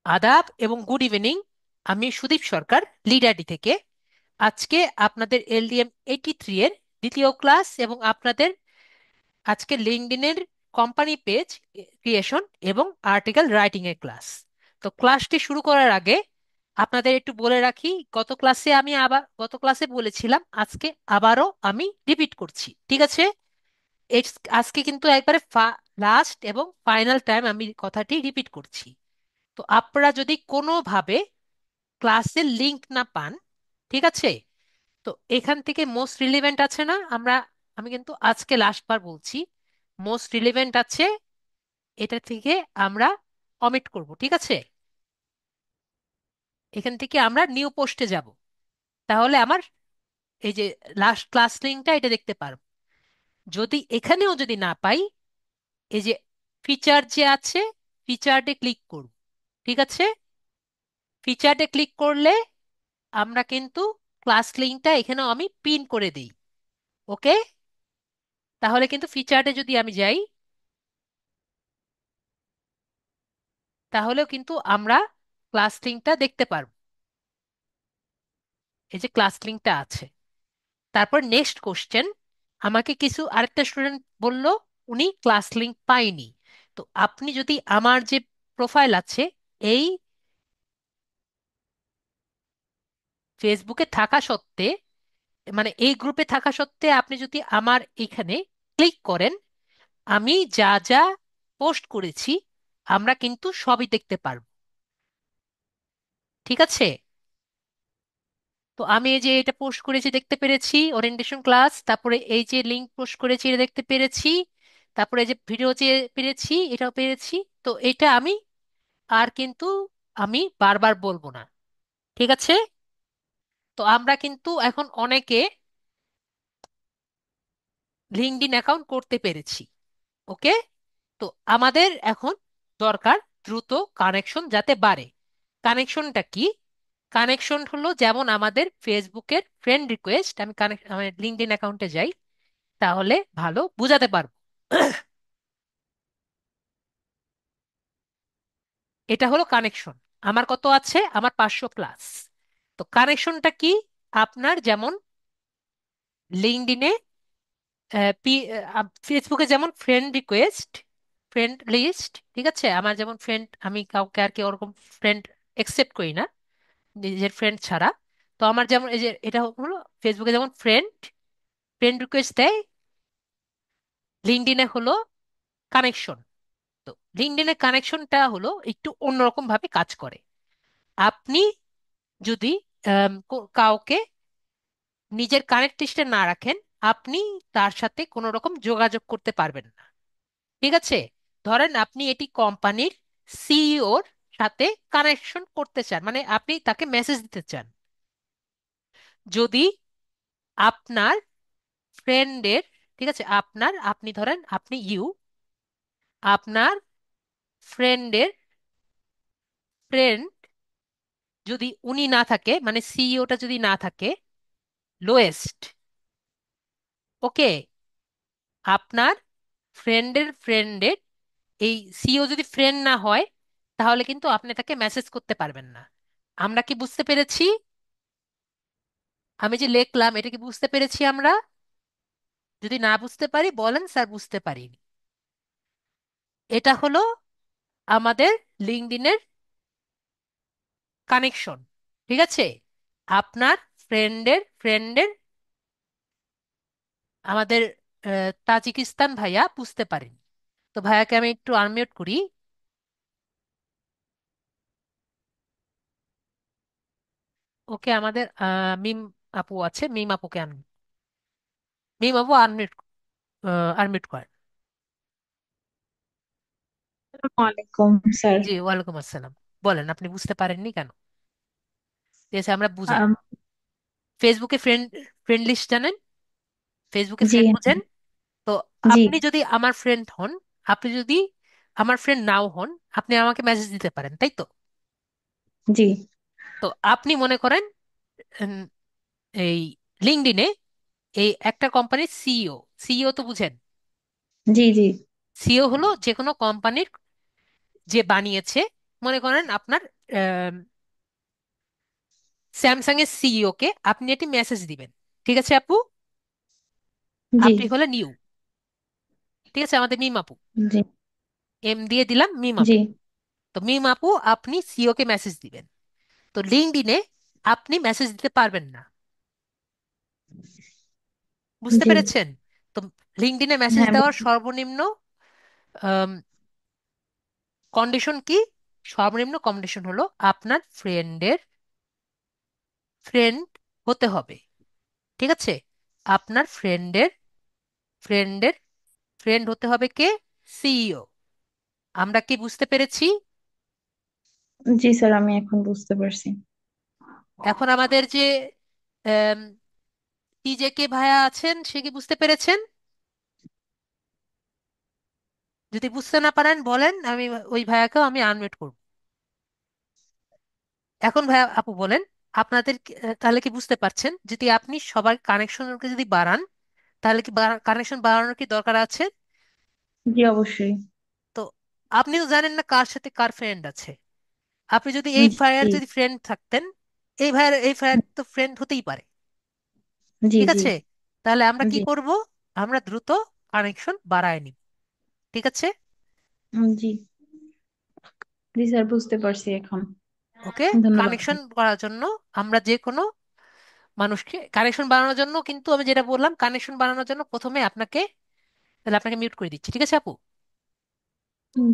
আদাব এবং good evening. আমি সুদীপ সরকার, লিডারডি থেকে। আজকে আপনাদের LDM 83 এর দ্বিতীয় ক্লাস এবং আপনাদের আজকে লিঙ্কডইনের কোম্পানি পেজ ক্রিয়েশন এবং আর্টিকেল রাইটিং এর ক্লাস। তো ক্লাসটি শুরু করার আগে আপনাদের একটু বলে রাখি, গত ক্লাসে বলেছিলাম, আজকে আবারও আমি রিপিট করছি, ঠিক আছে? আজকে কিন্তু একবারে লাস্ট এবং ফাইনাল টাইম আমি কথাটি রিপিট করছি। তো আপনারা যদি কোনোভাবে ক্লাসের লিংক না পান, ঠিক আছে, তো এখান থেকে মোস্ট রিলেভেন্ট আছে না, আমি কিন্তু আজকে লাস্ট বার বলছি, মোস্ট রিলেভেন্ট আছে, এটা থেকে আমরা অমিট করব, ঠিক আছে? এখান থেকে আমরা নিউ পোস্টে যাব। তাহলে আমার এই যে লাস্ট ক্লাস লিঙ্কটা এটা দেখতে পারবো। যদি এখানেও যদি না পাই, এই যে ফিচার যে আছে, ফিচার্ডে ক্লিক করব, ঠিক আছে? ফিচার্ডে ক্লিক করলে আমরা কিন্তু ক্লাস লিঙ্কটা এখানেও আমি পিন করে দিই। ওকে, তাহলে কিন্তু ফিচার্ডে যদি আমি যাই, তাহলেও কিন্তু আমরা ক্লাস লিঙ্কটা দেখতে পারবো। এই যে ক্লাস লিঙ্কটা আছে। তারপর নেক্সট কোশ্চেন, আমাকে কিছু আরেকটা স্টুডেন্ট বলল উনি ক্লাস লিঙ্ক পায়নি। তো আপনি যদি আমার যে প্রোফাইল আছে, এই ফেসবুকে থাকা সত্ত্বে, মানে এই গ্রুপে থাকা সত্ত্বে আপনি যদি আমার এখানে ক্লিক করেন, আমি যা যা পোস্ট করেছি আমরা কিন্তু সবই দেখতে পারবো, ঠিক আছে? তো আমি এই যে এটা পোস্ট করেছি দেখতে পেরেছি, ওরিয়েন্টেশন ক্লাস, তারপরে এই যে লিংক পোস্ট করেছি এটা দেখতে পেরেছি, তারপরে এই যে ভিডিও যে পেরেছি এটাও পেরেছি। তো এটা আর কিন্তু আমি বারবার বলবো না, ঠিক আছে? তো আমরা কিন্তু এখন অনেকে লিঙ্কডইন অ্যাকাউন্ট করতে পেরেছি। ওকে, তো আমাদের এখন দরকার দ্রুত কানেকশন যাতে বাড়ে। কানেকশনটা কি? কানেকশন হলো যেমন আমাদের ফেসবুকের ফ্রেন্ড রিকোয়েস্ট, আমি কানেক্ট আমার লিঙ্কডইন অ্যাকাউন্টে যাই, তাহলে ভালো বুঝাতে পারবো। এটা হলো কানেকশন। আমার কত আছে? আমার 500+। তো কানেকশনটা কি? আপনার যেমন লিঙ্কডইনে, ফেসবুকে যেমন ফ্রেন্ড রিকোয়েস্ট, ফ্রেন্ড লিস্ট, ঠিক আছে, আমার যেমন ফ্রেন্ড, আমি কাউকে আর কি ওরকম ফ্রেন্ড একসেপ্ট করি না নিজের ফ্রেন্ড ছাড়া। তো আমার যেমন এই যে এটা হলো ফেসবুকে যেমন ফ্রেন্ড ফ্রেন্ড রিকোয়েস্ট দেয়, লিঙ্কডইনে হলো কানেকশন। তো লিঙ্কডইনের কানেকশনটা হলো একটু অন্যরকম ভাবে কাজ করে। আপনি যদি কাউকে নিজের কানেক্ট লিস্টে না রাখেন, আপনি তার সাথে কোনো রকম যোগাযোগ করতে পারবেন না, ঠিক আছে? ধরেন আপনি এটি কোম্পানির সিইওর সাথে কানেকশন করতে চান, মানে আপনি তাকে মেসেজ দিতে চান। যদি আপনার ফ্রেন্ডের, ঠিক আছে, আপনি ধরেন আপনি আপনার ফ্রেন্ডের ফ্রেন্ড যদি উনি না থাকে, মানে সিইওটা যদি না থাকে, লোয়েস্ট, ওকে, আপনার ফ্রেন্ডের এই সিইও যদি ফ্রেন্ড না হয়, তাহলে কিন্তু আপনি তাকে মেসেজ করতে পারবেন না। আমরা কি বুঝতে পেরেছি? আমি যে লিখলাম এটা কি বুঝতে পেরেছি আমরা? যদি না বুঝতে পারি বলেন, স্যার বুঝতে পারিনি। এটা হলো আমাদের লিঙ্কডইনের কানেকশন, ঠিক আছে? আপনার ফ্রেন্ডের আমাদের তাজিকিস্তান ভাইয়া বুঝতে পারেন। তো ভাইয়াকে আমি একটু আনমিউট করি। ওকে, আমাদের মিম আপু আছে, মিম আপুকে মিম আপু আনমিউট, আনমিউট করেন। ওয়ালাইকুম স্যার। জি, ওয়ালাইকুম আসসালাম। বলেন, আপনি বুঝতে পারেননি কেন? ঠিক আছে, আমরা বুঝাই। আম, ফেসবুকে ফ্রেন্ড ফ্রেন্ড লিস্ট জানেন? ফেসবুকে জি ফ্রেন্ড বুঝেন? তো জি আপনি যদি আমার ফ্রেন্ড হন, আপনি যদি আমার ফ্রেন্ড নাও হন, আপনি আমাকে মেসেজ দিতে পারেন, তাই তো? জি তো আপনি মনে করেন উম, এই লিঙ্কডইনে এই একটা কোম্পানির সিইও, সিইও তো বুঝেন? জি জি সিইও হলো যে কোনো কোম্পানির যে বানিয়েছে, মনে করেন আপনার স্যামসাং এর সিইও কে আপনি একটি মেসেজ দিবেন। ঠিক আছে আপু? জি। আপনি হলে নিউ, ঠিক আছে, আমাদের মিম আপু, জি। এম দিয়ে দিলাম মিম জি। আপু। তো মিম আপু আপনি সিইও কে মেসেজ দিবেন। তো লিঙ্কডইনে আপনি মেসেজ দিতে পারবেন না, বুঝতে জি। পেরেছেন? তো লিঙ্কডইনে মেসেজ হ্যাঁ, দেওয়ার সর্বনিম্ন কন্ডিশন কি? সর্বনিম্ন কন্ডিশন হলো আপনার ফ্রেন্ডের ফ্রেন্ড হতে হবে। ঠিক আছে? আপনার ফ্রেন্ডের ফ্রেন্ডের ফ্রেন্ড হতে হবে কে? সিইও। আমরা কি বুঝতে পেরেছি? জি স্যার, আমি এখন বুঝতে পারছি। এখন আমাদের যে টিজে কে ভাইয়া আছেন, সে কি বুঝতে পেরেছেন? যদি বুঝতে না পারেন বলেন, আমি ওই ভাইয়াকেও আমি আনমিউট করব। এখন ভাইয়া আপু বলেন, আপনাদের তাহলে কি বুঝতে পারছেন, যদি আপনি সবার কানেকশনকে যদি বাড়ান, তাহলে কি কানেকশন বাড়ানোর কি দরকার আছে? জি, অবশ্যই। তো আপনি তো জানেন না কার সাথে কার ফ্রেন্ড আছে। আপনি যদি এই ভাইয়ার জি। যদি ফ্রেন্ড থাকতেন, এই ভাইয়ার তো ফ্রেন্ড হতেই পারে। জি। ঠিক জি। আছে? তাহলে আমরা কি জি। করব? আমরা দ্রুত কানেকশন বাড়ায় নিব। ঠিক আছে? জি। জি স্যার, বুঝতে পারছি এখন। ওকে। ধন্যবাদ। কানেকশন করার জন্য আমরা যে কোনো মানুষকে কানেকশন বাড়ানোর জন্য, কিন্তু আমি যেটা বললাম, কানেকশন বাড়ানোর জন্য প্রথমে আপনাকে, তাহলে আপনাকে মিউট করে দিচ্ছি, ঠিক আছে আপু?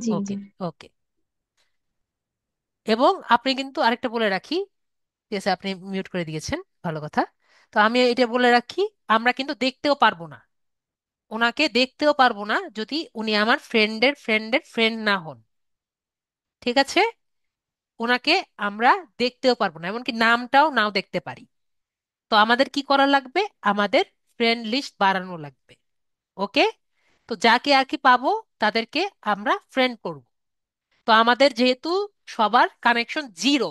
জি। ওকে। জি। ওকে। এবং আপনি কিন্তু আরেকটা বলে রাখি, ঠিক আছে, আপনি মিউট করে দিয়েছেন, ভালো কথা। তো আমি এটা বলে রাখি, আমরা কিন্তু দেখতেও পারবো না, ওনাকে দেখতেও পারবো না যদি উনি আমার ফ্রেন্ডের ফ্রেন্ডের ফ্রেন্ড না হন। ঠিক আছে? ওনাকে আমরা দেখতেও পারবো না, এমনকি নামটাও নাও দেখতে পারি। তো আমাদের কি করা লাগবে? আমাদের ফ্রেন্ড লিস্ট বাড়ানো লাগবে। ওকে। তো যাকে আর কি পাবো তাদেরকে আমরা ফ্রেন্ড করব। তো আমাদের যেহেতু সবার কানেকশন জিরো,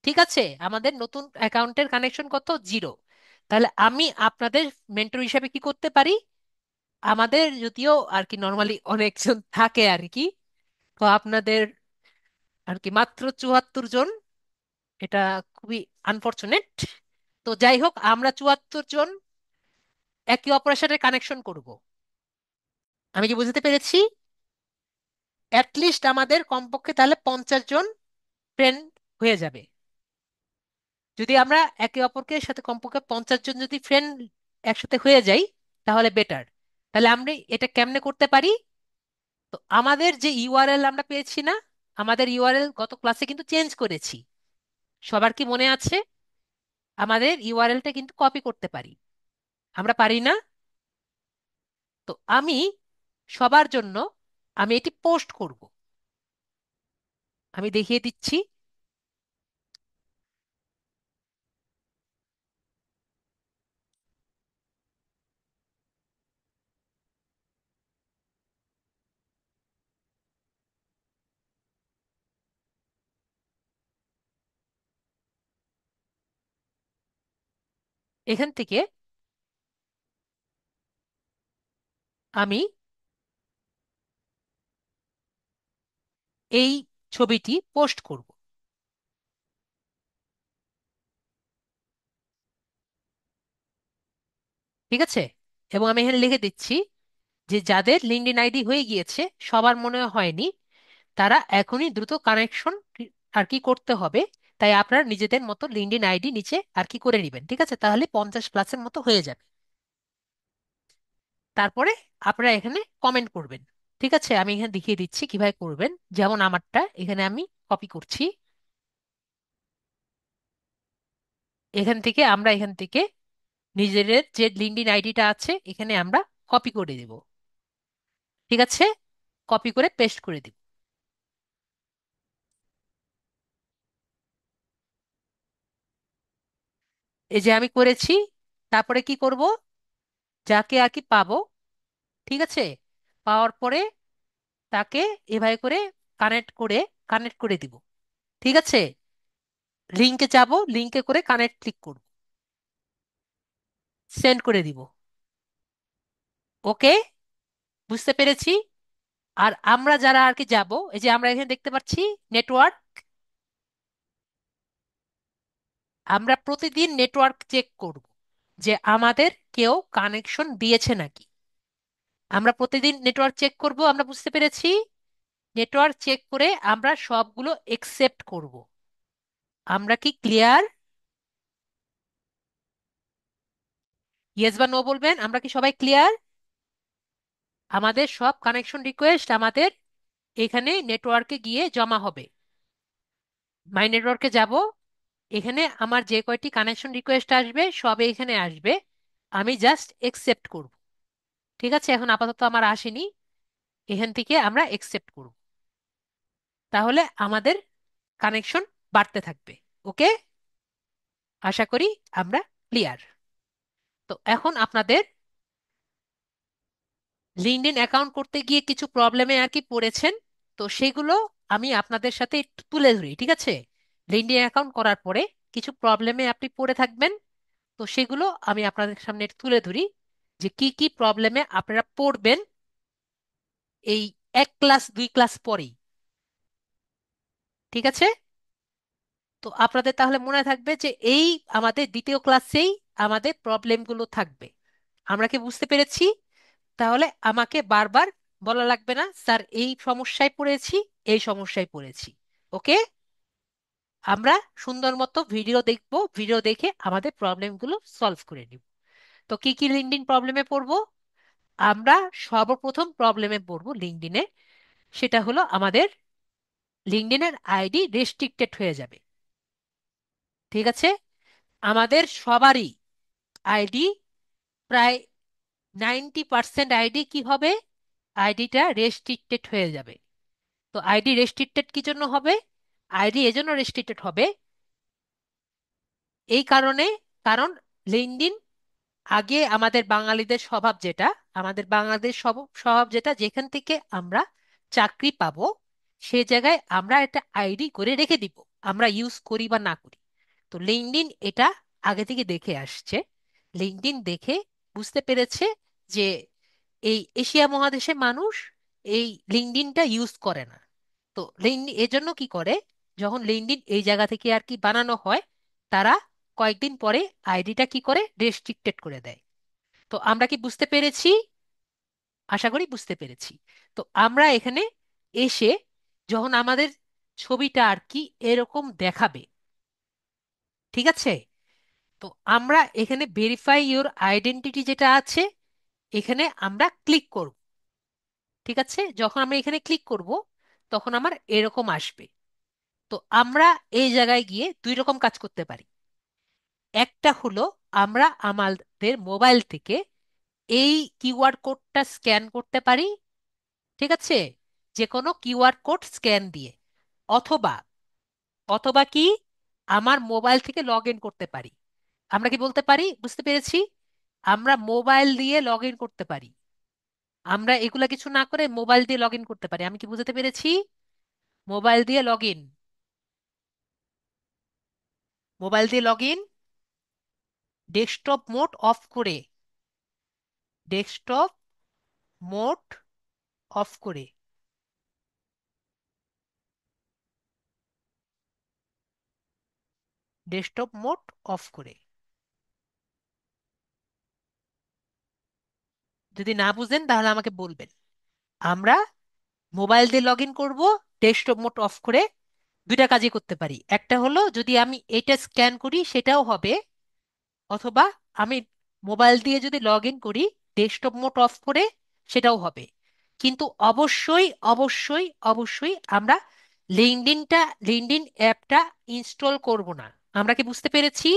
ঠিক আছে, আমাদের নতুন অ্যাকাউন্টের কানেকশন কত? জিরো। তাহলে আমি আপনাদের মেন্টর হিসাবে কি করতে পারি? আমাদের যদিও আর কি নর্মালি অনেকজন থাকে আর কি, তো আপনাদের আর কি মাত্র 74 জন, এটা খুবই আনফরচুনেট। তো যাই হোক, আমরা 74 জন একে অপরের সাথে কানেকশন করব। আমি কি বুঝতে পেরেছি? অ্যাটলিস্ট আমাদের কমপক্ষে তাহলে 50 জন ফ্রেন্ড হয়ে যাবে। যদি আমরা একে অপরকে সাথে কমপক্ষে 50 জন যদি ফ্রেন্ড একসাথে হয়ে যাই, তাহলে বেটার। তাহলে আমরা এটা কেমনে করতে পারি? তো আমাদের যে ইউআরএল আমরা পেয়েছি না, আমাদের ইউআরএল গত ক্লাসে কিন্তু চেঞ্জ করেছি। সবার কি মনে আছে? আমাদের ইউআরএলটা কিন্তু কপি করতে পারি, আমরা পারি না? তো আমি সবার জন্য আমি এটি পোস্ট করব। আমি দেখিয়ে দিচ্ছি। এখান থেকে আমি এই ছবিটি পোস্ট করব। ঠিক আছে? এবং আমি এখানে লিখে দিচ্ছি যে যাদের লিঙ্কডইন আইডি হয়ে গিয়েছে, সবার মনে হয়নি, তারা এখনই দ্রুত কানেকশন আর কি করতে হবে। তাই আপনারা নিজেদের মতো লিঙ্কডইন আইডি নিচে আর কি করে নেবেন। ঠিক আছে? তাহলে 50+ মতো হয়ে যাবে। তারপরে আপনারা এখানে কমেন্ট করবেন। ঠিক আছে? আমি এখানে দেখিয়ে দিচ্ছি কিভাবে করবেন। যেমন আমারটা এখানে আমি কপি করছি। এখান থেকে নিজেদের যে লিঙ্কডইন আইডিটা আছে এখানে আমরা কপি করে দেব। ঠিক আছে? কপি করে পেস্ট করে দিব। এই যে আমি করেছি। তারপরে কি করব? যাকে আর কি পাবো, ঠিক আছে, পাওয়ার পরে তাকে এভাবে করে কানেক্ট করে দিব। ঠিক আছে? লিঙ্কে যাব, লিঙ্কে করে কানেক্ট ক্লিক করব, সেন্ড করে দিব। ওকে। বুঝতে পেরেছি? আর আমরা যারা আর কি যাব, এই যে আমরা এখানে দেখতে পাচ্ছি নেটওয়ার্ক, আমরা প্রতিদিন নেটওয়ার্ক চেক করব যে আমাদের কেউ কানেকশন দিয়েছে নাকি। আমরা প্রতিদিন নেটওয়ার্ক চেক করব, আমরা বুঝতে পেরেছি। নেটওয়ার্ক চেক করে আমরা সবগুলো একসেপ্ট করব। আমরা কি ক্লিয়ার? ইয়েস বা নো বলবেন। আমরা কি সবাই ক্লিয়ার? আমাদের সব কানেকশন রিকোয়েস্ট আমাদের এখানে নেটওয়ার্কে গিয়ে জমা হবে। মাই নেটওয়ার্কে যাব, এখানে আমার যে কয়টি কানেকশন রিকোয়েস্ট আসবে সব এখানে আসবে, আমি জাস্ট একসেপ্ট করব। ঠিক আছে, এখন আপাতত আমার আসেনি, এখান থেকে আমরা একসেপ্ট করব। তাহলে আমাদের কানেকশন বাড়তে থাকবে। ওকে, আশা করি আমরা ক্লিয়ার। তো এখন আপনাদের লিঙ্কডইন অ্যাকাউন্ট করতে গিয়ে কিছু প্রবলেমে আর কি পড়েছেন, তো সেগুলো আমি আপনাদের সাথে একটু তুলে ধরি, ঠিক আছে? লিঙ্কডইন অ্যাকাউন্ট করার পরে কিছু প্রবলেমে আপনি পড়ে থাকবেন, তো সেগুলো আমি আপনাদের সামনে একটু তুলে ধরি যে কি কি প্রবলেমে আপনারা পড়বেন এই 1 ক্লাস 2 ক্লাস পরেই। ঠিক আছে, তো আপনাদের তাহলে মনে থাকবে যে এই আমাদের দ্বিতীয় ক্লাসেই আমাদের প্রবলেমগুলো থাকবে। আমরা কি বুঝতে পেরেছি? তাহলে আমাকে বারবার বলা লাগবে না স্যার এই সমস্যায় পড়েছি, এই সমস্যায় পড়েছি। ওকে, আমরা সুন্দর মতো ভিডিও দেখব, ভিডিও দেখে আমাদের প্রবলেমগুলো সলভ করে নিব। তো কি কি লিঙ্কডইন প্রবলেমে পড়বো? আমরা সর্বপ্রথম প্রবলেমে পড়বো লিঙ্কডইনে, সেটা হলো আমাদের লিঙ্কডইনের আইডি রেস্ট্রিক্টেড হয়ে যাবে। ঠিক আছে, আমাদের সবারই আইডি, প্রায় 90% আইডি কি হবে, আইডিটা রেস্ট্রিক্টেড হয়ে যাবে। তো আইডি রেস্ট্রিক্টেড কি জন্য হবে? আইডি এজন্য রেস্ট্রিক্টেড হবে এই কারণে, কারণ লিঙ্কডইন আগে আমাদের বাঙালিদের স্বভাব যেটা, আমাদের বাংলাদেশ স্বভাব যেটা, যেখান থেকে আমরা চাকরি পাবো সে জায়গায় আমরা একটা আইডি করে রেখে দিব, আমরা ইউজ করি বা না করি। তো লিঙ্কডইন এটা আগে থেকে দেখে আসছে। লিঙ্কডইন দেখে বুঝতে পেরেছে যে এই এশিয়া মহাদেশে মানুষ এই লিঙ্কডইনটা ইউজ করে না। তো লিঙ্কডইন এজন্য কি করে, যখন লিঙ্কডইন এই জায়গা থেকে আর কি বানানো হয়, তারা কয়েকদিন পরে আইডিটা কি করে রেস্ট্রিক্টেড করে দেয়। তো আমরা কি বুঝতে পেরেছি? আশা করি বুঝতে পেরেছি। তো আমরা এখানে এসে যখন আমাদের ছবিটা আর কি এরকম দেখাবে, ঠিক আছে, তো আমরা এখানে ভেরিফাই ইওর আইডেন্টিটি যেটা আছে, এখানে আমরা ক্লিক করব। ঠিক আছে, যখন আমরা এখানে ক্লিক করব তখন আমার এরকম আসবে। তো আমরা এই জায়গায় গিয়ে 2 রকম কাজ করতে পারি। একটা হলো আমরা আমাদের মোবাইল থেকে এই কিউআর কোডটা স্ক্যান করতে পারি, ঠিক আছে, যে কোনো কিউআর কোড স্ক্যান দিয়ে। অথবা অথবা কি, আমার মোবাইল থেকে লগ ইন করতে পারি। আমরা কি বলতে পারি? বুঝতে পেরেছি, আমরা মোবাইল দিয়ে লগ ইন করতে পারি। আমরা এগুলা কিছু না করে মোবাইল দিয়ে লগ ইন করতে পারি। আমি কি বুঝতে পেরেছি? মোবাইল দিয়ে লগ ইন, মোবাইল দিয়ে log in, desktop mode of করে, ডেস্কটপ মোড অফ করে, ডেস্কটপ মোড অফ করে। যদি না বুঝেন তাহলে আমাকে বলবেন। আমরা মোবাইল দিয়ে লগ ইন করবো ডেস্কটপ মোড অফ করে। 2টা কাজই করতে পারি, একটা হলো যদি আমি এটা স্ক্যান করি সেটাও হবে, অথবা আমি মোবাইল দিয়ে যদি লগ ইন করি ডেস্কটপ মোড অফ করে সেটাও হবে। কিন্তু অবশ্যই অবশ্যই অবশ্যই আমরা লিঙ্কডইন অ্যাপটা ইনস্টল করব না। আমরা কি বুঝতে পেরেছি?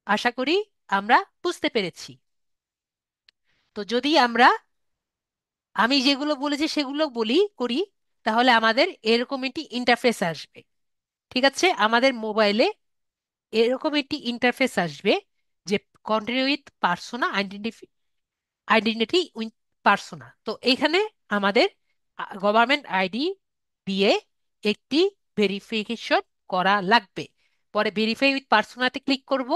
আশা করি আমরা বুঝতে পেরেছি। তো যদি আমরা, আমি যেগুলো বলেছি সেগুলো বলি করি, তাহলে আমাদের এরকম একটি ইন্টারফেস আসবে। ঠিক আছে, আমাদের মোবাইলে এরকম একটি ইন্টারফেস আসবে যে continue with persona identity with persona. তো এখানে আমাদের গভর্নমেন্ট আইডি দিয়ে একটি ভেরিফিকেশন করা লাগবে। পরে ভেরিফাই উইথ পার্সোনাতে ক্লিক করব,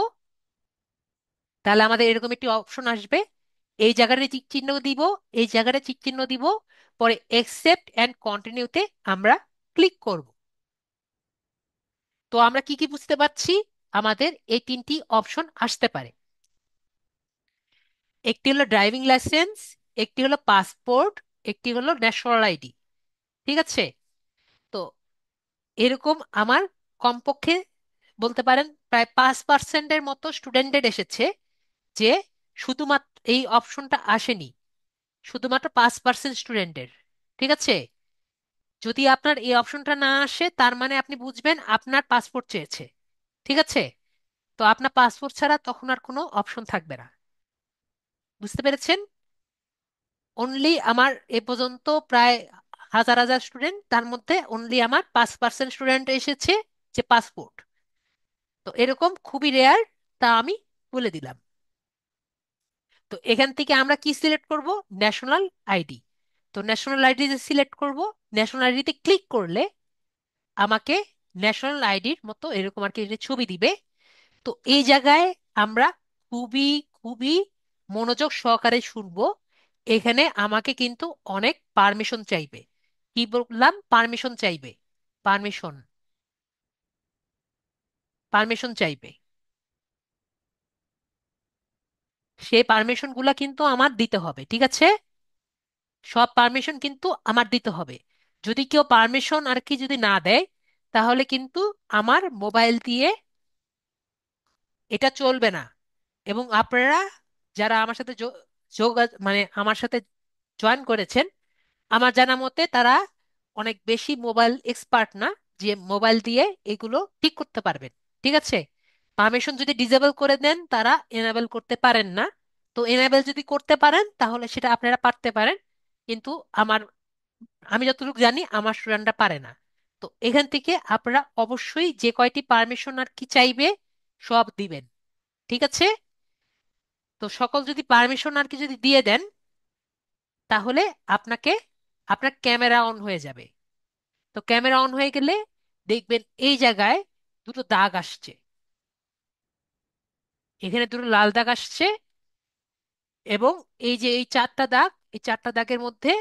তাহলে আমাদের এরকম একটি অপশন আসবে। এই জায়গাটা টিক চিহ্ন দিব, এই জায়গাটা টিক চিহ্ন দিব, পরে একসেপ্ট অ্যান্ড কন্টিনিউতে আমরা ক্লিক করব। তো আমরা কি কি বুঝতে পারছি? আমাদের এই তিনটি অপশন আসতে পারে। একটি হলো ড্রাইভিং লাইসেন্স, একটি হলো পাসপোর্ট, একটি হলো ন্যাশনাল আইডি। ঠিক আছে? তো এরকম আমার কমপক্ষে বলতে পারেন প্রায় 5%-এর মতো স্টুডেন্টের এসেছে, যে শুধুমাত্র এই অপশনটা আসেনি শুধুমাত্র 5% স্টুডেন্টের। ঠিক আছে? যদি আপনার এই অপশনটা না আসে, তার মানে আপনি বুঝবেন আপনার পাসপোর্ট চেয়েছে। ঠিক আছে? তো আপনার পাসপোর্ট ছাড়া তখন আর কোনো অপশন থাকবে না। বুঝতে পেরেছেন? অনলি আমার এ পর্যন্ত প্রায় হাজার হাজার স্টুডেন্ট, তার মধ্যে অনলি আমার 5% স্টুডেন্ট এসেছে যে পাসপোর্ট। তো এরকম খুবই রেয়ার, তা আমি বলে দিলাম। তো এখান থেকে আমরা কি সিলেক্ট করব? National ID. তো ন্যাশনাল আইডি যে সিলেক্ট করব, ন্যাশনাল আইডিতে ক্লিক করলে আমাকে ন্যাশনাল আইডির মতো এরকম আর কি একটা ছবি দিবে। তো এই জায়গায় আমরা খুবই খুবই মনোযোগ সহকারে শুনবো। এখানে আমাকে কিন্তু অনেক পারমিশন চাইবে। কি বললাম? পারমিশন চাইবে। পারমিশন, পারমিশন চাইবে। সেই পারমিশন গুলা কিন্তু আমার দিতে হবে। ঠিক আছে? সব পারমিশন কিন্তু আমার দিতে হবে। যদি কেউ পারমিশন আর কি যদি না দেয়, তাহলে কিন্তু আমার মোবাইল দিয়ে এটা চলবে না। এবং আপনারা যারা আমার সাথে মানে আমার সাথে জয়েন করেছেন, আমার জানা মতে তারা অনেক বেশি মোবাইল এক্সপার্ট না, যে মোবাইল দিয়ে এগুলো ঠিক করতে পারবেন। ঠিক আছে? পারমিশন যদি ডিসেবল করে দেন, তারা এনাবেল করতে পারেন না। তো এনাবেল যদি করতে পারেন তাহলে সেটা আপনারা পারতে পারেন, কিন্তু আমার আমি যতটুকু জানি আমার স্টুডেন্টরা পারে না। তো এখান থেকে আপনারা অবশ্যই যে কয়টি পারমিশন আর কি চাইবে সব দিবেন। ঠিক আছে? তো সকল যদি পারমিশন আর কি যদি দিয়ে দেন, তাহলে আপনাকে আপনার ক্যামেরা অন হয়ে যাবে। তো ক্যামেরা অন হয়ে গেলে দেখবেন এই জায়গায় দুটো দাগ আসছে। এখানে দুটো লাল দাগ আসছে, এবং এই যে এই চারটা দাগ, এই চারটা দাগের মধ্যে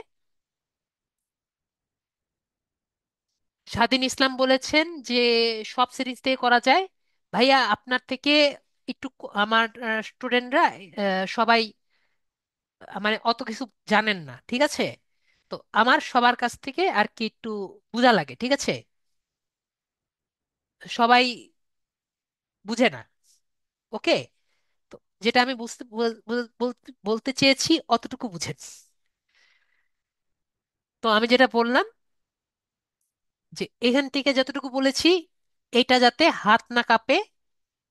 স্বাধীন ইসলাম বলেছেন যে সব সিরিজ থেকে করা যায়। ভাইয়া আপনার থেকে একটু আমার স্টুডেন্টরা সবাই মানে অত কিছু জানেন না। ঠিক আছে? তো আমার সবার কাছ থেকে আর কি একটু বোঝা লাগে। ঠিক আছে? সবাই বুঝে না। ওকে? তো যেটা আমি বুঝতে বলতে চেয়েছি অতটুকু বুঝেন। তো আমি যেটা বললাম, যে এখান থেকে যতটুকু বলেছি, এটা যাতে হাত না কাঁপে,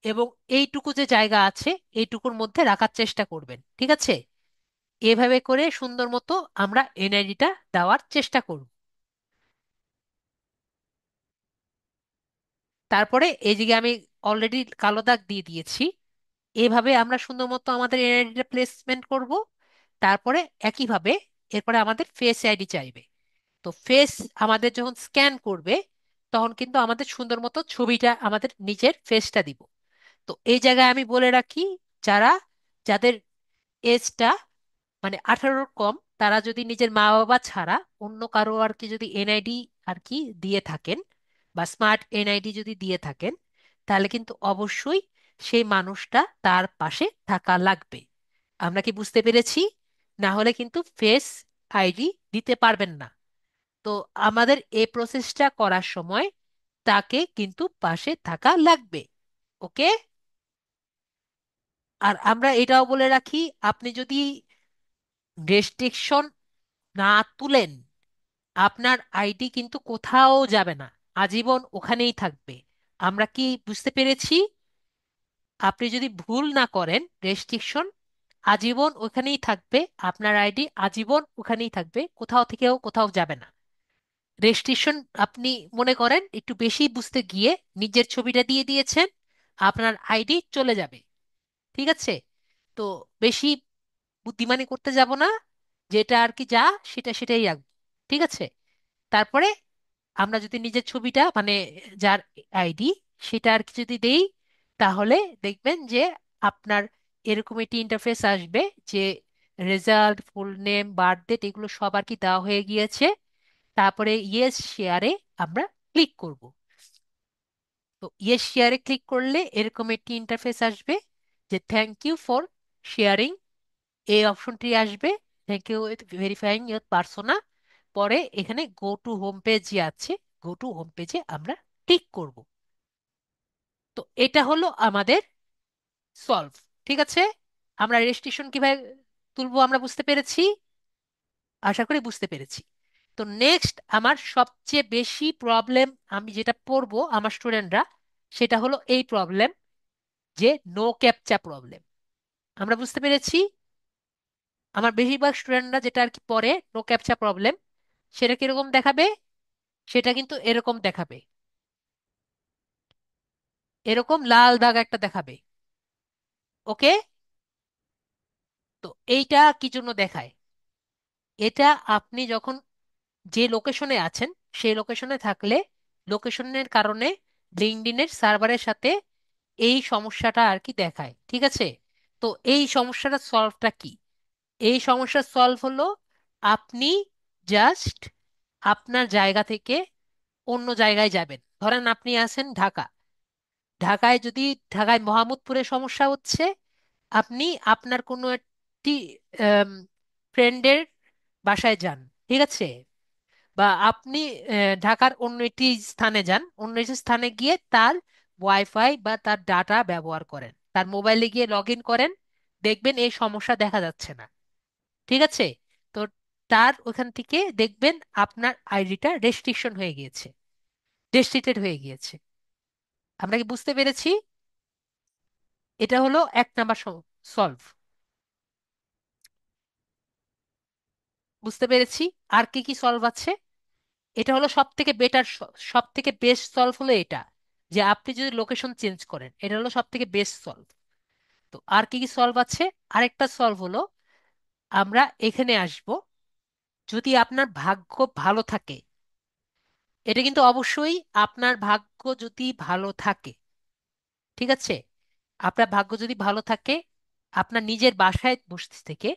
এবং এইটুকু যে জায়গা আছে এইটুকুর মধ্যে রাখার চেষ্টা করবেন। ঠিক আছে? এভাবে করে সুন্দর মতো আমরা এনআইডিটা দেওয়ার চেষ্টা করব। তারপরে এইদিকে আমি অলরেডি কালো দাগ দিয়ে দিয়েছি। এভাবে আমরা সুন্দর মতো আমাদের এনআইডিটা প্লেসমেন্ট করব। তারপরে একইভাবে এরপরে আমাদের ফেস আইডি চাইবে। তো ফেস আমাদের যখন স্ক্যান করবে, তখন কিন্তু আমাদের সুন্দর মতো ছবিটা আমাদের নিজের ফেসটা দিব। তো এই জায়গায় আমি বলে রাখি, যারা যাদের এজটা মানে 18-র কম, তারা যদি নিজের মা বাবা ছাড়া অন্য কারো আর কি যদি এনআইডি আর কি দিয়ে থাকেন, বা স্মার্ট এনআইডি যদি দিয়ে থাকেন, তাহলে কিন্তু অবশ্যই সেই মানুষটা তার পাশে থাকা লাগবে। আমরা কি বুঝতে পেরেছি? না হলে কিন্তু ফেস আইডি দিতে পারবেন না। তো আমাদের এই প্রসেসটা করার সময় তাকে কিন্তু পাশে থাকা লাগবে। ওকে? আর আমরা এটাও বলে রাখি, আপনি যদি রেস্ট্রিকশন না তুলেন, আপনার আইডি কিন্তু কোথাও যাবে না, আজীবন ওখানেই থাকবে। আমরা কি বুঝতে পেরেছি? আপনি যদি ভুল না করেন, রেস্ট্রিকশন আজীবন ওখানেই থাকবে। আপনার আইডি আজীবন ওখানেই থাকবে, কোথাও থেকেও কোথাও যাবে না। রেস্ট্রিকশন আপনি মনে করেন একটু বেশি বুঝতে গিয়ে নিজের ছবিটা দিয়ে দিয়েছেন, আপনার আইডি চলে যাবে। ঠিক আছে? তো বেশি বুদ্ধিমানি করতে যাব না, যেটা আর কি যা সেটা সেটাই রাখবো। ঠিক আছে? তারপরে আমরা যদি নিজের ছবিটা মানে যার আইডি সেটা আর কি যদি দেই, তাহলে দেখবেন যে আপনার এরকম একটি ইন্টারফেস আসবে, যে result, full name, birth date, এগুলো সব আর কি দেওয়া হয়ে গিয়েছে। তারপরে ইয়েস শেয়ারে আমরা ক্লিক করব। তো ইয়েস শেয়ারে ক্লিক করলে এরকম একটি ইন্টারফেস আসবে, যে থ্যাংক ইউ ফর শেয়ারিং, এই অপশনটি আসবে, thank you verifying your persona. পরে এখানে গো টু হোম পেজ যে আছে, গো টু হোম পেজে আমরা ক্লিক করব। তো এটা হলো আমাদের সলভ। ঠিক আছে, আমরা রেজিস্ট্রেশন কিভাবে তুলবো আমরা বুঝতে পেরেছি, আশা করি বুঝতে পেরেছি। তো নেক্সট আমার সবচেয়ে বেশি প্রবলেম আমি যেটা পড়বো আমার স্টুডেন্টরা, সেটা হলো এই প্রবলেম, যে নো ক্যাপচা প্রবলেম। আমরা বুঝতে পেরেছি আমার বেশিরভাগ স্টুডেন্টরা যেটা আর কি পড়ে নো ক্যাপচা প্রবলেম, সেটা কিরকম দেখাবে, সেটা কিন্তু এরকম দেখাবে, এরকম লাল দাগ একটা দেখাবে। ওকে, তো এইটা কি জন্য দেখায়? এটা আপনি যখন যে লোকেশনে আছেন সেই লোকেশনে থাকলে লোকেশনের কারণে লিঙ্কডইনের সার্ভারের সাথে এই সমস্যাটা আর কি দেখায়। ঠিক আছে, তো এই সমস্যাটা সলভটা কি? এই সমস্যার সলভ হলো আপনি জাস্ট আপনার জায়গা থেকে অন্য জায়গায় যাবেন। ধরেন আপনি আছেন ঢাকা, ঢাকায় যদি ঢাকায় মোহাম্মদপুরে সমস্যা হচ্ছে, আপনি আপনার কোনো একটি ফ্রেন্ডের বাসায় যান। ঠিক আছে, বা আপনি ঢাকার অন্য একটি স্থানে যান, অন্য একটি স্থানে গিয়ে তার ওয়াইফাই বা তার ডাটা ব্যবহার করেন, তার মোবাইলে গিয়ে লগ ইন করেন, দেখবেন এই সমস্যা দেখা যাচ্ছে না। ঠিক আছে, তো তার ওখান থেকে দেখবেন আপনার আইডিটা রেস্ট্রিকশন হয়ে গিয়েছে, রেস্ট্রিক্টেড হয়ে গিয়েছে। আমরা কি বুঝতে পেরেছি? এটা হলো এক নাম্বার সলভ। বুঝতে পেরেছি। আর কি কি সলভ আছে? এটা হলো সব থেকে বেটার, সব থেকে বেস্ট সলভ হলো এটা, যে আপনি যদি লোকেশন চেঞ্জ করেন, এটা হলো সব থেকে বেস্ট সলভ। তো আর কি কি সলভ আছে? আরেকটা সলভ হলো, আমরা এখানে আসব, যদি আপনার ভাগ্য ভালো থাকে, এটা কিন্তু অবশ্যই আপনার ভাগ্য যদি ভালো থাকে, ঠিক আছে, আপনার ভাগ্য যদি ভালো থাকে, আপনার নিজের বাসায় বসে থেকে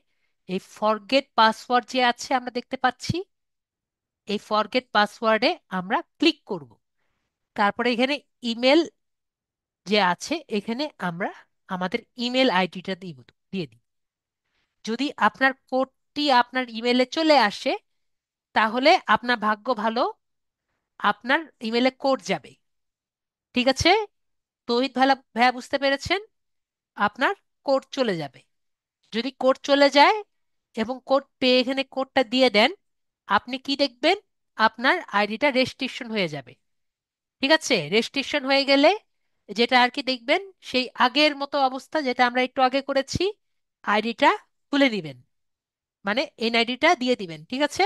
এই ফরগেট পাসওয়ার্ড যে আছে আমরা দেখতে পাচ্ছি, এই ফরগেট পাসওয়ার্ডে আমরা ক্লিক করব। তারপরে এখানে ইমেল যে আছে, এখানে আমরা আমাদের ইমেল আইডিটা দিয়ে দিই। যদি আপনার কোডটি আপনার ইমেলে চলে আসে, তাহলে আপনার ভাগ্য ভালো, আপনার ইমেলে কোড যাবে। ঠিক আছে, তৌহিদ ভাইয়া ভাইয়া বুঝতে পেরেছেন? আপনার কোড চলে যাবে। যদি কোড চলে যায় এবং কোড পেয়ে এখানে কোডটা দিয়ে দেন, আপনি কি দেখবেন, আপনার আইডিটা রেস্ট্রিকশন হয়ে যাবে। ঠিক আছে, রেস্ট্রিকশন হয়ে গেলে যেটা আর কি দেখবেন, সেই আগের মতো অবস্থা যেটা আমরা একটু আগে করেছি, আইডিটা খুলে নিবেন, মানে এনআইডিটা দিয়ে দিবেন। ঠিক আছে,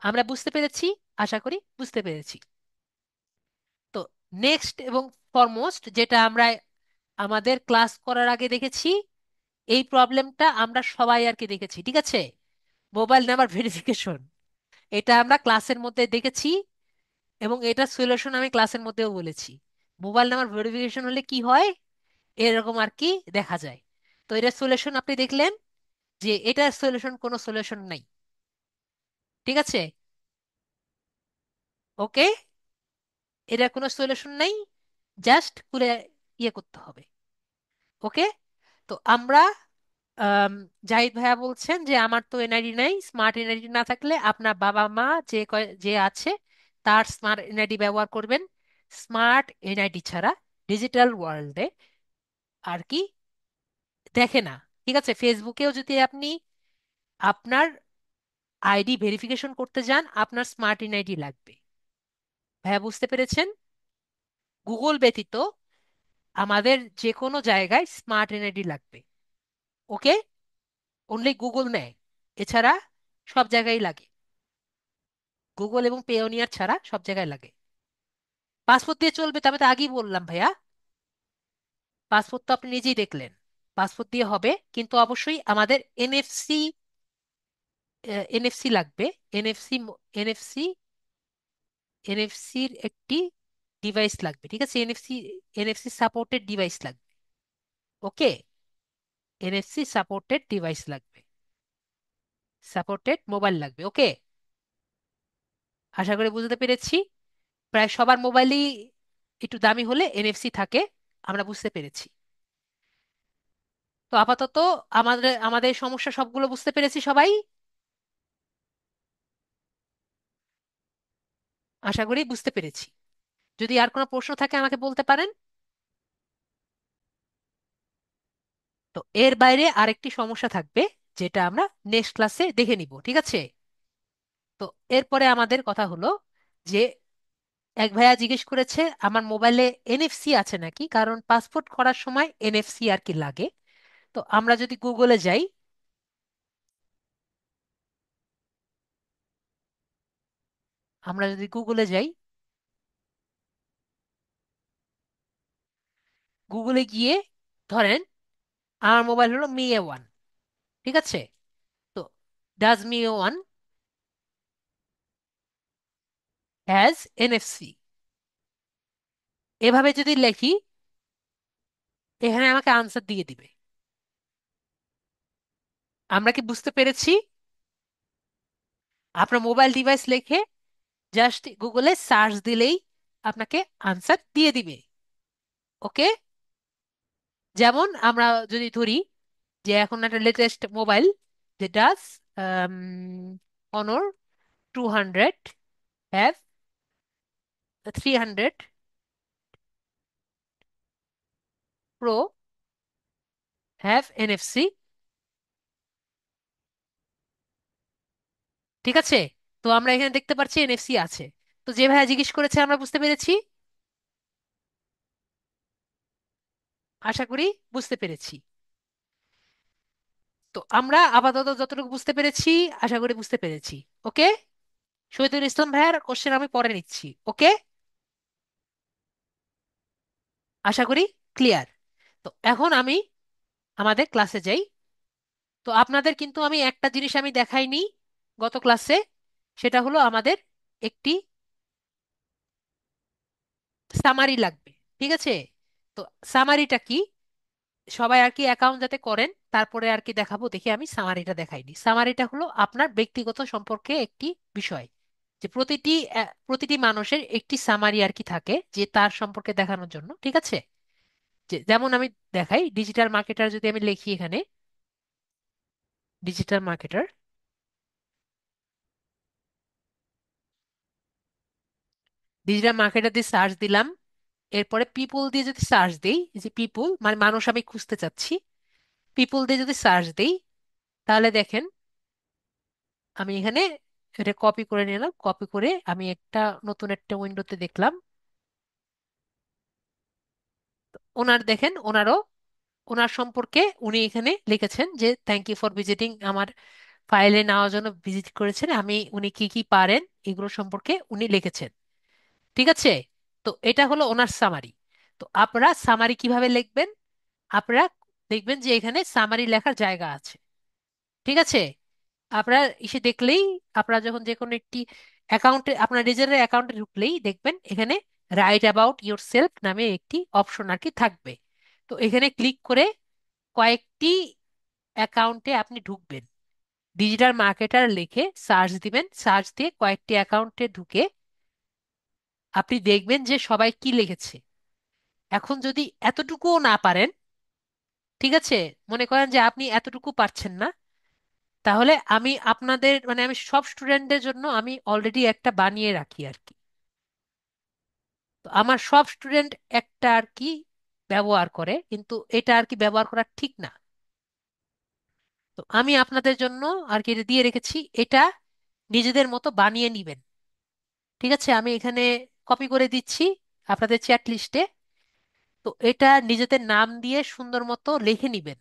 আমরা বুঝতে পেরেছি, আশা করি বুঝতে পেরেছি। তো নেক্সট এবং ফরমোস্ট যেটা আমরা আমাদের ক্লাস করার আগে দেখেছি, এই প্রবলেমটা আমরা সবাই আর কি দেখেছি। ঠিক আছে, মোবাইল নাম্বার ভেরিফিকেশন, এটা আমরা ক্লাসের মধ্যে দেখেছি, এবং এটা সলিউশন আমি ক্লাসের মধ্যেও বলেছি। মোবাইল নাম্বার ভেরিফিকেশন হলে কি হয়, এরকম আর কি দেখা যায়। তো এটা সলিউশন আপনি দেখলেন, যে এটার সলিউশন কোনো সলিউশন নাই। ঠিক আছে, ওকে, এটা কোনো সলিউশন নাই, জাস্ট খুলে ইয়ে করতে হবে। ওকে, তো আমরা আম, জাহিদ ভাইয়া বলছেন যে আমার তো এনআইডি নাই, স্মার্ট এনআইডি না থাকলে আপনার বাবা মা যে আছে তার স্মার্ট এনআইডি ব্যবহার করবেন। স্মার্ট এনআইডি ছাড়া ডিজিটাল ওয়ার্ল্ডে আর কি দেখে না। ঠিক আছে, ফেসবুকেও যদি আপনি আপনার আইডি ভেরিফিকেশন করতে যান, আপনার স্মার্ট এনআইডি লাগবে। ভাইয়া বুঝতে পেরেছেন? গুগল ব্যতীত আমাদের যে কোনো জায়গায় স্মার্ট এনআইডি লাগবে। ওকে, অনলি গুগল নেয়, এছাড়া সব জায়গায় লাগে। গুগল এবং পেওনিয়ার ছাড়া সব জায়গায় লাগে। পাসপোর্ট দিয়ে চলবে, তবে তো আগেই বললাম ভাইয়া, পাসপোর্ট তো আপনি নিজেই দেখলেন, পাসপোর্ট দিয়ে হবে, কিন্তু অবশ্যই আমাদের এনএফসি, এনএফসি লাগবে। এনএফসি, এনএফসি, এনএফসির একটি ডিভাইস লাগবে। ঠিক আছে, এনএফসি, এনএফসি সাপোর্টেড ডিভাইস লাগবে। ওকে, এনএফসি সাপোর্টেড ডিভাইস লাগবে, সাপোর্টেড মোবাইল লাগবে। ওকে, আশা করি বুঝতে পেরেছি। প্রায় সবার মোবাইলই একটু দামি হলে এনএফসি থাকে, আমরা বুঝতে পেরেছি। তো আপাতত আমাদের আমাদের সমস্যা সবগুলো বুঝতে পেরেছি সবাই, আশা করি বুঝতে পেরেছি। যদি আর কোনো প্রশ্ন থাকে আমাকে বলতে পারেন। তো এর বাইরে আরেকটি সমস্যা থাকবে, যেটা আমরা নেক্সট ক্লাসে দেখে নিব, ঠিক আছে? তো এরপরে আমাদের কথা হলো যে এক ভাইয়া জিজ্ঞেস করেছে আমার মোবাইলে এনএফসি আছে নাকি, কারণ পাসপোর্ট করার সময় এনএফসি আর কি লাগে। তো আমরা যদি গুগলে যাই, আমরা যদি গুগলে যাই, গুগলে গিয়ে ধরেন আমার মোবাইল হলো মি A1, ঠিক আছে? তো does me A1 has NFC, এভাবে যদি লেখি, এখানে আমাকে আনসার দিয়ে দিবে। আমরা কি বুঝতে পেরেছি? আপনার মোবাইল ডিভাইস লিখে জাস্ট গুগলে সার্চ দিলেই আপনাকে আনসার দিয়ে দিবে। ওকে, যেমন আমরা যদি ধরি যে এখন একটা লেটেস্ট মোবাইল, যেটা অনর 200 হ্যাভ 300 প্রো হ্যাভ এনএফসি, ঠিক আছে? তো আমরা এখানে দেখতে পাচ্ছি এনএফসি আছে। তো যে ভাইয়া জিজ্ঞেস করেছে আমরা বুঝতে পেরেছি, আশা করি বুঝতে পেরেছি। তো আমরা আপাতত যতটুকু বুঝতে পেরেছি, আশা করি বুঝতে পেরেছি। ওকে, শহীদুল ইসলাম ভাইয়ার কোশ্চেন আমি পরে নিচ্ছি। ওকে, আশা করি ক্লিয়ার। তো এখন আমি আমাদের ক্লাসে যাই। তো আপনাদের কিন্তু আমি একটা জিনিস আমি দেখাইনি গত ক্লাসে, সেটা হলো আমাদের একটি সামারি লাগবে, ঠিক আছে? তো সামারিটা কি, সবাই আর কি অ্যাকাউন্ট যাতে করেন তারপরে আর কি দেখাবো, দেখি আমি সামারিটা দেখাইনি। সামারিটা হলো আপনার ব্যক্তিগত সম্পর্কে একটি বিষয়, যে প্রতিটি মানুষের একটি সামারি আর কি থাকে, যে তার সম্পর্কে দেখানোর জন্য, ঠিক আছে? যে যেমন আমি দেখাই, ডিজিটাল মার্কেটার যদি আমি লিখি এখানে, ডিজিটাল মার্কেটার, ডিজিটাল মার্কেটার দিয়ে সার্চ দিলাম। এরপরে পিপুল দিয়ে যদি সার্চ দিই, এই যে পিপুল মানে মানুষ আমি খুঁজতে চাচ্ছি, পিপুল দিয়ে যদি সার্চ দিই, তাহলে দেখেন আমি এখানে এটা কপি করে নিলাম, কপি করে আমি একটা নতুন একটা উইন্ডোতে দেখলাম। ওনার দেখেন, ওনার সম্পর্কে উনি এখানে লিখেছেন যে থ্যাংক ইউ ফর ভিজিটিং, আমার ফাইলে নেওয়ার জন্য ভিজিট করেছেন, উনি কি কি পারেন এগুলো সম্পর্কে উনি লিখেছেন, ঠিক আছে? তো এটা হলো ওনার সামারি। তো আপনারা সামারি কিভাবে লিখবেন? আপনারা দেখবেন যে এখানে সামারি লেখার জায়গা আছে, ঠিক আছে? আপনারা এসে দেখলেই, আপনারা যখন যে কোনো একটি অ্যাকাউন্টে, আপনার নিজের অ্যাকাউন্টে ঢুকলেই দেখবেন এখানে রাইট অ্যাবাউট ইউর সেলফ নামে একটি অপশন আর কি থাকবে। তো এখানে ক্লিক করে কয়েকটি অ্যাকাউন্টে আপনি ঢুকবেন, ডিজিটাল মার্কেটার লিখে সার্চ দিবেন, সার্চ দিয়ে কয়েকটি অ্যাকাউন্টে ঢুকে আপনি দেখবেন যে সবাই কি লিখেছে। এখন যদি এতটুকুও না পারেন, ঠিক আছে, মনে করেন যে আপনি এতটুকু পারছেন না, তাহলে আমি আপনাদের মানে আমি সব স্টুডেন্টদের জন্য আমি অলরেডি একটা বানিয়ে রাখি আর কি। তো আমার সব স্টুডেন্ট একটা আর কি ব্যবহার করে, কিন্তু এটা আর কি ব্যবহার করা ঠিক না। তো আমি আপনাদের জন্য আর কি এটা দিয়ে রেখেছি, এটা নিজেদের মতো বানিয়ে নিবেন, ঠিক আছে? আমি এখানে কপি করে দিচ্ছি আপনাদের চ্যাট লিস্টে। তো এটা নিজেদের নাম দিয়ে সুন্দর মতো লিখে নিবেন,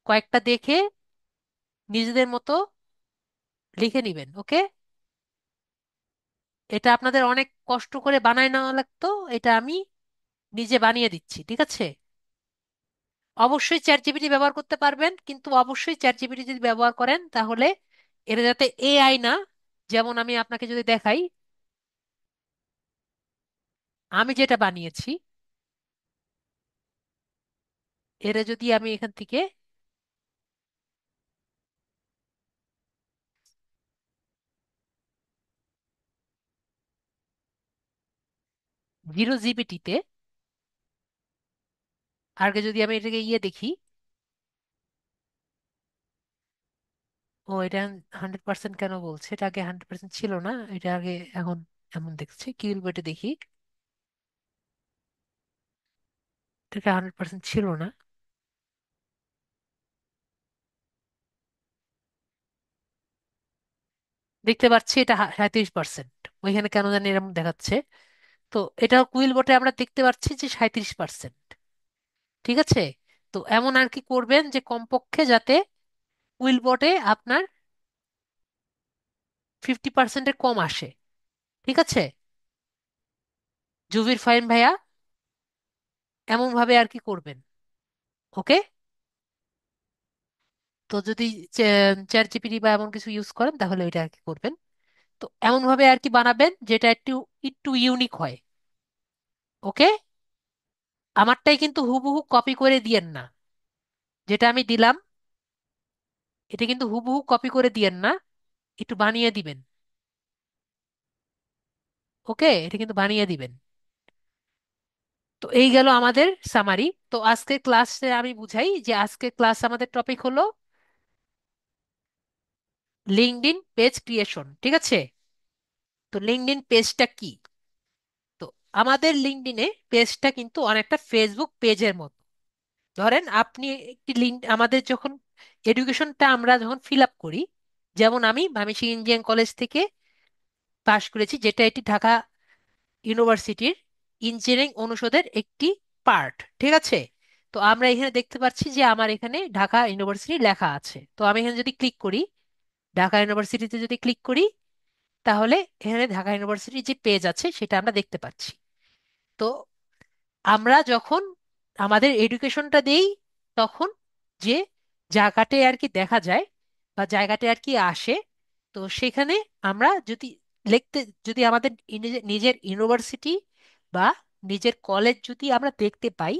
কয়েকটা দেখে নিজেদের মতো লিখে নিবেন। ওকে, এটা আপনাদের অনেক কষ্ট করে বানায় নেওয়া লাগতো, এটা আমি নিজে বানিয়ে দিচ্ছি, ঠিক আছে? অবশ্যই চ্যাট জিপিটি ব্যবহার করতে পারবেন, কিন্তু অবশ্যই চ্যাট জিপিটি যদি ব্যবহার করেন তাহলে এটা যাতে এআই না, যেমন আমি আপনাকে যদি দেখাই, আমি যেটা বানিয়েছি, এরা যদি আমি এখান থেকে জিরো জিবিটিতে আগে যদি আমি এটাকে দেখি, ও এটা 100% কেন বলছে? এটা আগে 100% ছিল না, এটা আগে, এখন এমন দেখছি। কি বলবো, এটা দেখি। এটা 100% ছিল না। দেখতে পাচ্ছি এটা 37%। ওইখানে কেন জানি এরকম দেখাচ্ছে। তো এটা কুইল বোটে আমরা দেখতে পাচ্ছি যে 37%। ঠিক আছে। তো এমন আর কি করবেন যে কমপক্ষে যাতে কুইল বোটে আপনার 50%-এর কম আসে। ঠিক আছে, জুবির ফাইন ভাইয়া, এমন ভাবে আর কি করবেন। ওকে। তো যদি চ্যাট জিপিটি বা এমন কিছু ইউজ করেন তাহলে ওইটা আর কি করবেন। তো এমন ভাবে আর কি বানাবেন যেটা একটু একটু ইউনিক হয়। ওকে। আমারটাই কিন্তু হুবহু কপি করে দিয়েন না। যেটা আমি দিলাম এটা কিন্তু হুবহু কপি করে দিয়েন না, একটু বানিয়ে দিবেন। ওকে, এটা কিন্তু বানিয়ে দিবেন। তো এই গেল আমাদের সামারি। তো আজকে ক্লাসে আমি বুঝাই যে আজকে ক্লাস আমাদের টপিক হলো লিঙ্কডইন পেজ ক্রিয়েশন। ঠিক আছে। তো লিঙ্কডইন পেজটা কি? তো আমাদের লিঙ্কডইনে পেজটা কিন্তু অনেকটা ফেসবুক পেজের মতো। ধরেন আপনি একটি লিঙ্ক, আমাদের যখন এডুকেশনটা আমরা যখন ফিল আপ করি, যেমন আমি ময়মনসিংহ ইঞ্জিনিয়ারিং কলেজ থেকে পাশ করেছি, যেটা এটি ঢাকা ইউনিভার্সিটির ইঞ্জিনিয়ারিং অনুষদের একটি পার্ট। ঠিক আছে। তো আমরা এখানে দেখতে পাচ্ছি যে আমার এখানে ঢাকা ইউনিভার্সিটি লেখা আছে। তো আমি এখানে যদি ক্লিক করি, ঢাকা ইউনিভার্সিটিতে যদি ক্লিক করি, তাহলে এখানে ঢাকা ইউনিভার্সিটির যে পেজ আছে সেটা আমরা দেখতে পাচ্ছি। তো আমরা যখন আমাদের এডুকেশনটা দেই, তখন যে জায়গাতে আর কি দেখা যায় বা জায়গাতে আর কি আসে, তো সেখানে আমরা যদি লিখতে, যদি আমাদের নিজের ইউনিভার্সিটি বা নিজের কলেজ যদি আমরা দেখতে পাই,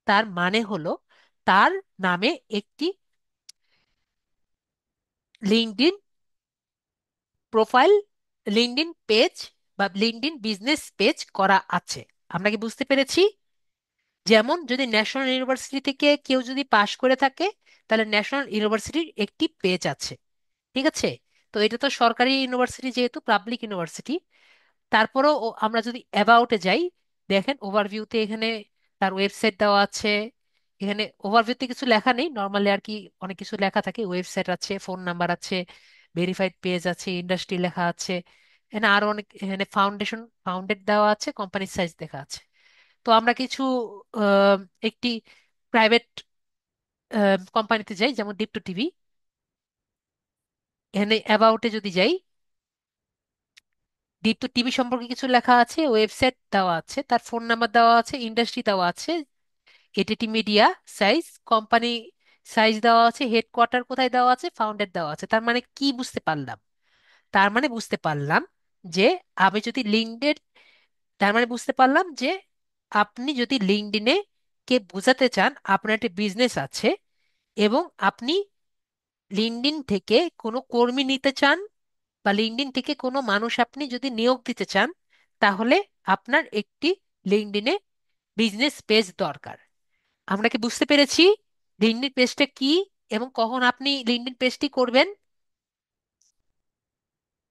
তার মানে হলো তার নামে একটি লিঙ্কডইন প্রোফাইল, লিঙ্কডইন পেজ বা লিঙ্কডইন বিজনেস পেজ করা আছে। আমরা কি বুঝতে পেরেছি? যেমন যদি ন্যাশনাল ইউনিভার্সিটি থেকে কেউ যদি পাশ করে থাকে, তাহলে ন্যাশনাল ইউনিভার্সিটির একটি পেজ আছে। ঠিক আছে। তো এটা তো সরকারি ইউনিভার্সিটি, যেহেতু পাবলিক ইউনিভার্সিটি। তারপরেও আমরা যদি অ্যাবাউটে যাই, দেখেন ওভারভিউতে এখানে তার ওয়েবসাইট দেওয়া আছে। এখানে ওভারভিউতে কিছু লেখা নেই, নর্মালি আর কি অনেক কিছু লেখা থাকে। ওয়েবসাইট আছে, ফোন নাম্বার আছে, ভেরিফাইড পেজ আছে, ইন্ডাস্ট্রি লেখা আছে। এখানে আরো অনেক, এখানে ফাউন্ডেড দেওয়া আছে, কোম্পানির সাইজ দেখা আছে। তো আমরা কিছু আহ, একটি প্রাইভেট কোম্পানিতে যাই, যেমন দীপ্ত টিভি। এখানে অ্যাবাউটে যদি যাই, দীপ্ত টিভি সম্পর্কে কিছু লেখা আছে, ওয়েবসাইট দেওয়া আছে, তার ফোন নাম্বার দেওয়া আছে, ইন্ডাস্ট্রি দেওয়া আছে, ATT media size, company size দেওয়া আছে, হেডকোয়ার্টার কোথায় দেওয়া আছে, ফাউন্ডেড দেওয়া আছে। তার মানে কি বুঝতে পারলাম? তার মানে বুঝতে পারলাম যে আমি যদি লিঙ্কডইন, তার মানে বুঝতে পারলাম যে আপনি যদি লিঙ্কডইনে কে বোঝাতে চান আপনার একটা বিজনেস আছে, এবং আপনি লিঙ্কডইন থেকে কোনো কর্মী নিতে চান, বা লিঙ্কডইন থেকে কোনো মানুষ আপনি যদি নিয়োগ দিতে চান, তাহলে আপনার একটি লিঙ্কডইনে বিজনেস পেজ দরকার। আমরা কি বুঝতে পেরেছি লিঙ্কডইন পেজটা কি এবং কখন আপনি লিঙ্কডইন পেজটি করবেন?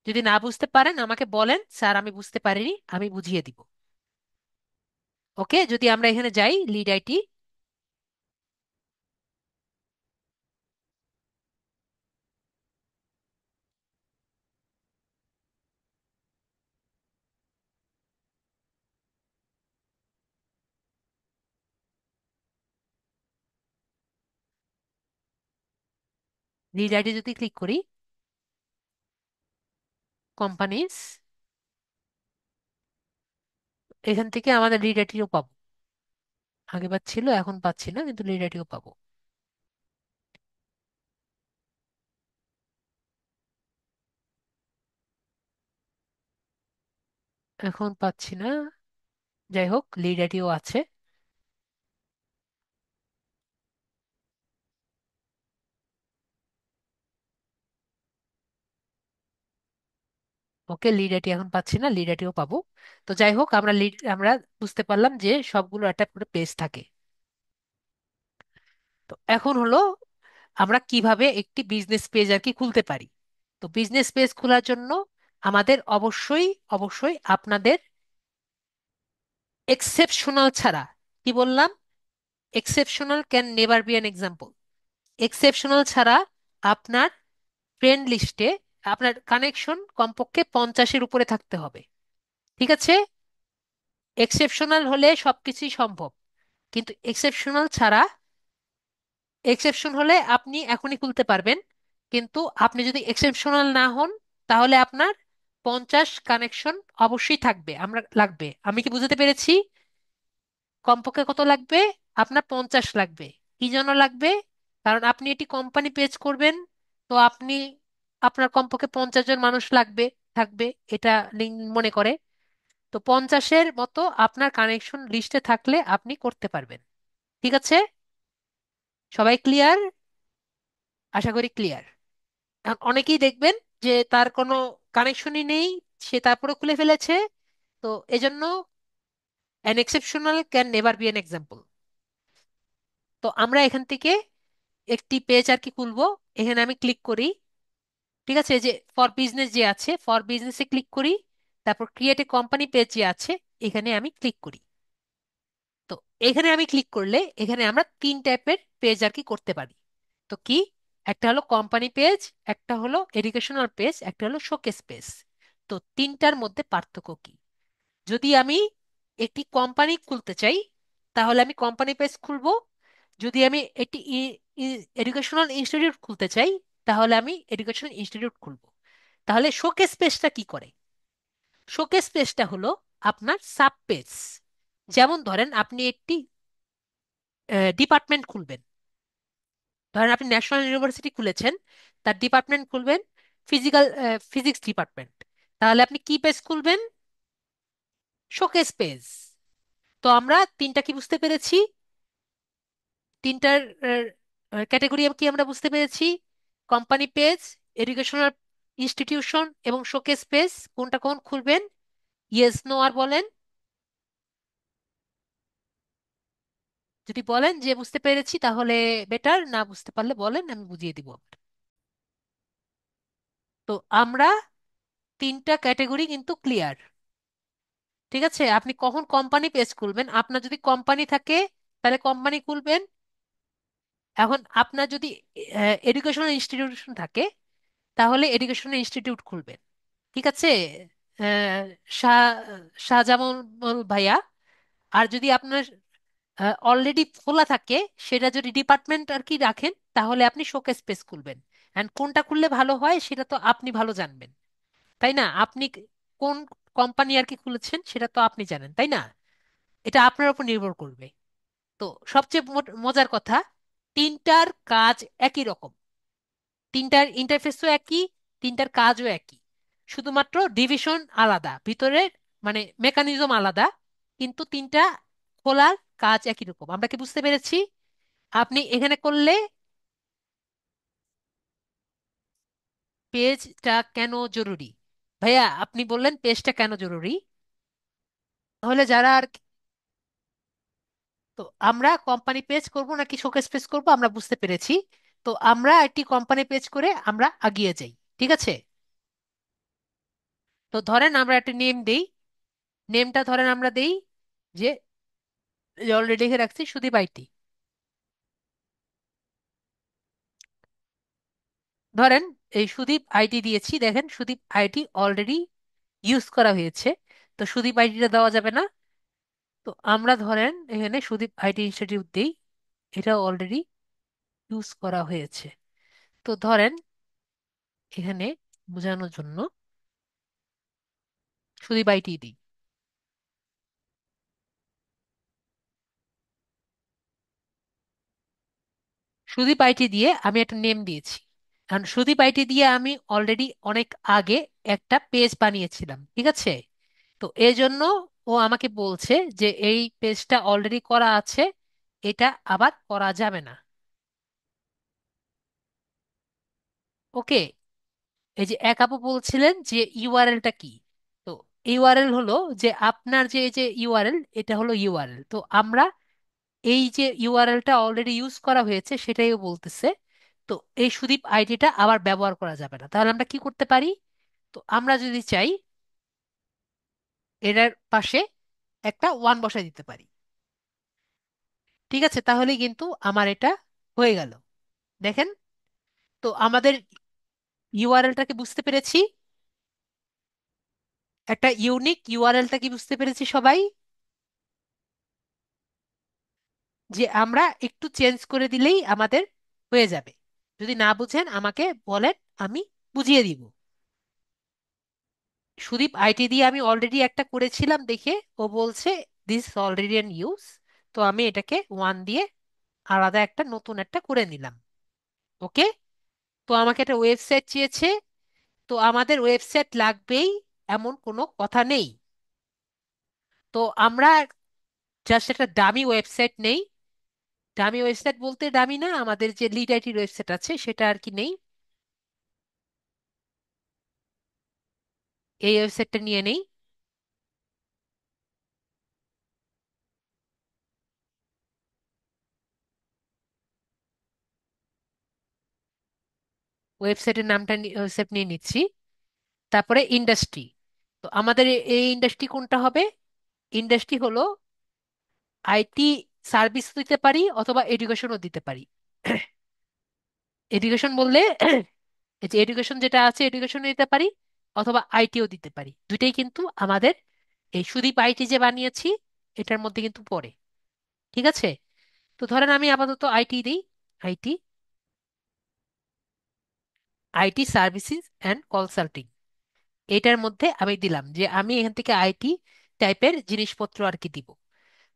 যদি না বুঝতে পারেন আমাকে বলেন, স্যার আমি বুঝতে পারিনি, আমি বুঝিয়ে দিব। ওকে, যদি আমরা এখানে যাই লিড আইটি, লিড আইটি যদি ক্লিক করি, কোম্পানিজ, এখান থেকে আমাদের লিড আইটিও পাবো। আগেবার ছিল, এখন পাচ্ছি না, কিন্তু লিড আইটিও পাবো। এখন পাচ্ছি না, যাই হোক লিড আইটিও আছে। ওকে, লিড আইটি এখন পাচ্ছি না, লিড আইটিও পাবো। তো যাই হোক, আমরা বুঝতে পারলাম যে সবগুলো একটা করে পেজ থাকে। তো এখন হলো আমরা কিভাবে একটি বিজনেস পেজ আর কি খুলতে পারি। তো বিজনেস পেজ খোলার জন্য আমাদের অবশ্যই অবশ্যই আপনাদের এক্সেপশনাল ছাড়া, কি বললাম, exceptional can never be an example. Exceptional ছাড়া আপনার ফ্রেন্ড লিস্টে আপনার কানেকশন কমপক্ষে 50-এর উপরে থাকতে হবে। ঠিক আছে? এক্সেপশনাল হলে সবকিছুই সম্ভব, কিন্তু এক্সেপশনাল ছাড়া, এক্সেপশন হলে আপনি এখনই খুলতে পারবেন, কিন্তু আপনি যদি এক্সেপশনাল না হন তাহলে আপনার 50 কানেকশন অবশ্যই থাকবে, লাগবে। আমি কি বুঝতে পেরেছি? কমপক্ষে কত লাগবে? আপনার 50 লাগবে। কি জন্য লাগবে? কারণ আপনি এটি কোম্পানি পেজ করবেন, তো আপনার কমপক্ষে 50 জন মানুষ লাগবে, থাকবে, এটা মনে করে। তো 50-এর মতো আপনার কানেকশন লিস্টে থাকলে আপনি করতে পারবেন। ঠিক আছে? সবাই ক্লিয়ার? আশা করি ক্লিয়ার। অনেকেই দেখবেন যে তার কোনো কানেকশনই নেই, সে তারপরে খুলে ফেলেছে। তো এজন্য an exceptional can never be an example। তো আমরা এখান থেকে একটি পেজ আর কি খুলবো। এখানে আমি ক্লিক করি। ঠিক আছে? যে ফর বিজনেস যে আছে, ফর বিজনেসে ক্লিক করি। তারপর ক্রিয়েট এ কোম্পানি পেজ যে আছে, এখানে আমি ক্লিক করি। তো এখানে আমি ক্লিক করলে এখানে আমরা 3 টাইপের পেজ আর কি করতে পারি। তো কি? একটা হলো কোম্পানি পেজ, একটা হলো এডুকেশনাল পেজ, একটা হলো শোকেস পেজ। তো তিনটার মধ্যে পার্থক্য কি? যদি আমি একটি কোম্পানি খুলতে চাই তাহলে আমি কোম্পানি পেজ খুলবো। যদি আমি একটি এডুকেশনাল ইনস্টিটিউট খুলতে চাই তাহলে আমি এডুকেশনাল ইনস্টিটিউট খুলবো। তাহলে শোকেস পেজটা কি করে? শোকেস পেজটা হলো আপনার সাব পেজ। যেমন ধরেন আপনি একটি ডিপার্টমেন্ট খুলবেন। ধরেন আপনি ন্যাশনাল ইউনিভার্সিটি খুলেছেন, তার ডিপার্টমেন্ট খুলবেন ফিজিক্স ডিপার্টমেন্ট। তাহলে আপনি কি পেজ খুলবেন? Showcase page. তো আমরা তিনটা কি বুঝতে পেরেছি? তিনটার ক্যাটাগরি কি আমরা বুঝতে পেরেছি? কোম্পানি পেজ, এডুকেশনাল ইনস্টিটিউশন এবং শোকেস পেজ। কোনটা কোন খুলবেন? ইয়েস নো আর বলেন। যদি বলেন যে বুঝতে পেরেছি তাহলে বেটার, না বুঝতে পারলে বলেন, আমি বুঝিয়ে দিব। তো আমরা তিনটা ক্যাটাগরি কিন্তু ক্লিয়ার। ঠিক আছে? আপনি কখন কোম্পানি পেজ খুলবেন? আপনার যদি কোম্পানি থাকে তাহলে কোম্পানি খুলবেন। এখন আপনার যদি এডুকেশনাল ইনস্টিটিউশন থাকে তাহলে এডুকেশনাল ইনস্টিটিউট খুলবেন। ঠিক আছে? আহ, শাহ শাহজামাল ভাইয়া। আর যদি আপনার অলরেডি খোলা থাকে, সেটা যদি ডিপার্টমেন্ট আর কি রাখেন, তাহলে আপনি শোকেস পেজ খুলবেন। অ্যান্ড কোনটা খুললে ভালো হয় সেটা তো আপনি ভালো জানবেন, তাই না? আপনি কোন কোম্পানি আর কি খুলেছেন সেটা তো আপনি জানেন, তাই না? এটা আপনার উপর নির্ভর করবে। তো সবচেয়ে মজার কথা, তিনটার কাজ একই রকম, তিনটার ইন্টারফেসও একই, তিনটার কাজও একই। শুধুমাত্র ডিভিশন আলাদা ভিতরে, মানে মেকানিজম আলাদা, কিন্তু তিনটা খোলার কাজ একই রকম। আমরা কি বুঝতে পেরেছি? আপনি এখানে করলে পেজটা কেন জরুরি? ভাইয়া আপনি বললেন পেজটা কেন জরুরি। তাহলে যারা আর তো আমরা কোম্পানি পেজ করব নাকি শোকেস পেজ করব আমরা বুঝতে পেরেছি। তো আমরা একটি কোম্পানি পেজ করে আমরা এগিয়ে যাই। ঠিক আছে? তো ধরেন আমরা একটা নেম দেই। নেমটা ধরেন আমরা দেই যে, অলরেডি লিখে রাখছি, সুদীপ আইটি। ধরেন এই সুদীপ আইটি দিয়েছি, দেখেন সুদীপ আইটি অলরেডি ইউজ করা হয়েছে। তো সুদীপ আইটিটা দেওয়া যাবে না। তো আমরা ধরেন এখানে সুদীপ আইটি ইনস্টিটিউট দিই, এটা অলরেডি ইউজ করা হয়েছে। তো ধরেন এখানে বোঝানোর জন্য সুদীপ আইটি দিই। সুদীপ আইটি দিয়ে আমি একটা নেম দিয়েছি, কারণ সুদীপ আইটি দিয়ে আমি অলরেডি অনেক আগে একটা পেজ বানিয়েছিলাম। ঠিক আছে? তো এই জন্য ও আমাকে বলছে যে এই পেজটা অলরেডি করা আছে, এটা আবার করা যাবে না। ওকে? এই যে এক আপু বলছিলেন যে ইউআরএলটা কি। তো ইউআরএল হলো যে আপনার যে এই যে ইউআরএল, এটা হলো ইউআরএল। তো আমরা এই যে ইউআরএলটা অলরেডি ইউজ করা হয়েছে সেটাই ও বলতেছে। তো এই সুদীপ আইডিটা আবার ব্যবহার করা যাবে না। তাহলে আমরা কি করতে পারি? তো আমরা যদি চাই এটার পাশে একটা ওয়ান বসাই দিতে পারি। ঠিক আছে, তাহলে কিন্তু আমার এটা হয়ে গেল। দেখেন, তো আমাদের ইউআরএলটাকে বুঝতে পেরেছি, একটা ইউনিক ইউআরএলটা কি বুঝতে পেরেছি সবাই? যে আমরা একটু চেঞ্জ করে দিলেই আমাদের হয়ে যাবে। যদি না বুঝেন আমাকে বলেন, আমি বুঝিয়ে দিব। সুদীপ আইটি দিয়ে আমি অলরেডি একটা করেছিলাম দেখে ও বলছে দিস অলরেডি এন ইউজ। তো আমি এটাকে ওয়ান দিয়ে আলাদা একটা নতুন একটা করে নিলাম। ওকে। তো আমাকে একটা ওয়েবসাইট চেয়েছে। তো আমাদের ওয়েবসাইট লাগবেই এমন কোনো কথা নেই। তো আমরা জাস্ট একটা ডামি ওয়েবসাইট নেই। ডামি ওয়েবসাইট বলতে ডামি না, আমাদের যে লিড আইটির ওয়েবসাইট আছে সেটা আর কি নেই। এই ওয়েবসাইটটা নিয়ে নেই। ওয়েবসাইটের নামটা ওয়েবসাইট নিয়ে নিচ্ছি। তারপরে ইন্ডাস্ট্রি। তো আমাদের এই ইন্ডাস্ট্রি কোনটা হবে? ইন্ডাস্ট্রি হলো আইটি সার্ভিস দিতে পারি অথবা এডুকেশনও দিতে পারি। এডুকেশন বললে এই যে এডুকেশন যেটা আছে এডুকেশন দিতে পারি, অথবা আইটিও দিতে পারি। দুইটাই কিন্তু আমাদের এই সুদীপ আইটি যে বানিয়েছি এটার মধ্যে কিন্তু পড়ে। ঠিক আছে। তো ধরেন আমি আপাতত আইটি দিই। IT, IT services and consulting, এটার মধ্যে আমি দিলাম যে আমি এখান থেকে আইটি টাইপের জিনিসপত্র আর কি দিব।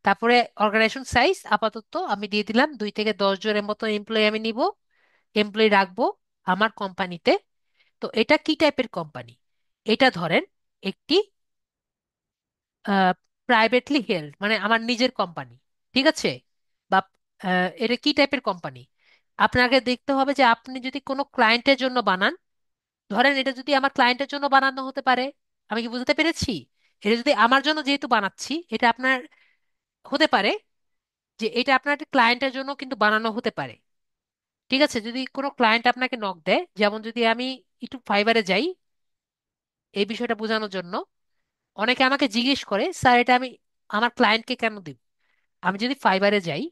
তারপরে অর্গানাইজেশন সাইজ আপাতত আমি দিয়ে দিলাম 2 থেকে 10 জনের মতো এমপ্লয়ি আমি নিব, এমপ্লয়ি রাখবো আমার কোম্পানিতে। তো এটা কি টাইপের কোম্পানি? এটা ধরেন একটি প্রাইভেটলি হেল্ড, মানে আমার নিজের কোম্পানি। ঠিক আছে। বা এটা কি টাইপের কোম্পানি? আপনাকে দেখতে হবে যে আপনি যদি কোনো ক্লায়েন্টের জন্য বানান, ধরেন এটা যদি আমার ক্লায়েন্টের জন্য বানানো হতে পারে। আমি কি বুঝতে পেরেছি? এটা যদি আমার জন্য যেহেতু বানাচ্ছি, এটা আপনার হতে পারে যে এটা আপনার ক্লায়েন্টের জন্য কিন্তু বানানো হতে পারে। ঠিক আছে, যদি কোনো ক্লায়েন্ট আপনাকে নক দেয়, যেমন যদি আমি একটু ফাইবারে যাই এই বিষয়টা বোঝানোর জন্য। অনেকে আমাকে জিজ্ঞেস করে স্যার এটা আমি আমার ক্লায়েন্টকে কেন দিব? আমি যদি ফাইবারে যাই,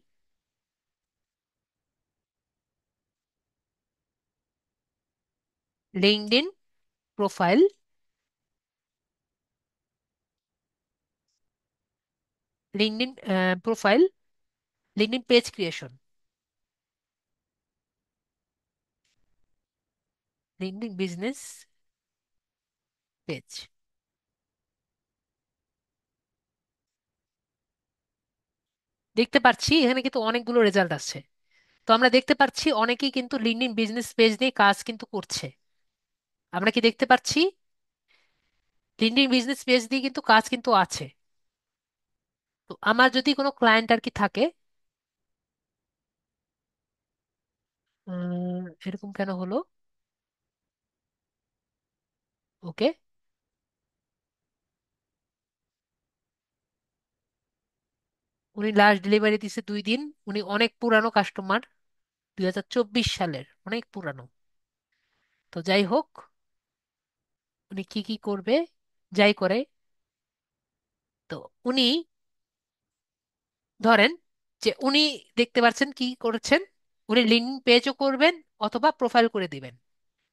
LinkedIn profile, LinkedIn profile, LinkedIn page creation, LinkedIn business page, দেখতে পাচ্ছি এখানে কিন্তু অনেকগুলো রেজাল্ট আছে। তো আমরা দেখতে পাচ্ছি অনেকেই কিন্তু লিঙ্কডইন বিজনেস পেজ নিয়ে কাজ কিন্তু করছে। আমরা কি দেখতে পাচ্ছি লিঙ্কডইন বিজনেস পেজ দিয়ে কিন্তু কাজ কিন্তু আছে। তো আমার যদি কোনো ক্লায়েন্ট আর কি থাকে, এরকম কেন হলো? ওকে। উনি লাস্ট ডেলিভারি দিছে 2 দিন। উনি অনেক পুরানো কাস্টমার, 2024 সালের, অনেক পুরানো। তো যাই হোক, উনি কি কি করবে, যাই করে। তো উনি ধরেন যে উনি দেখতে পাচ্ছেন কি করেছেন, উনি লিঙ্কডইন পেজও করবেন অথবা প্রোফাইল করে দিবেন।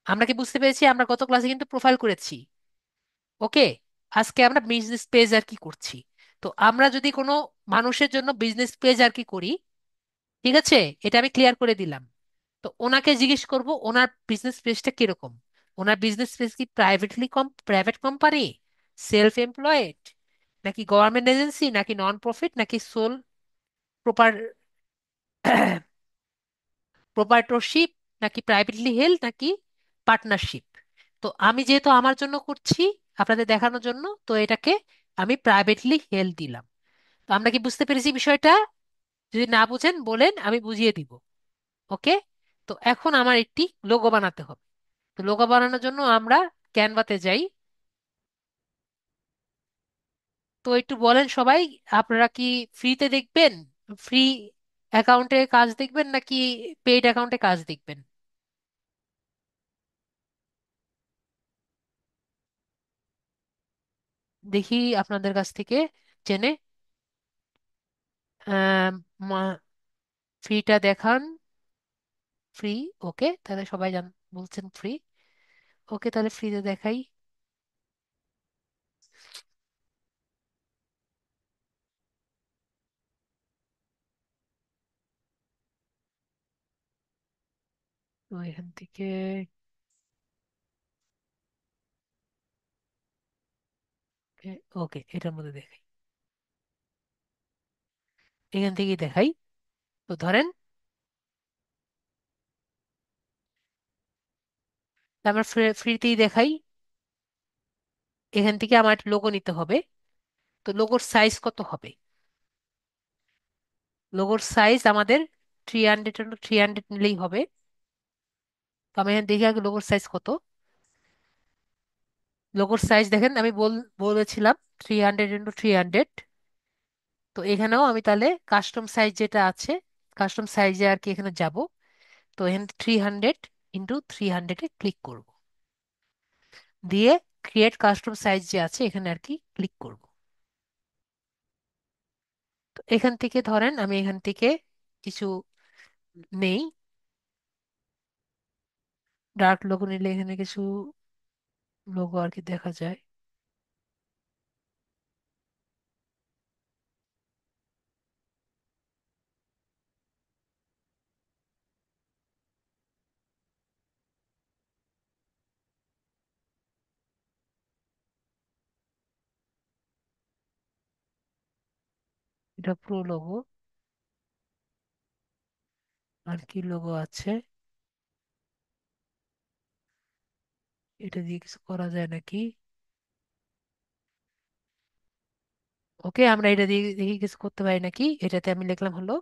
আমরা কি বুঝতে পেরেছি? আমরা গত ক্লাসে কিন্তু প্রোফাইল করেছি। ওকে। আজকে আমরা বিজনেস পেজ আর কি করছি। তো আমরা যদি কোনো মানুষের জন্য বিজনেস পেজ আর কি করি, ঠিক আছে, এটা আমি ক্লিয়ার করে দিলাম। তো ওনাকে জিজ্ঞেস করব ওনার বিজনেস পেজটা কিরকম। ওনার বিজনেস পেজ কি প্রাইভেট কোম্পানি, সেলফ এমপ্লয়েড, নাকি গভর্নমেন্ট এজেন্সি, নাকি নন প্রফিট, নাকি সোল প্রপার প্রোপাইটরশিপ, নাকি প্রাইভেটলি হেল্ড, নাকি পার্টনারশিপ? তো আমি যেহেতু আমার জন্য করছি, আপনাদের দেখানোর জন্য, তো এটাকে আমি প্রাইভেটলি হেল্ড দিলাম। তো আমরা কি বুঝতে পেরেছি বিষয়টা? যদি না বুঝেন বলেন, আমি বুঝিয়ে দিব। ওকে। তো এখন আমার একটি লোগো বানাতে হবে। তো লোগো বানানোর জন্য আমরা ক্যানভাতে যাই। তো একটু বলেন সবাই, আপনারা কি ফ্রিতে দেখবেন, ফ্রি অ্যাকাউন্টে কাজ দেখবেন নাকি পেইড অ্যাকাউন্টে কাজ দেখবেন? দেখি আপনাদের কাছ থেকে জেনে। ফ্রিটা দেখান। ফ্রি। ওকে, তাহলে সবাই বলছেন ফ্রি। ওকে, তাহলে ফ্রিতে দেখাই। তো এখান থেকে ওকে, এটার মধ্যে দেখাই। এখান থেকেই দেখাই। তো ধরেন আমরা ফ্রিতেই দেখাই। এখান থেকে আমার একটা লোগো নিতে হবে। তো লোগোর সাইজ কত হবে? লোগোর সাইজ আমাদের 300 নিলেই হবে। তো আমি এখানে দেখি আগে লোগোর সাইজ কত। লোগোর সাইজ দেখেন, আমি বলেছিলাম 300 × 300। তো এখানেও আমি তাহলে কাস্টম সাইজ যেটা আছে, কাস্টম সাইজে আর কি এখানে যাব। তো এখানে 300 × 300-এ ক্লিক করব, দিয়ে ক্রিয়েট কাস্টম সাইজ যে আছে এখানে আর কি ক্লিক করব। তো এখান থেকে ধরেন আমি এখান থেকে কিছু নেই। ডার্ক লোগো নিলে এখানে কিছু লোগো আর কি দেখা যায়। এটা পুরো লোগো। আর কি লোগো আছে? এটা দিয়ে কিছু করা যায় নাকি? ওকে, আমরা এটা দিয়ে দেখি কিছু করতে পারি নাকি। এটাতে আমি লিখলাম হলো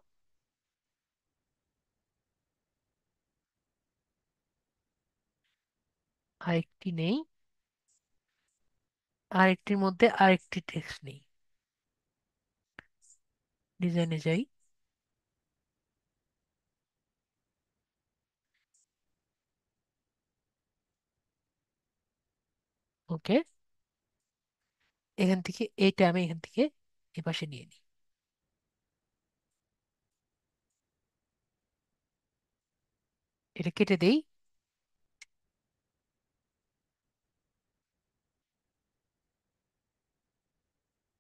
আরেকটি নেই, আরেকটির মধ্যে আরেকটি টেক্সট নেই। ডিজাইনে যাই। ওকে, এখান থেকে এইটা আমি এখান থেকে এপাশে নিয়ে নিই। এটা কেটে দেই।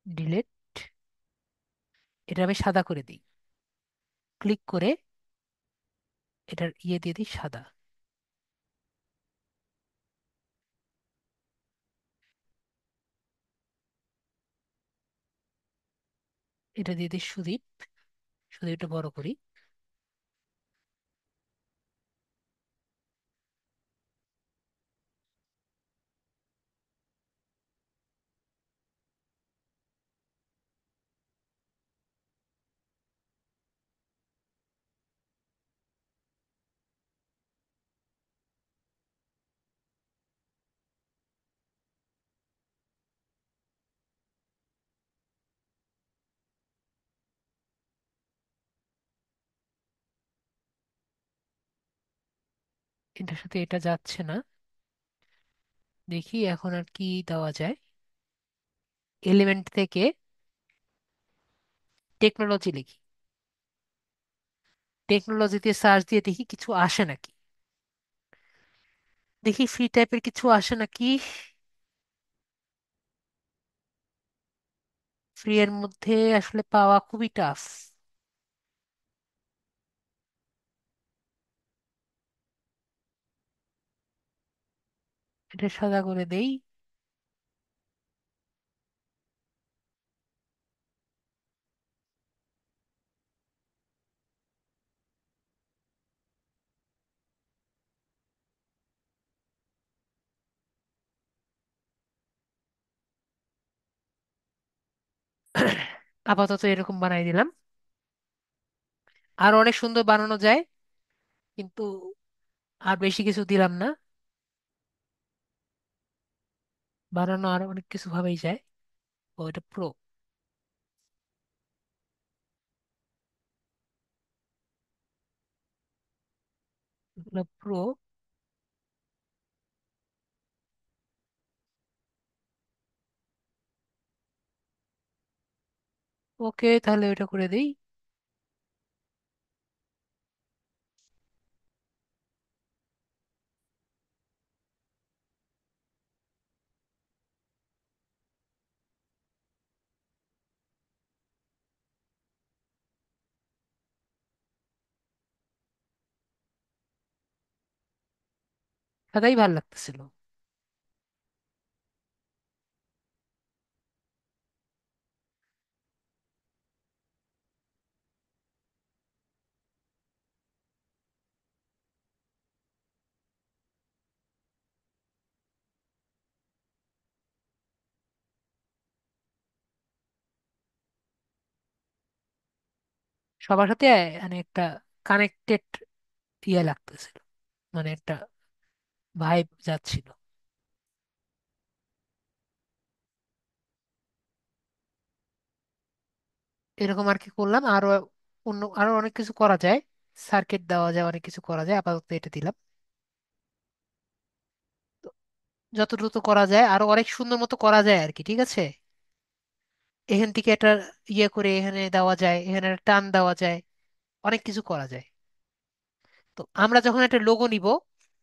ডিলেট। এটা আমি সাদা করে দিই। ক্লিক করে এটার দিয়ে দিই সাদা। এটা দিয়ে দিই সুদীপ। সুদীপটা বড় করি। এটার সাথে এটা যাচ্ছে না। দেখি এখন আর কি দেওয়া যায়। এলিমেন্ট থেকে টেকনোলজি লিখি। টেকনোলজিতে সার্চ দিয়ে দেখি কিছু আসে নাকি। দেখি ফ্রি টাইপের কিছু আসে নাকি। ফ্রি এর মধ্যে আসলে পাওয়া খুবই টাফ। এটা সাদা করে দেই। আপাতত এরকম বানাই দিলাম। আরো অনেক সুন্দর বানানো যায়, কিন্তু আর বেশি কিছু দিলাম না। বানানো আর অনেক কিছু ভাবেই যায়। ও এটা প্রো। প্রো। ওকে, তাহলে ওটা করে দিই। সাদাই ভাল লাগতেছিল। সবার সাথে মানে একটা কানেক্টেড ইয়ে লাগতেছিল, মানে একটা ভাইব যাচ্ছিল। এরকম আর কি করলাম। আরো অন্য আরো অনেক কিছু করা যায়, সার্কিট দেওয়া যায়, অনেক কিছু করা যায়। আপাতত এটা দিলাম। তো যত দ্রুত করা যায় আরো অনেক সুন্দর মতো করা যায় আর কি, ঠিক আছে। এখান থেকে একটা ইয়ে করে এখানে দেওয়া যায়, এখানে একটা টান দেওয়া যায়, অনেক কিছু করা যায়। তো আমরা যখন একটা লোগো নিব,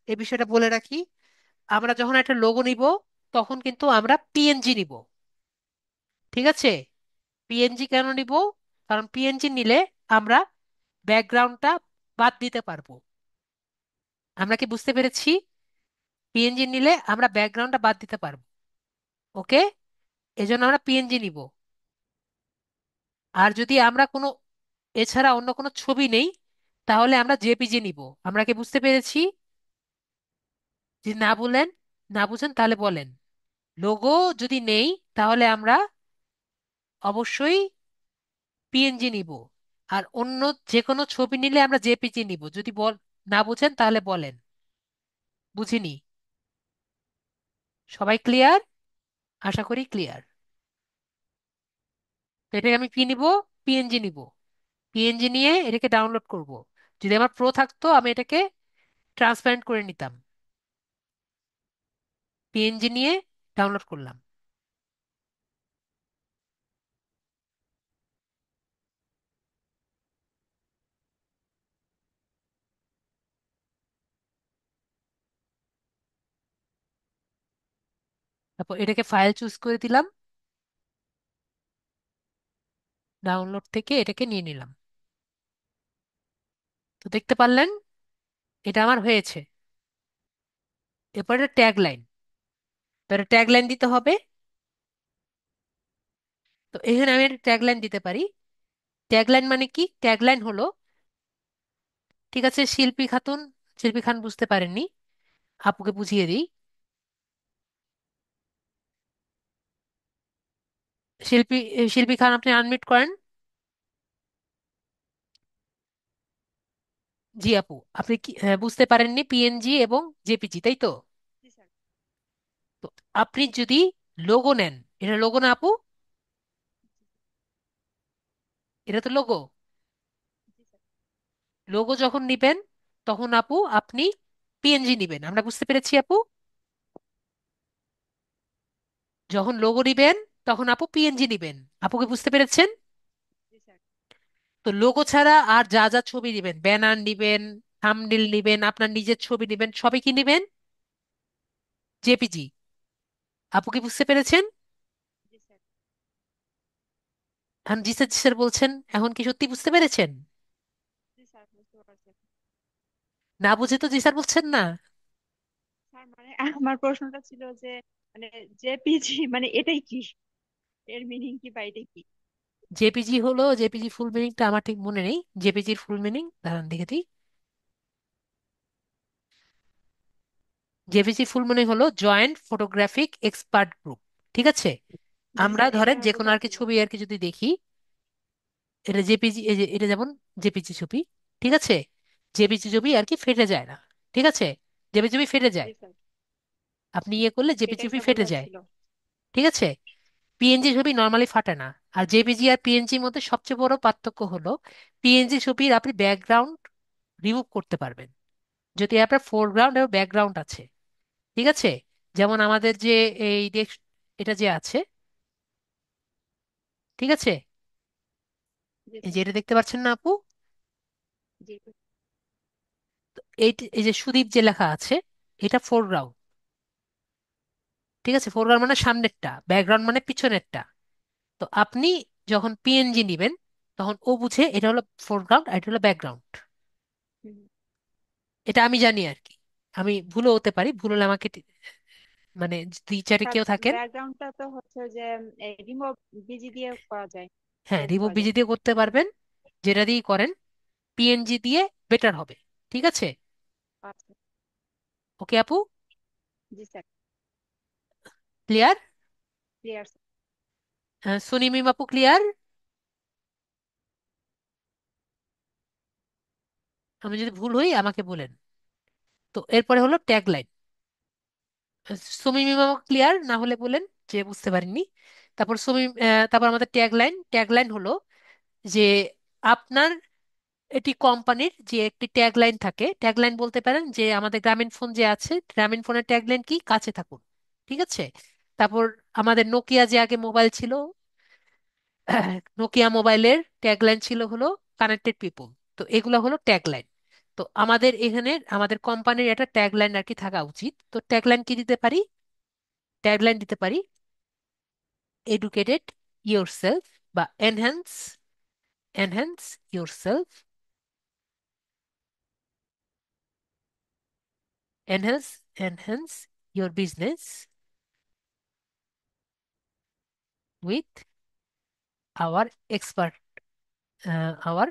এই বিষয়টা বলে রাখি, আমরা যখন একটা লোগো নিব তখন কিন্তু আমরা পিএনজি নিব, ঠিক আছে। পিএনজি কেন নিব? কারণ পিএনজি নিলে আমরা ব্যাকগ্রাউন্ডটা বাদ দিতে পারবো। আমরা কি বুঝতে পেরেছি? পিএনজি নিলে আমরা ব্যাকগ্রাউন্ডটা বাদ দিতে পারবো। ওকে, এজন্য আমরা পিএনজি নিব। আর যদি আমরা কোনো এছাড়া অন্য কোনো ছবি নেই, তাহলে আমরা জেপিজি নিব। আমরা কি বুঝতে পেরেছি? যদি না বলেন, না বুঝেন তাহলে বলেন। লোগো যদি নেই তাহলে আমরা অবশ্যই পিএনজি নিব। আর অন্য যে কোনো ছবি নিলে আমরা জেপিজি নিব। যদি না বুঝেন তাহলে বলেন। বুঝিনি? সবাই ক্লিয়ার? আশা করি ক্লিয়ার। তো এটাকে আমি কি নিব? পিএনজি নিব। পিএনজি নিয়ে এটাকে ডাউনলোড করব। যদি আমার প্রো থাকতো আমি এটাকে ট্রান্সপারেন্ট করে নিতাম। পিএনজি নিয়ে ডাউনলোড করলাম। তারপর এটাকে ফাইল চুজ করে দিলাম, ডাউনলোড থেকে এটাকে নিয়ে নিলাম। তো দেখতে পারলেন এটা আমার হয়েছে। এরপরে ট্যাগ লাইন, তাহলে ট্যাগ লাইন দিতে হবে। তো এখানে আমি একটা ট্যাগ লাইন দিতে পারি। ট্যাগ লাইন মানে কি? ট্যাগ লাইন হলো, ঠিক আছে, শিল্পী খান বুঝতে পারেননি, আপুকে বুঝিয়ে দিই। শিল্পী শিল্পী খান, আপনি আনমিউট করেন। জি আপু, আপনি কি বুঝতে পারেননি পিএনজি এবং জেপিজি, তাই তো? জি স্যার। তো আপনি যদি লোগো নেন, এটা লোগো না আপু? এটা তো লোগো। জি স্যার। লোগো যখন নিবেন তখন আপু আপনি পিএনজি নিবেন। আমরা বুঝতে পেরেছি আপু? যখন লোগো নিবেন তখন আপু পিএনজি নিবেন। আপুকে বুঝতে পেরেছেন? জি স্যার। তো লোগো ছাড়া আর যা যা ছবি নিবেন, ব্যানার নিবেন, থাম্বনেইল নিবেন, আপনার নিজের ছবি নিবেন, সবই কি নিবেন? জেপিজি। আপু কি বুঝতে পেরেছেন? জি স্যার। এখন জি স্যার জি স্যার বলছেন, এখন কি সত্যি বুঝতে পেরেছেন? জি স্যার, বুঝতে পারছি। না বুঝে তো জি স্যার বলছেন না। স্যার মানে আমার প্রশ্নটা ছিল যে মানে জেপিজি মানে এটাই কি, এর মিনিং কি বা এটা কি? জেপিজি হলো, জেপিজি ফুল মিনিংটা আমার ঠিক মনে নেই। জেপিজির ফুল মিনিং দাঁড়ান দেখে দিই। জেপিজি ফুল মিনিং হলো জয়েন্ট ফটোগ্রাফিক এক্সপার্ট গ্রুপ, ঠিক আছে। জি আমরা স্যার, এটা ধরেন আমার যে কোনো বোঝা আর কি ছিল। ছবি আর কি যদি দেখি, এটা জেপিজি, এই যে এটা যেমন জেপিজি ছবি, ঠিক আছে। জেপিজি ছবি আর কি ফেটে যায় না, ঠিক আছে। জেপিজি ছবি ফেটে যায়, জি স্যার, আপনি ইয়ে করলে জেপিজি এটা ছবি একটা ফেটে বোঝা যায়। ছিল। ঠিক আছে? পিএনজি ছবি নর্মালি ফাটে না। আর জেপিজি আর পিএনজির মধ্যে সবচেয়ে বড় পার্থক্য হলো পিএনজি ছবির আপনি ব্যাকগ্রাউন্ড রিমুভ করতে পারবেন যদি আপনার ফোরগ্রাউন্ড এবং ব্যাকগ্রাউন্ড আছে। ঠিক আছে? যেমন আমাদের যে এই এটা যে আছে, ঠিক আছে, জি এই যে স্যার। এটা দেখতে পাচ্ছেন না আপু? জি। এই যে সুদীপ যে লেখা আছে, এটা ফোরগ্রাউন্ড। ঠিক আছে? ফোরগ্রাউন্ড মানে সামনেরটা, ব্যাকগ্রাউন্ড মানে পিছনেরটা। তো আপনি যখন পিএনজি নিবেন তখন ও বুঝে এটা হলো ফোরগ্রাউন্ড আর এটা হলো ব্যাকগ্রাউন্ড। হুম। এটা আমি জানি আর কি। আমি ভুলও হতে পারি, ভুল হলে আমাকে মানে টিচারে স্যার কেউ থাকেন। ব্যাকগ্রাউন্ডটা তো হচ্ছে যে রিমুভ বিজি দিয়ে করা যায়, হ্যাঁ, চেঞ্জ রিমুভ করা যায়। বিজি দিয়ে করতে পারবেন। যেটা দিয়ে করেন পিএনজি দিয়ে বেটার হবে। ঠিক আছে? আচ্ছা। ওকে আপু? জি sir. Clear? Clear sir. Suni Mim আপু ক্লিয়ার? আমি যদি ভুল হই আমাকে বলেন। তো এরপরে হলো ট্যাগ লাইন। সুমি মিম আপু ক্লিয়ার না হলে বলেন যে বুঝতে পারিনি। তারপর আমাদের ট্যাগ লাইন হলো যে আপনার এটি কোম্পানির যে একটি ট্যাগ লাইন থাকে। ট্যাগ লাইন বলতে পারেন যে আমাদের গ্রামীণ ফোন যে আছে, গ্রামীণ ফোনের ট্যাগ লাইন কি, কাছে থাকুন। ঠিক আছে? তারপর আমাদের নোকিয়া যে আগে মোবাইল ছিল, নোকিয়া মোবাইলের ট্যাগলাইন ছিল হলো কানেক্টেড পিপল। তো এগুলো হলো ট্যাগলাইন। তো আমাদের এখানে আমাদের কোম্পানির একটা ট্যাগলাইন আর কি থাকা উচিত। তো ট্যাগলাইন কি দিতে পারি? ট্যাগলাইন দিতে পারি এডুকেটেড ইয়োরসেলফ, বা enhance yourself, enhance enhance your business with our expert, our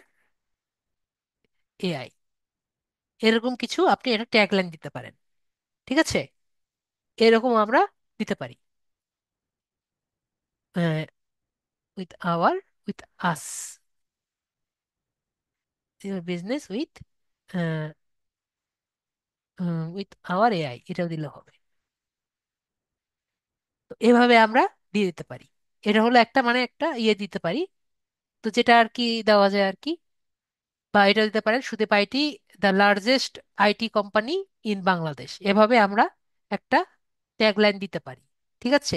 AI. এরকম কিছু আপনি একটা ট্যাগলাইন দিতে পারেন। ঠিক আছে? এরকম আমরা দিতে পারি with our, with us, your business with hour AI, এটাও দিলে হবে। তো এভাবে আমরা দিয়ে দিতে পারি। এটা হলো একটা মানে একটা ইয়ে দিতে পারি। তো যেটা আর কি দেওয়া যায় আর কি। বা এটা দিতে পারেন Sudip IT, the largest IT company in Bangladesh. এভাবে আমরা একটা ট্যাগলাইন দিতে পারি। ঠিক আছে?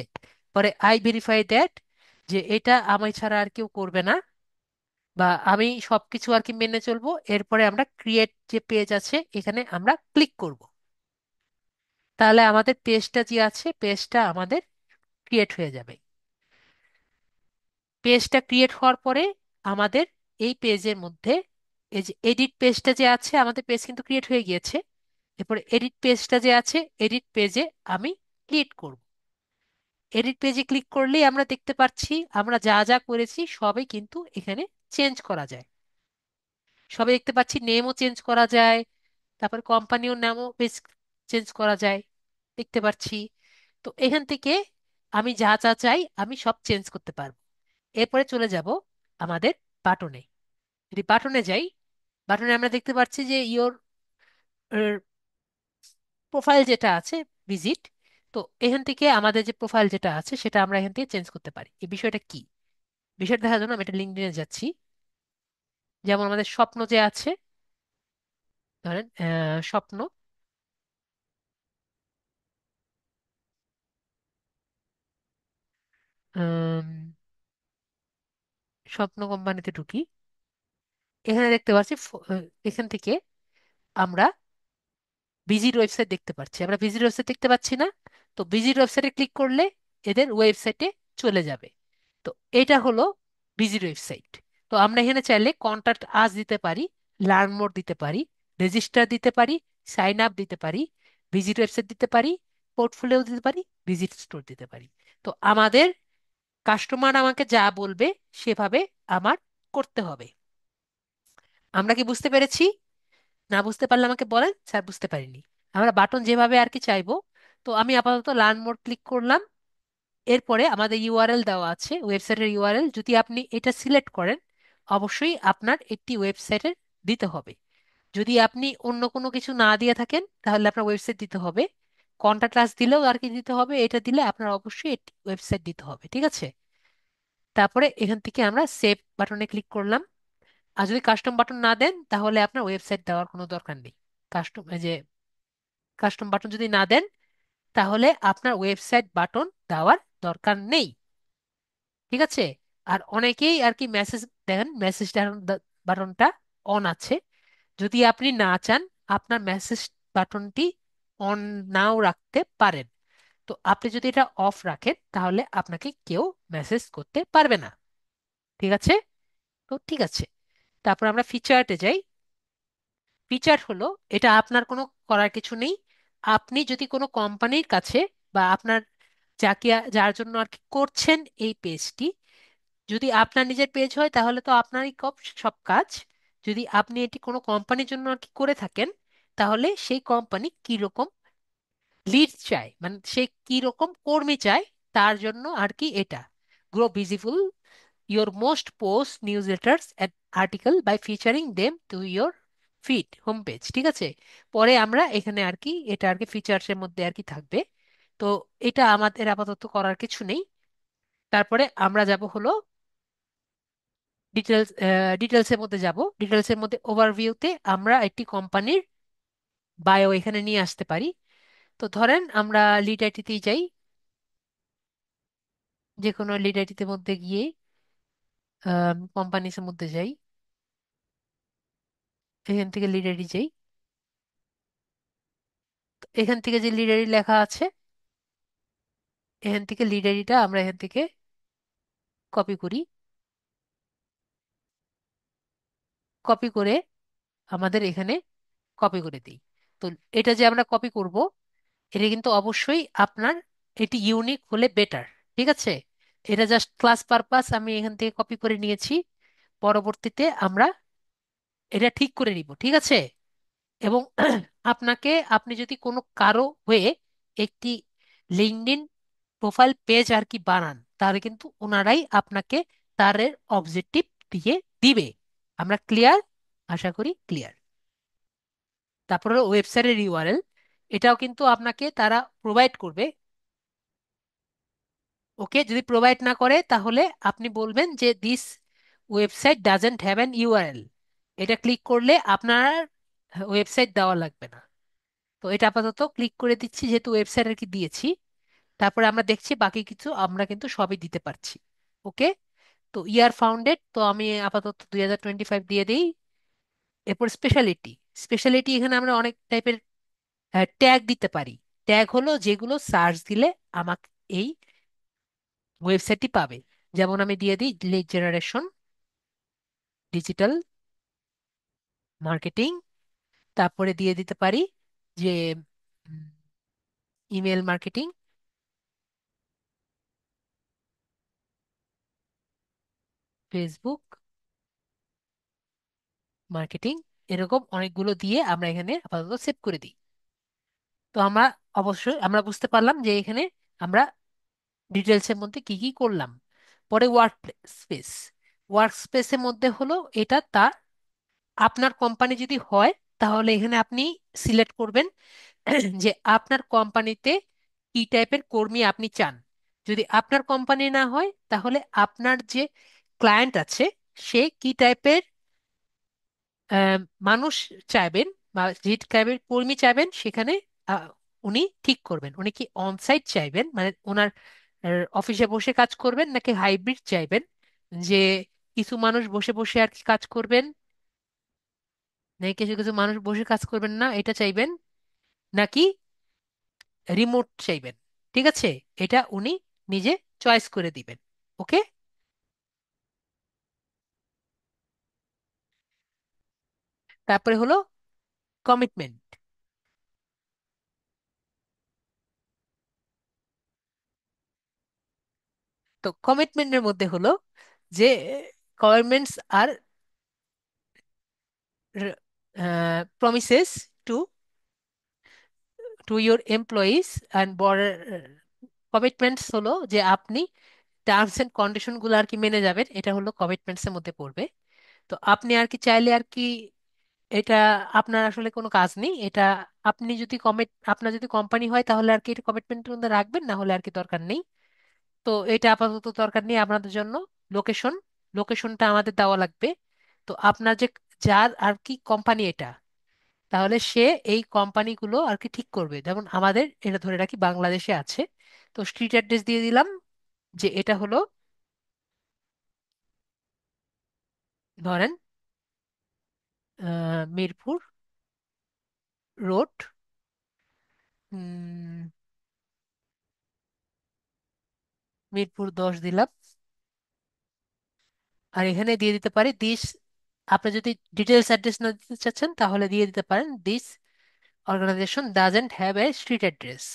পরে আই ভেরিফাই দ্যাট, যে এটা আমি ছাড়া আর কেউ করবে না, বা আমি সবকিছু আর কি মেনে চলবো। এরপরে আমরা ক্রিয়েট যে পেজ আছে এখানে আমরা ক্লিক করব। তাহলে আমাদের পেজটা যে আছে পেজটা আমাদের ক্রিয়েট হয়ে যাবে। পেজটা ক্রিয়েট হওয়ার পরে আমাদের এই পেজের মধ্যে এই যে এডিট পেজটা যে আছে, আমাদের পেজ কিন্তু ক্রিয়েট হয়ে গিয়েছে। এরপরে এডিট পেজটা যে আছে, এডিট পেজে আমি ক্লিক করব। এডিট পেজে ক্লিক করলেই আমরা দেখতে পাচ্ছি আমরা যা যা করেছি সবই কিন্তু এখানে চেঞ্জ করা যায়। সবই দেখতে পাচ্ছি, নেমও চেঞ্জ করা যায়, তারপর কোম্পানিও নামও বেশ চেঞ্জ করা যায়, দেখতে পাচ্ছি। তো এখান থেকে আমি যা যা চাই আমি সব চেঞ্জ করতে পারবো। এরপরে চলে যাব আমাদের বাটনে। যদি বাটনে যাই, বাটনে আমরা দেখতে পাচ্ছি যে ইওর প্রোফাইল যেটা আছে, ভিজিট। তো এখান থেকে আমাদের যে প্রোফাইল যেটা আছে সেটা আমরা এখান থেকে চেঞ্জ করতে পারি। এই বিষয়টা কি, বিষয়টা দেখার জন্য আমি এটা লিঙ্কডইনে যাচ্ছি। যেমন আমাদের স্বপ্ন যে আছে, ধরেন স্বপ্ন, আম, স্বপ্ন কোম্পানিতে ঢুকি। এখানে দেখতে পাচ্ছি এখান থেকে আমরা ভিজিট ওয়েবসাইট দেখতে পাচ্ছি। আমরা ভিজিট ওয়েবসাইট দেখতে পাচ্ছি না? তো ভিজিট ওয়েবসাইটে ক্লিক করলে এদের ওয়েবসাইটে চলে যাবে। তো এটা হলো ভিজিট ওয়েবসাইট। তো আমরা এখানে চাইলে কন্টাক্ট আস দিতে পারি, লার্ন মোর দিতে পারি, রেজিস্টার দিতে পারি, সাইন আপ দিতে পারি, ভিজিট ওয়েবসাইট দিতে পারি, পোর্টফোলিও দিতে পারি, ভিজিট স্টোর দিতে পারি। তো আমাদের কাস্টমার আমাকে যা বলবে সেভাবে আমার করতে হবে। আমরা কি বুঝতে পেরেছি? না বুঝতে পারলে আমাকে বলেন স্যার বুঝতে পারিনি। আমরা বাটন যেভাবে আর কি চাইবো। তো আমি আপাতত লার্ন মোর ক্লিক করলাম। এরপরে আমাদের ইউআরএল দেওয়া আছে, ওয়েবসাইটের ইউআরএল। যদি আপনি এটা সিলেক্ট করেন অবশ্যই আপনার একটি ওয়েবসাইটের দিতে হবে। যদি আপনি অন্য কোনো কিছু না দিয়ে থাকেন তাহলে আপনার ওয়েবসাইট দিতে হবে। কন্টাক্ট আস দিলেও আর কি দিতে হবে, এটা দিলে আপনার অবশ্যই ওয়েবসাইট দিতে হবে, ঠিক আছে? তারপরে এখান থেকে আমরা সেভ বাটনে ক্লিক করলাম। আর যদি কাস্টম বাটন না দেন তাহলে আপনার ওয়েবসাইট দেওয়ার কোনো দরকার নেই। কাস্টম যে কাস্টম বাটন যদি না দেন তাহলে আপনার ওয়েবসাইট বাটন দেওয়ার দরকার নেই, ঠিক আছে? আর অনেকেই আর কি মেসেজ দেখেন, মেসেজ বাটনটা অন আছে। যদি আপনি না চান আপনার মেসেজ বাটনটি অন নাও রাখতে পারেন। তো আপনি যদি এটা অফ রাখেন তাহলে আপনাকে কেউ মেসেজ করতে পারবে না, ঠিক আছে? তো ঠিক আছে, তারপর আমরা ফিচারটে যাই। ফিচার হলো, এটা আপনার কোনো করার কিছু নেই। আপনি যদি কোনো কোম্পানির কাছে বা আপনার যাকে যার জন্য আর কি করছেন এই পেজটি, যদি আপনার নিজের পেজ হয় তাহলে তো আপনারই সব কাজ। যদি আপনি এটি কোনো কোম্পানির জন্য আর কি করে থাকেন, তাহলে সেই কোম্পানি কি রকম লিড চায়, মানে সে কি রকম কর্মী চায়, তার জন্য আর কি এটা grow visible your most post newsletters and article by featuring them to your feed home page, ঠিক আছে? পরে আমরা এখানে আর কি এটা আর কি ফিচার্সের মধ্যে আর কি থাকবে। তো এটা আমাদের আপাতত করার কিছু নেই। তারপরে আমরা যাব হলো ডিটেলস। ডিটেলসের মধ্যে যাব। ডিটেলসের মধ্যে ওভারভিউতে আমরা একটি কোম্পানির বায়ো এখানে নিয়ে আসতে পারি। তো ধরেন আমরা লিড আইটিতেই যাই, যে কোনো লিড আইটিতে মধ্যে গিয়ে কোম্পানিসের মধ্যে যাই, এখান থেকে লিড আইটি যাই। এখান থেকে যে লিড আইডি লেখা আছে, এখান থেকে লিড আইডিটা আমরা এখান থেকে কপি করি। কপি করে আমাদের এখানে কপি করে দিই। তো এটা যে আমরা কপি করব, এটা কিন্তু অবশ্যই আপনার এটি ইউনিক হলে বেটার, ঠিক আছে? এটা জাস্ট ক্লাস পারপাস আমি এখান থেকে কপি করে নিয়েছি। পরবর্তীতে আমরা এটা ঠিক করে নিব, ঠিক আছে? এবং আপনি যদি কোনো কারো হয়ে একটি লিঙ্কডইন প্রোফাইল পেজ আর কি বানান, তাহলে কিন্তু ওনারাই আপনাকে তার অবজেক্টিভ দিয়ে দিবে। আমরা ক্লিয়ার? আশা করি ক্লিয়ার। তারপরে ওয়েবসাইটের ইউআরএল, এটাও কিন্তু আপনাকে তারা প্রোভাইড করবে। ওকে, যদি প্রোভাইড না করে তাহলে আপনি বলবেন যে this website doesn't have an URL. এটা ক্লিক করলে আপনার ওয়েবসাইট দেওয়া লাগবে না। তো এটা আপাতত ক্লিক করে দিচ্ছি যেহেতু ওয়েবসাইট আর কি দিয়েছি। তারপরে আমরা দেখছি বাকি কিছু আমরা কিন্তু সবই দিতে পারছি। ওকে, তো ইয়ার ফাউন্ডেড তো আমি আপাতত 2025 দিয়ে দিই। এরপর স্পেশালিটি। স্পেশালিটি এখানে আমরা অনেক টাইপের ট্যাগ দিতে পারি। ট্যাগ হলো যেগুলো সার্চ দিলে আমাকে এই ওয়েবসাইটটি পাবে। যেমন আমি দিয়ে দিই লিড জেনারেশন, ডিজিটাল মার্কেটিং। তারপরে দিয়ে দিতে পারি যে ইমেল মার্কেটিং, ফেসবুক মার্কেটিং। এরকম অনেকগুলো দিয়ে আমরা এখানে আপাতত সেভ করে দিই। তো আমরা অবশ্যই আমরা বুঝতে পারলাম যে এখানে আমরা ডিটেলস এর মধ্যে কি কি করলাম। পরে ওয়ার্ক স্পেস। ওয়ার্ক স্পেসের মধ্যে হলো এটা তার আপনার কোম্পানি যদি হয় তাহলে এখানে আপনি সিলেক্ট করবেন যে আপনার কোম্পানিতে কি টাইপের কর্মী আপনি চান। যদি আপনার কোম্পানি না হয় তাহলে আপনার যে ক্লায়েন্ট আছে সে কি টাইপের আহ, মানুষ চাইবেন বা যে টাইপের কর্মী চাইবেন সেখানে আহ, উনি ঠিক করবেন। উনি কি অনসাইট চাইবেন, মানে ওনার অফিসে বসে কাজ করবেন, নাকি হাইব্রিড চাইবেন, যে কিছু মানুষ বসে বসে আর কি কাজ করবেন, নাকি কিছু কিছু মানুষ বসে কাজ করবেন না এটা চাইবেন, নাকি রিমোট চাইবেন, ঠিক আছে? এটা উনি নিজে চয়েস করে দিবেন। ওকে, তারপরে হলো কমিটমেন্ট। তো কমিটমেন্টের মধ্যে হলো যে গভর্নমেন্টস আর promises to your employees and border commitments হলো যে আপনি টার্মস এন্ড কন্ডিশন গুলো আর কি মেনে যাবেন, এটা হলো কমিটমেন্টস এর মধ্যে পড়বে। তো আপনি আর কি চাইলে আর কি এটা আপনার আসলে কোনো কাজ নেই এটা। আপনি যদি কমিট আপনার যদি কোম্পানি হয় তাহলে আর কি এটা কমিটমেন্টের মধ্যে রাখবেন, না হলে আর কি দরকার নেই। তো এটা আপাতত দরকার নেই আপনাদের জন্য। লোকেশন, লোকেশনটা আমাদের দেওয়া লাগবে। তো আপনার যে যার আর কি কোম্পানি এটা, তাহলে সে এই কোম্পানিগুলো আর কি ঠিক করবে। যেমন আমাদের এটা ধরে রাখি বাংলাদেশে আছে, তো স্ট্রিট অ্যাড্রেস দিয়ে দিলাম যে এটা হলো, ধরেন মিরপুর রোড, মিরপুর 10 দিলাম। আর এখানে দিয়ে দিতে পারি দিস, আপনি যদি ডিটেলস অ্যাড্রেস না দিতে চাচ্ছেন তাহলে দিয়ে দিতে পারেন this organization doesn't have a street address.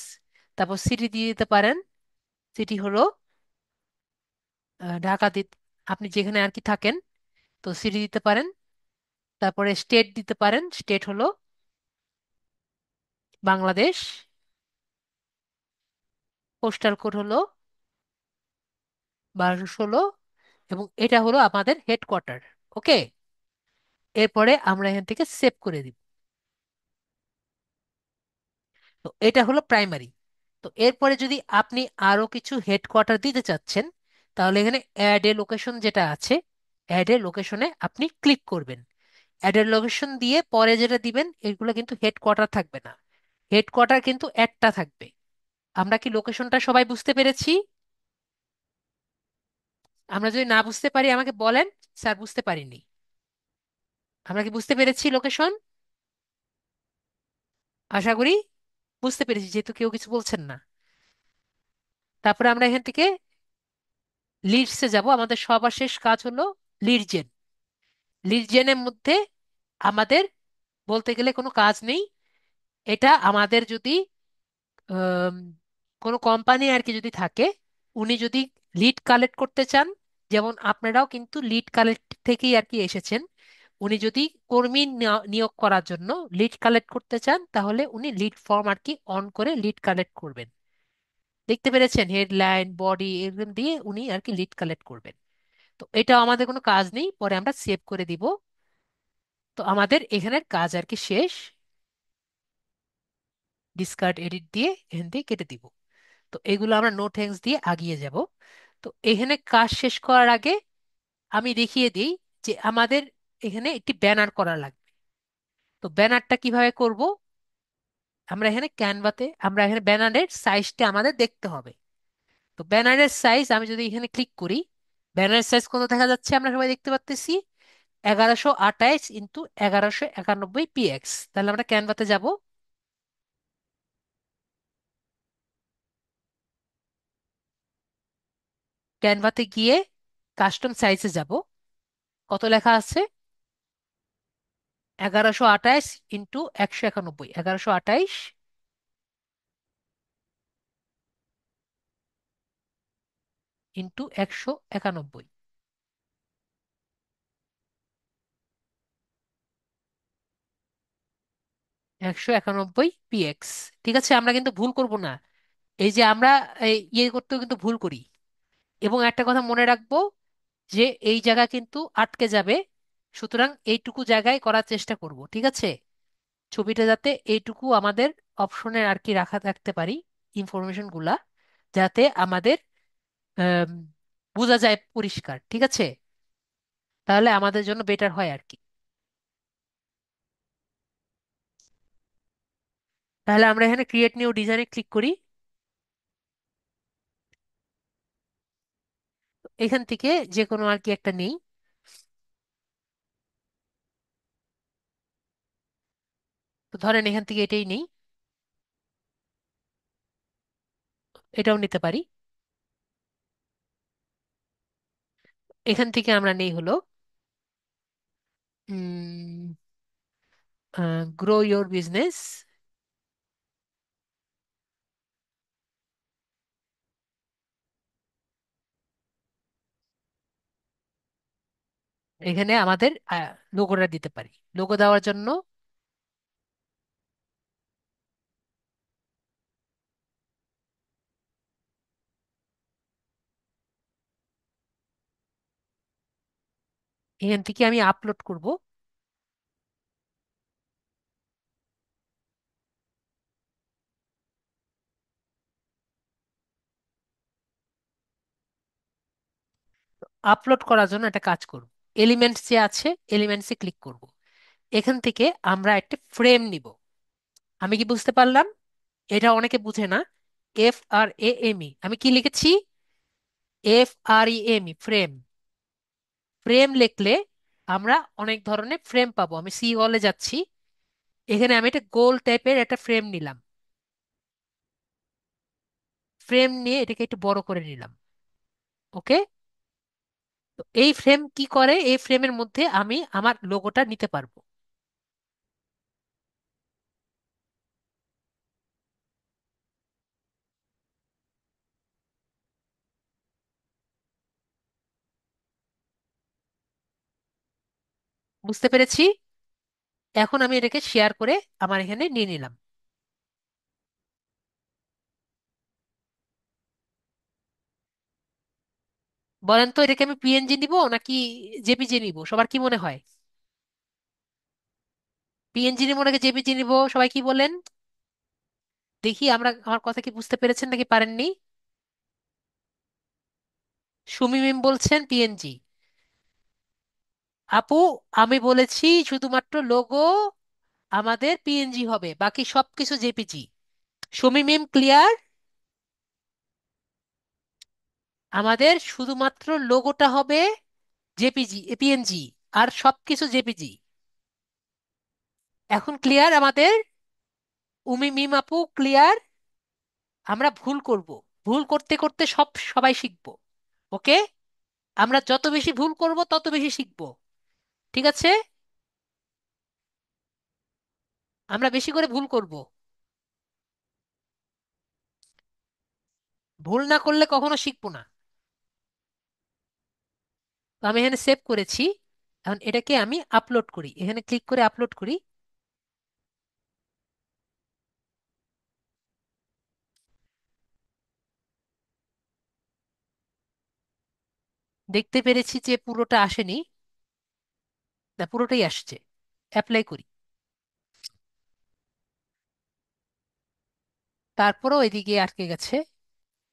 তারপর সিটি দিয়ে দিতে পারেন, সিটি হলো ঢাকা আপনি যেখানে আর কি থাকেন, তো সিটি দিতে পারেন। তারপরে স্টেট দিতে পারেন, স্টেট হলো বাংলাদেশ। পোস্টাল কোড হলো 1216, এবং এটা হলো আমাদের হেডকোয়ার্টার। ওকে, এরপরে আমরা এখান থেকে সেভ করে দিব। তো এটা হলো প্রাইমারি। তো এরপরে যদি আপনি আরো কিছু হেডকোয়ার্টার দিতে চাচ্ছেন, তাহলে এখানে অ্যাড এ লোকেশন যেটা আছে, অ্যাড এ লোকেশনে আপনি ক্লিক করবেন। অ্যাড এ লোকেশন দিয়ে পরে যেটা দিবেন এগুলো কিন্তু হেডকোয়ার্টার থাকবে না, হেডকোয়ার্টার কিন্তু একটা থাকবে। আমরা কি লোকেশনটা সবাই বুঝতে পেরেছি? আমরা যদি না বুঝতে পারি আমাকে বলেন, স্যার বুঝতে পারিনি। আমরা কি বুঝতে পেরেছি লোকেশন? আশা করি বুঝতে পেরেছি, যেহেতু কেউ কিছু বলছেন না। তারপরে আমরা এখান থেকে লিডসে যাব। আমাদের সবার শেষ কাজ হলো লিড জেন। লিড জেনের মধ্যে আমাদের বলতে গেলে কোনো কাজ নেই। এটা আমাদের যদি আম, কোনো কোম্পানি আর কি যদি থাকে, উনি যদি লিড কালেক্ট করতে চান, যেমন আপনারাও কিন্তু লিড কালেক্ট থেকেই আর কি এসেছেন, উনি যদি কর্মী নিয়োগ করার জন্য লিড কালেক্ট করতে চান তাহলে উনি লিড ফর্ম আর কি অন করে লিড কালেক্ট করবেন। দেখতে পেরেছেন, হেডলাইন বডি এরকম দিয়ে উনি আর কি লিড কালেক্ট করবেন। তো এটা আমাদের কোনো কাজ নেই, পরে আমরা সেভ করে দিব। তো আমাদের এখানের কাজ আর কি শেষ। ডিসকার্ড এডিট দিয়ে এখান দিয়ে কেটে দিব। তো এগুলো আমরা নো থ্যাঙ্কস দিয়ে আগিয়ে যাব। তো এখানে কাজ শেষ করার আগে আমি দেখিয়ে দিই যে আমাদের এখানে একটি ব্যানার করা লাগবে। তো ব্যানারটা কিভাবে করব? আমরা এখানে ব্যানারের সাইজটা আমাদের দেখতে হবে। তো ব্যানারের সাইজ আমি যদি এখানে ক্লিক করি, ব্যানারের সাইজ কত দেখা যাচ্ছে আমরা সবাই দেখতে পাচ্তেছি, 1128 × 1191 px। তাহলে আমরা ক্যানভাতে যাব, ক্যানভাতে গিয়ে কাস্টম সাইজে যাব। কত লেখা আছে? 1128 × 191, 1128 × 191, 191 px। ঠিক আছে, আমরা কিন্তু ভুল করব না। এই যে আমরা ইয়ে করতেও কিন্তু ভুল করি। এবং একটা কথা মনে রাখবো যে এই জায়গা কিন্তু আটকে যাবে, সুতরাং এইটুকু জায়গায় করার চেষ্টা করব। ঠিক আছে, ছবিটা যাতে এইটুকু আমাদের অপশনের আর কি রাখতে পারি, ইনফরমেশন গুলা, যাতে আমাদের আম, বোঝা যায় পরিষ্কার। ঠিক আছে, তাহলে আমাদের জন্য বেটার হয় আর কি। তাহলে আমরা এখানে ক্রিয়েট নিউ ডিজাইনে ক্লিক করি। এখান থেকে যে কোনো আর কি একটা নেই। তো ধরেন এখান থেকে এটাই নেই, এটাও নিতে পারি। এখান থেকে আমরা নেই হলো গ্রো ইয়োর বিজনেস। এখানে আমাদের লোগোটা দিতে পারি। লোগো দেওয়ার জন্য এখান থেকে আমি আপলোড করব। আপলোড করার জন্য একটা কাজ করব। এলিমেন্টস যে আছে, এলিমেন্টসে ক্লিক করব। এখান থেকে আমরা একটা ফ্রেম নিব। আমি কি বুঝতে পারলাম? এটা অনেকে বুঝে না। FRAME, আমি কি লিখেছি? FREME, frame. ফ্রেম লিখলে আমরা অনেক ধরনের ফ্রেম পাবো। আমি সি ওয়ালে যাচ্ছি, এখানে আমি একটা গোল টাইপের একটা ফ্রেম নিলাম। ফ্রেম নিয়ে এটাকে একটু বড় করে নিলাম। ওকে। তো এই ফ্রেম কি করে, এই ফ্রেমের মধ্যে আমি আমার লোগোটা নিতে পারবো। বুঝতে পেরেছি। এখন আমি এটাকে শেয়ার করে আমার এখানে নিয়ে নিলাম। বলেন তো, এটাকে আমি PNG নিব নাকি জেপিজি নিব? সবার কি মনে হয়? PNG নিব নাকি জেপিজি নিব, সবাই কি বলেন? দেখি, আমার কথা কি বুঝতে পেরেছেন নাকি পারেননি? সুমিমিম বলছেন PNG। আপু, আমি বলেছি শুধুমাত্র লোগো আমাদের PNG হবে, বাকি সবকিছু জেপিজি। সুমিমিম ক্লিয়ার? আমাদের শুধুমাত্র লোগোটা হবে জেপিজি, PNG, আর সবকিছু জেপিজি। এখন ক্লিয়ার আমাদের? উমি মিম আপু ক্লিয়ার? আমরা ভুল করব, ভুল করতে করতে সবাই শিখবো। ওকে। আমরা যত বেশি ভুল করব তত বেশি শিখবো। ঠিক আছে। আমরা বেশি করে ভুল করব। ভুল না করলে কখনো শিখবো না। তো আমি এখানে সেভ করেছি। এখন এটাকে আমি আপলোড করি, এখানে ক্লিক করে আপলোড করি। দেখতে পেরেছি যে পুরোটা আসেনি। না, পুরোটাই আসছে। অ্যাপ্লাই করি। তারপরেও এদিকে আটকে গেছে,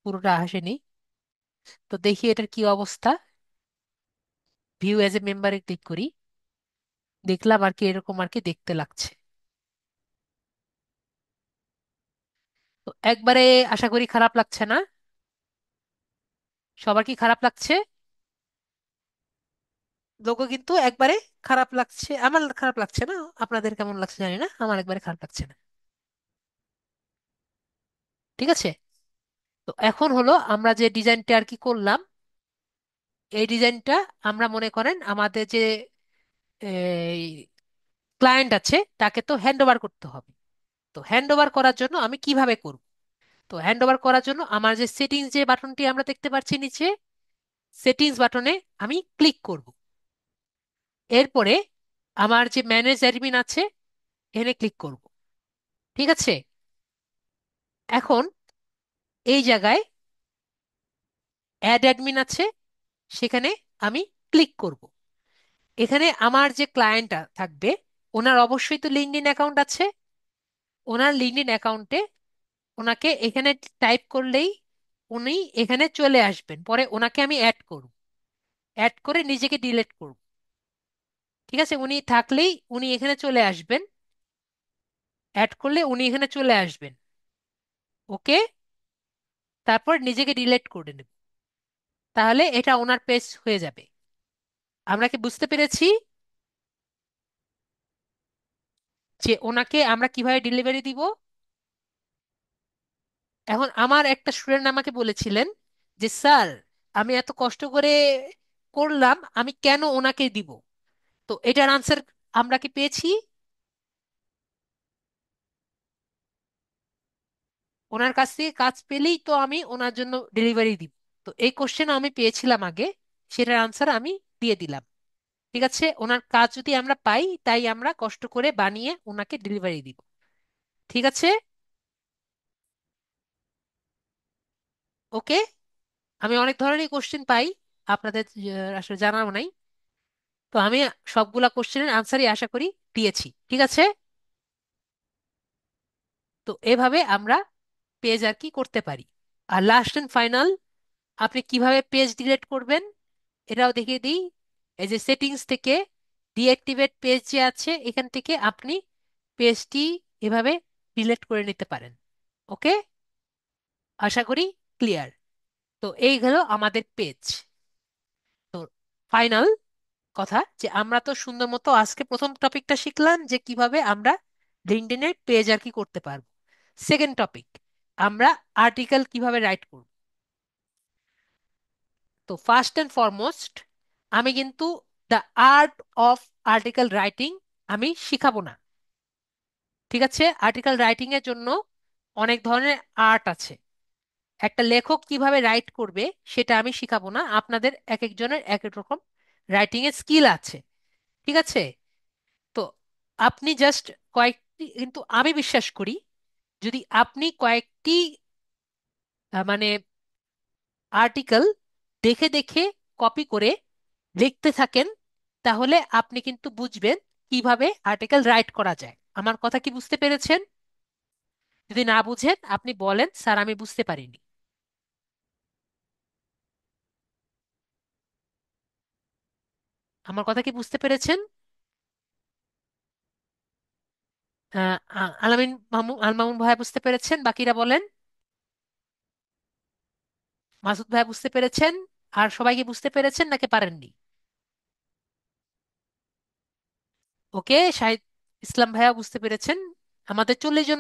পুরোটা আসেনি। তো দেখি এটার কি অবস্থা। ভিউ এজ এ মেম্বারে ক্লিক করি। দেখলাম আর কি, এরকম আর কি দেখতে লাগছে। তো একবারে আশা করি খারাপ লাগছে না। সবার কি খারাপ লাগছে? লোগো কিন্তু একবারে খারাপ লাগছে, আমার খারাপ লাগছে না। আপনাদের কেমন লাগছে জানি না, আমার একবারে খারাপ লাগছে না। ঠিক আছে। তো এখন হলো আমরা যে ডিজাইনটা আর কি করলাম, এই ডিজাইনটা আমরা মনে করেন আমাদের যে ক্লায়েন্ট আছে তাকে তো হ্যান্ড ওভার করতে হবে। তো হ্যান্ড ওভার করার জন্য আমি কিভাবে করব? তো হ্যান্ড ওভার করার জন্য আমার যে সেটিংস যে বাটনটি আমরা দেখতে পাচ্ছি নিচে, সেটিংস বাটনে আমি ক্লিক করব। এরপরে আমার যে ম্যানেজ অ্যাডমিন আছে, এখানে ক্লিক করব। ঠিক আছে। এখন এই জায়গায় অ্যাড অ্যাডমিন আছে, সেখানে আমি ক্লিক করব। এখানে আমার যে ক্লায়েন্ট থাকবে, ওনার অবশ্যই তো লিঙ্কডইন অ্যাকাউন্ট আছে। ওনার লিঙ্কডইন অ্যাকাউন্টে ওনাকে এখানে টাইপ করলেই উনি এখানে চলে আসবেন। পরে ওনাকে আমি অ্যাড করব, অ্যাড করে নিজেকে ডিলিট করব। ঠিক আছে, উনি থাকলেই উনি এখানে চলে আসবেন। অ্যাড করলে উনি এখানে চলে আসবেন। ওকে। তারপর নিজেকে ডিলিট করে নেব। তাহলে এটা ওনার পেজ হয়ে যাবে। আমরা কি বুঝতে পেরেছি যে ওনাকে আমরা কিভাবে ডেলিভারি দিব? এখন আমার একটা স্টুডেন্ট আমাকে বলেছিলেন যে স্যার, আমি এত কষ্ট করে করলাম, আমি কেন ওনাকে দিব? তো এটার আনসার আমরা কি পেয়েছি? ওনার কাছ থেকে কাজ পেলেই তো আমি ওনার জন্য ডেলিভারি দিব। তো এই কোশ্চেন আমি পেয়েছিলাম আগে, সেটার আনসার আমি দিয়ে দিলাম। ঠিক আছে, ওনার কাজ যদি আমরা পাই তাই আমরা কষ্ট করে বানিয়ে ওনাকে ডেলিভারি দিব। ঠিক আছে। ওকে। আমি অনেক ধরনের কোশ্চেন পাই, আপনাদের আসলে জানাও নাই। তো আমি সবগুলা কোশ্চেনের আনসারই আশা করি দিয়েছি। ঠিক আছে। তো এভাবে আমরা পেজ আর কি করতে পারি। আর লাস্ট এন্ড ফাইনাল, আপনি কিভাবে পেজ ডিলিট করবেন? এটাও দেখিয়ে দিই। এই যে সেটিংস থেকে ডিঅ্যাক্টিভেট পেজ যে আছে, এখান থেকে আপনি পেজটি এভাবে ডিলিট করে নিতে পারেন। ওকে, আশা করি ক্লিয়ার। তো এই হলো আমাদের পেজ। তো ফাইনাল কথা, যে আমরা তো সুন্দর মতো আজকে প্রথম টপিকটা শিখলাম যে কিভাবে আমরা লিঙ্কডইনের পেজ আর কি করতে পারবো। সেকেন্ড টপিক, আমরা আর্টিকেল কিভাবে রাইট করব। তো ফার্স্ট অ্যান্ড ফরমোস্ট, আমি কিন্তু the art of article writing আমি শিখাবো না। ঠিক আছে, আর্টিকেল রাইটিং এর জন্য অনেক ধরনের আর্ট আছে। একটা লেখক কিভাবে রাইট করবে সেটা আমি শিখাবো না, আপনাদের এক একজনের এক এক রকম রাইটিং এর স্কিল আছে। ঠিক আছে, তো আপনি জাস্ট কয়েকটি, কিন্তু আমি বিশ্বাস করি যদি আপনি কয়েকটি মানে আর্টিকেল দেখে দেখে কপি করে লিখতে থাকেন, তাহলে আপনি কিন্তু বুঝবেন কিভাবে আর্টিকেল রাইট করা যায়। আমার কথা কি বুঝতে পেরেছেন? যদি না বুঝেন আপনি বলেন, স্যার আমি বুঝতে পারিনি। আমার কথা কি বুঝতে পেরেছেন? আলামিন মামুন, আল মামুন ভাইয়া বুঝতে পেরেছেন? বাকিরা বলেন। মাসুদ ভাইয়া বুঝতে পেরেছেন? আর সবাই কি বুঝতে পেরেছেন নাকি পারেননি? ওকে, শাহিদ ইসলাম ভাইয়া বুঝতে পেরেছেন। আমাদের 40 জন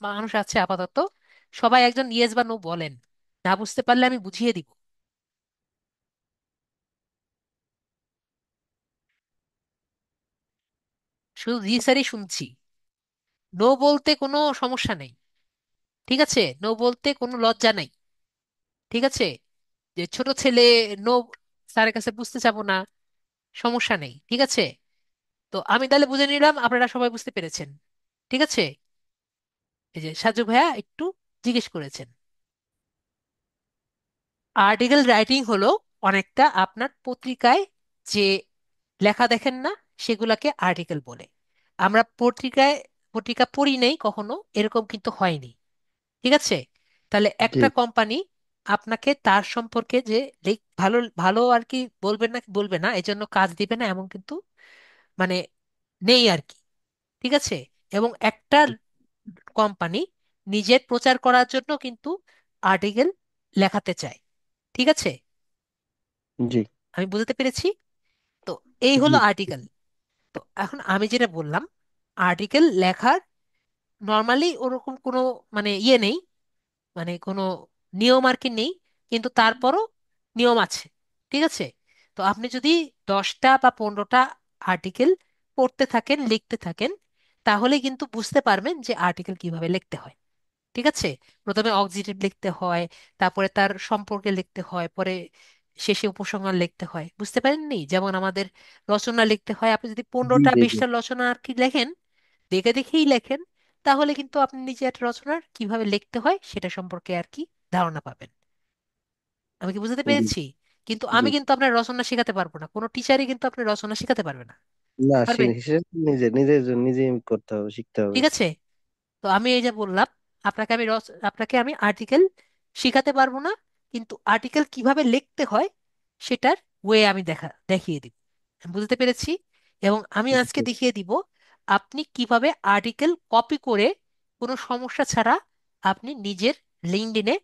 মানুষ আছে আপাতত। সবাই একজন ইয়েস বা নো বলেন, না বুঝতে পারলে আমি বুঝিয়ে দিব। শুধু জি স্যারই শুনছি। নো বলতে কোনো সমস্যা নেই। ঠিক আছে, নো বলতে কোনো লজ্জা নাই। ঠিক আছে, যে ছোট ছেলে নো স্যারের কাছে বুঝতে চাবো না, সমস্যা নেই। ঠিক আছে, তো আমি তাহলে বুঝে নিলাম আপনারা সবাই বুঝতে পেরেছেন। ঠিক আছে, এই যে সাজু ভাইয়া একটু জিজ্ঞেস করেছেন। আর্টিকেল রাইটিং হলো অনেকটা আপনার পত্রিকায় যে লেখা দেখেন না, সেগুলাকে আর্টিকেল বলে। আমরা পত্রিকা পড়ি নাই কখনো, এরকম কিন্তু হয়নি। ঠিক আছে, তাহলে জি। একটা কোম্পানি আপনাকে তার সম্পর্কে যে ভালো ভালো আর কি বলবে না, এজন্য কাজ দিবে না, এমন কিন্তু মানে নেই আর কি। ঠিক আছে, এবং একটা কোম্পানি নিজের প্রচার করার জন্য কিন্তু আর্টিকেল লেখাতে চায়। ঠিক আছে, জি। আমি বুঝতে পেরেছি। তো এই জি। হলো আর্টিকেল। তো এখন আমি যেটা বললাম, আর্টিকেল লেখার নর্মালি ওরকম কোনো ইয়ে নেই, কোনো নিয়ম আর কি নেই, কিন্তু তারপরও নিয়ম আছে। ঠিক আছে, তো আপনি যদি 10টা বা 15টা আর্টিকেল পড়তে থাকেন, লিখতে থাকেন, তাহলে কিন্তু বুঝতে পারবেন যে আর্টিকেল কিভাবে লিখতে হয়। ঠিক আছে, প্রথমে অক্সিটিভ লিখতে হয়, তারপরে তার সম্পর্কে লিখতে হয়, পরে শেষে উপসংহার লিখতে হয়। বুঝতে পারেননি? যেমন আমাদের রচনা লিখতে হয়, আপনি যদি জি। 15টা জি। জি। 20টা রচনা আর কি লেখেন, দেখে দেখেই লেখেন, তাহলে কিন্তু আপনি নিজে একটা রচনার কিভাবে লিখতে হয় সেটা সম্পর্কে আর কি ধারণা পাবেন। আমি কি বুঝতে জি। পেরেছি? কিন্তু জি। আমি কিন্তু আপনার রচনা শেখাতে পারবো না, কোনো টিচারই কিন্তু আপনার রচনা শেখাতে পারবে না। না, পারবে? সে নিজে নিজের জন্য নিজেই করতে হবে, শিখতে হবে। ঠিক আছে, তো আমি এই যে বললাম, আপনাকে আমি আর্টিকেল শিখাতে পারবো না, কিন্তু আর্টিকেল কিভাবে লিখতে হয় সেটার ওয়ে আমি দেখিয়ে দিব। আমি বুঝতে পেরেছি। এবং আমি আজকে জি। দেখিয়ে দিব আপনি কিভাবে আর্টিকেল কপি করে কোনো সমস্যা ছাড়া আপনি নিজের লিঙ্কডইনে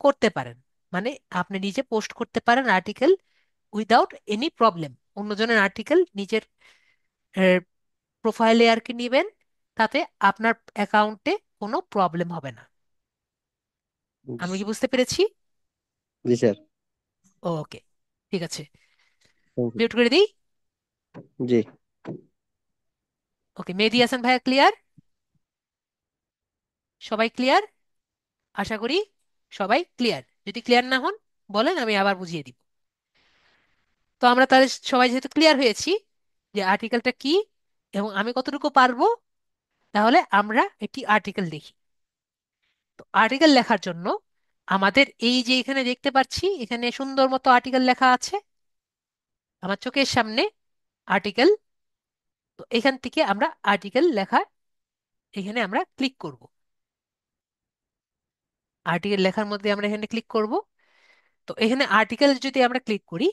করতে পারেন। মানে আপনি নিজে পোস্ট করতে পারেন আর্টিকেল উইদাউট এনি প্রবলেম। অন্যজনের আর্টিকেল নিজের প্রোফাইলে আর কি নিবেন, তাতে আপনার অ্যাকাউন্টে কোনো প্রবলেম হবে না। আমি কি বুঝতে পেরেছি? জি স্যার। ওকে, ঠিক আছে, থ্যাংক ইউ। মিউট করে দিই। জি। ওকে, মেহেদী হাসান ভাইয়া ক্লিয়ার? সবাই ক্লিয়ার আশা করি। সবাই ক্লিয়ার? যদি ক্লিয়ার না হন বলেন, আমি আবার বুঝিয়ে দিব। তো আমরা তাহলে সবাই যেহেতু ক্লিয়ার হয়েছি যে আর্টিকেলটা কি এবং আমি কতটুকু পারবো, তাহলে আমরা একটি আর্টিকেল দেখি। তো আর্টিকেল লেখার জন্য আমাদের এই যে এখানে দেখতে পাচ্ছি, এখানে সুন্দর মতো আর্টিকেল লেখা আছে আমার চোখের সামনে, আর্টিকেল। তো এখান থেকে আমরা আর্টিকেল লেখা, এখানে আমরা ক্লিক করব। আর্টিকেল লেখার মধ্যে আমরা এখানে ক্লিক করব। তো এখানে আর্টিকেল যদি আমরা ক্লিক করি,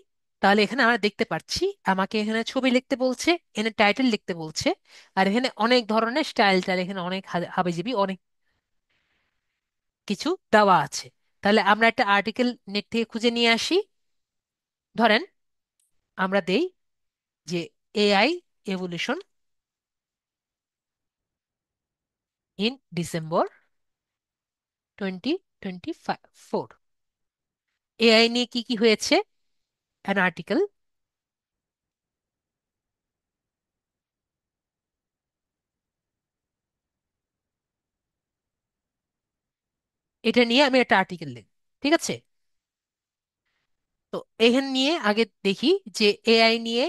তাহলে এখানে আমরা দেখতে পাচ্ছি আমাকে এখানে ছবি লিখতে বলছে, এখানে টাইটেল লিখতে বলছে, আর এখানে অনেক ধরনের স্টাইল টাইল, এখানে অনেক হাবিজাবি অনেক কিছু দেওয়া আছে। তাহলে আমরা একটা আর্টিকেল নেট থেকে খুঁজে নিয়ে আসি। ধরেন আমরা দেই যে AI evolution in December 2024, AI নিয়ে কি কি হয়েছে, অ্যান আর্টিকেল। এটা নিয়ে আমি একটা আর্টিকেল লিখব, ঠিক আছে? তো এখান নিয়ে আগে দেখি যে এআই নিয়ে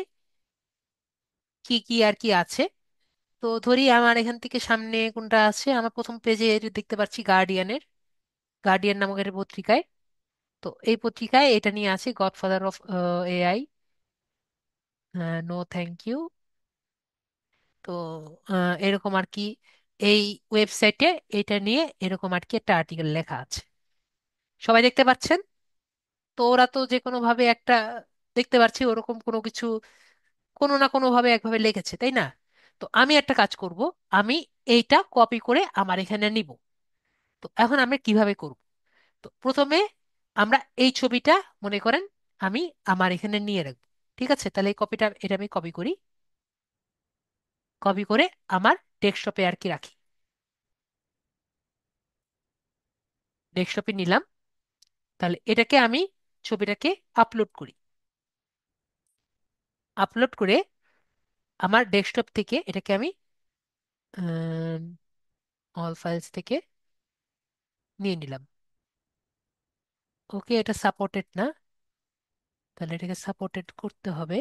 কি কি আর কি আছে। তো ধরি আমার এখান থেকে সামনে কোনটা আছে, আমার প্রথম পেজে দেখতে পাচ্ছি গার্ডিয়ানের, গার্ডিয়ান নামক একটা পত্রিকায়। তো এই পত্রিকায় এটা নিয়ে আছে, godfather of AI, no thank you. তো এরকম আর কি এই ওয়েবসাইটে এটা নিয়ে এরকম আর কি একটা আর্টিকেল লেখা আছে, সবাই দেখতে পাচ্ছেন। তো ওরা তো যে কোনো ভাবে একটা, দেখতে পাচ্ছি ওরকম কোনো কিছু কোনো না কোনো ভাবে একভাবে লিখেছে, তাই না? তো আমি একটা কাজ করব, আমি এইটা কপি করে আমার এখানে নিব। তো এখন আমরা কিভাবে করব? তো প্রথমে আমরা এই ছবিটা মনে করেন আমি আমার এখানে নিয়ে রাখবো, ঠিক আছে? তাহলে এই কপিটা, এটা আমি কপি করি, কপি করে আমার ডেস্কটপে আর কি রাখি। ডেস্কটপে নিলাম, তাহলে এটাকে আমি ছবিটাকে আপলোড করি। আপলোড করে আমার ডেস্কটপ থেকে এটাকে আমি অল ফাইলস থেকে নিয়ে নিলাম। ওকে, এটা সাপোর্টেড না, তাহলে এটাকে সাপোর্টেড করতে হবে।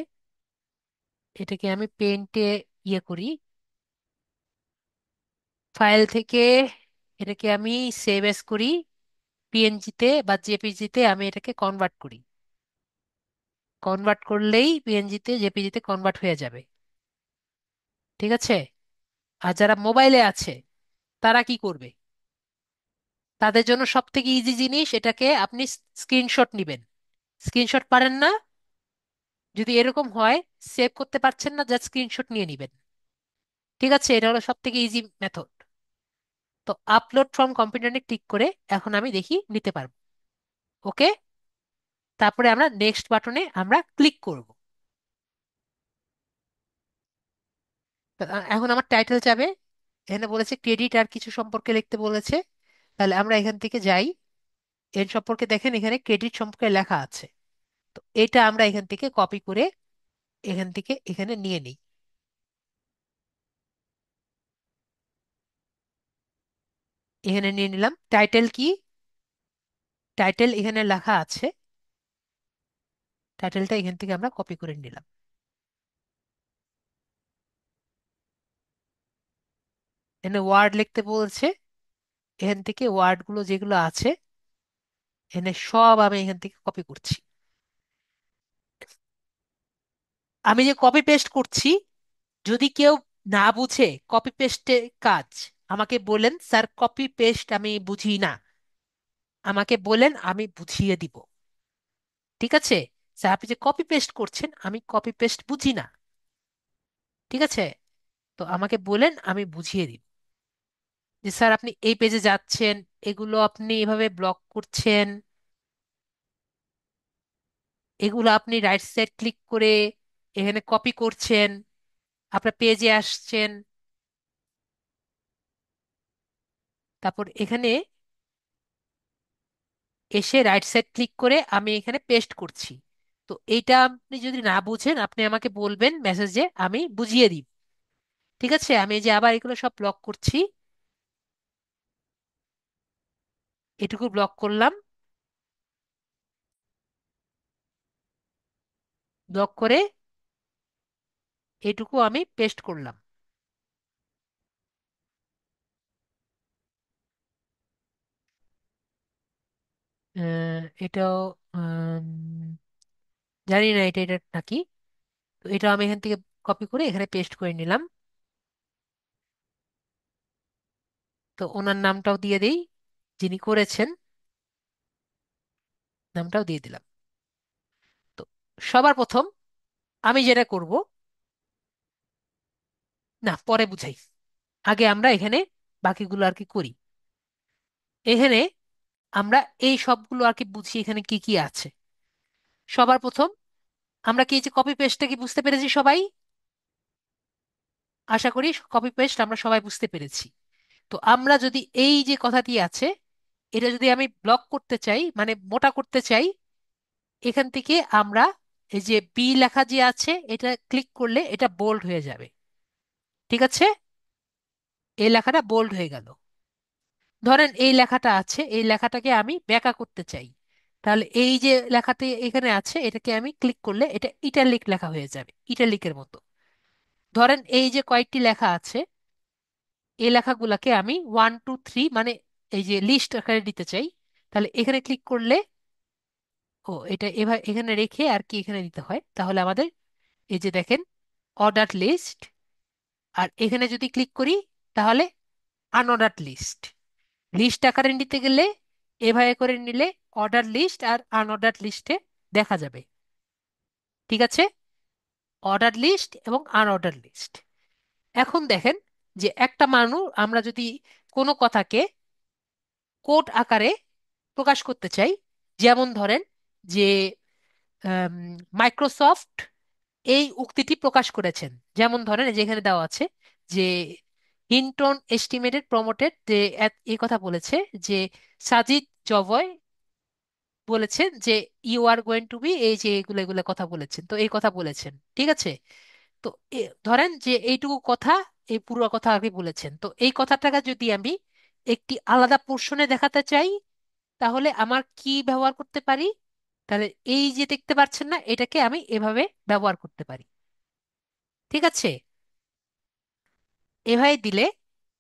এটাকে আমি পেন্টে ইয়ে করি, ফাইল থেকে এটাকে আমি সেভ এস করি, পিএনজিতে বা জেপিজিতে আমি এটাকে কনভার্ট করি। কনভার্ট করলেই পিএনজিতে জেপিজিতে কনভার্ট হয়ে যাবে, ঠিক আছে? আর যারা মোবাইলে আছে তারা কি করবে? তাদের জন্য সব থেকে ইজি জিনিস, এটাকে আপনি স্ক্রিনশট নিবেন। স্ক্রিনশট পারেন না? যদি এরকম হয়, সেভ করতে পারছেন না, জাস্ট স্ক্রিনশট নিয়ে নিবেন, ঠিক আছে? এটা হলো সব থেকে ইজি মেথড। তো আপলোড ফ্রম কম্পিউটারে ক্লিক করে এখন আমি দেখি নিতে পারবো। ওকে, তারপরে আমরা নেক্সট বাটনে আমরা ক্লিক করব। এখন আমার টাইটেল যাবে, এখানে বলেছে ক্রেডিট আর কিছু সম্পর্কে লিখতে বলেছে। তাহলে আমরা এখান থেকে যাই, এর সম্পর্কে দেখেন এখানে ক্রেডিট সম্পর্কে লেখা আছে। তো এটা আমরা এখান থেকে কপি করে এখান থেকে এখানে নিয়ে নিই। এখানে নিয়ে নিলাম। টাইটেল কি? টাইটেল এখানে লেখা আছে, টাইটেলটা এখান থেকে আমরা কপি করে নিলাম। এখানে ওয়ার্ড লিখতে বলছে, এখান থেকে ওয়ার্ড গুলো যেগুলো আছে এখানে সব আমি এখান থেকে কপি করছি। আমি যে কপি পেস্ট করছি, যদি কেউ না বুঝে কপি পেস্টের কাজ, আমাকে বলেন স্যার কপি পেস্ট আমি বুঝি না, আমাকে বলেন আমি বুঝিয়ে দিব, ঠিক আছে? স্যার আপনি যে কপি পেস্ট করছেন আমি কপি পেস্ট বুঝি না, ঠিক আছে? তো আমাকে বলেন আমি বুঝিয়ে দিব যে স্যার আপনি এই পেজে যাচ্ছেন, এগুলো আপনি এভাবে ব্লক করছেন, এগুলো আপনি রাইট সাইড ক্লিক করে এখানে কপি করছেন, আপনার পেজে আসছেন, তারপর এখানে এসে রাইট সাইড ক্লিক করে আমি এখানে পেস্ট করছি। তো এইটা আপনি যদি না বুঝেন আপনি আমাকে বলবেন মেসেজে, আমি বুঝিয়ে দিব, ঠিক আছে? আমি এই যে আবার এগুলো সব ব্লক করছি, এটুকু ব্লক করলাম, ব্লক করে এটুকু আমি পেস্ট করলাম। এটাও উম, জানি না এটা এটা নাকি। তো এটা আমি এখান থেকে কপি করে এখানে পেস্ট করে নিলাম। তো ওনার নামটাও দিয়ে দিই, যিনি করেছেন নামটাও দিয়ে দিলাম। তো সবার প্রথম আমি যেটা করব, না পরে বুঝাই, আগে আমরা এখানে বাকিগুলো আর কি করি। এখানে আমরা এই সবগুলো আর কি বুঝি এখানে কি কি আছে। সবার প্রথম আমরা কি এই যে কপি পেস্টটা কি বুঝতে পেরেছি সবাই? আশা করি কপি পেস্ট আমরা সবাই বুঝতে পেরেছি। তো আমরা যদি এই যে কথাটি আছে, এটা যদি আমি ব্লক করতে চাই, মানে মোটা করতে চাই, এখান থেকে আমরা এই যে বি লেখা যে আছে এটা ক্লিক করলে এটা বোল্ড হয়ে যাবে। ঠিক আছে, এই লেখাটা বোল্ড হয়ে গেল। ধরেন এই লেখাটা আছে, এই লেখাটাকে আমি ব্যাকা করতে চাই, তাহলে এই যে লেখাতে এখানে আছে এটাকে আমি ক্লিক করলে এটা ইটালিক লেখা হয়ে যাবে, ইটালিকের মতো। ধরেন এই যে কয়েকটি লেখা আছে, এই লেখাগুলোকে আমি 1 2 3 মানে এই যে লিস্ট আকারে দিতে চাই, তাহলে এখানে ক্লিক করলে, ও এটা এভাবে এখানে রেখে আর কি এখানে দিতে হয়, তাহলে আমাদের এই যে দেখেন অর্ডার লিস্ট। আর এখানে যদি ক্লিক করি তাহলে আনঅর্ডার লিস্ট। লিস্ট আকারে নিতে গেলে এভাবে করে নিলে অর্ডার লিস্ট আর আনঅর্ডার লিস্টে দেখা যাবে। ঠিক আছে, অর্ডার লিস্ট এবং আনঅর্ডার লিস্ট। এখন দেখেন যে একটা মানুষ, আমরা যদি কোনো কথাকে কোড আকারে প্রকাশ করতে চাই, যেমন ধরেন যে মাইক্রোসফট এই উক্তিটি প্রকাশ করেছেন, যেমন ধরেন এই যে এখানে দেওয়া আছে যে হিন্টন এস্টিমেটেড প্রমোটেড, যে এই কথা বলেছে যে সাজিদ জভয় বলেছেন যে you are going to be, এই যে এগুলো এগুলো কথা বলেছেন, তো এই কথা বলেছেন। ঠিক আছে, তো ধরেন যে এইটুকু কথা, এই পুরো কথা আগে বলেছেন, তো এই কথাটাকে যদি আমি একটি আলাদা পোর্শনে দেখাতে চাই, তাহলে আমার কি ব্যবহার করতে পারি? তাহলে এই যে দেখতে পাচ্ছেন না, এটাকে আমি এভাবে ব্যবহার করতে পারি। ঠিক আছে, এভাবে দিলে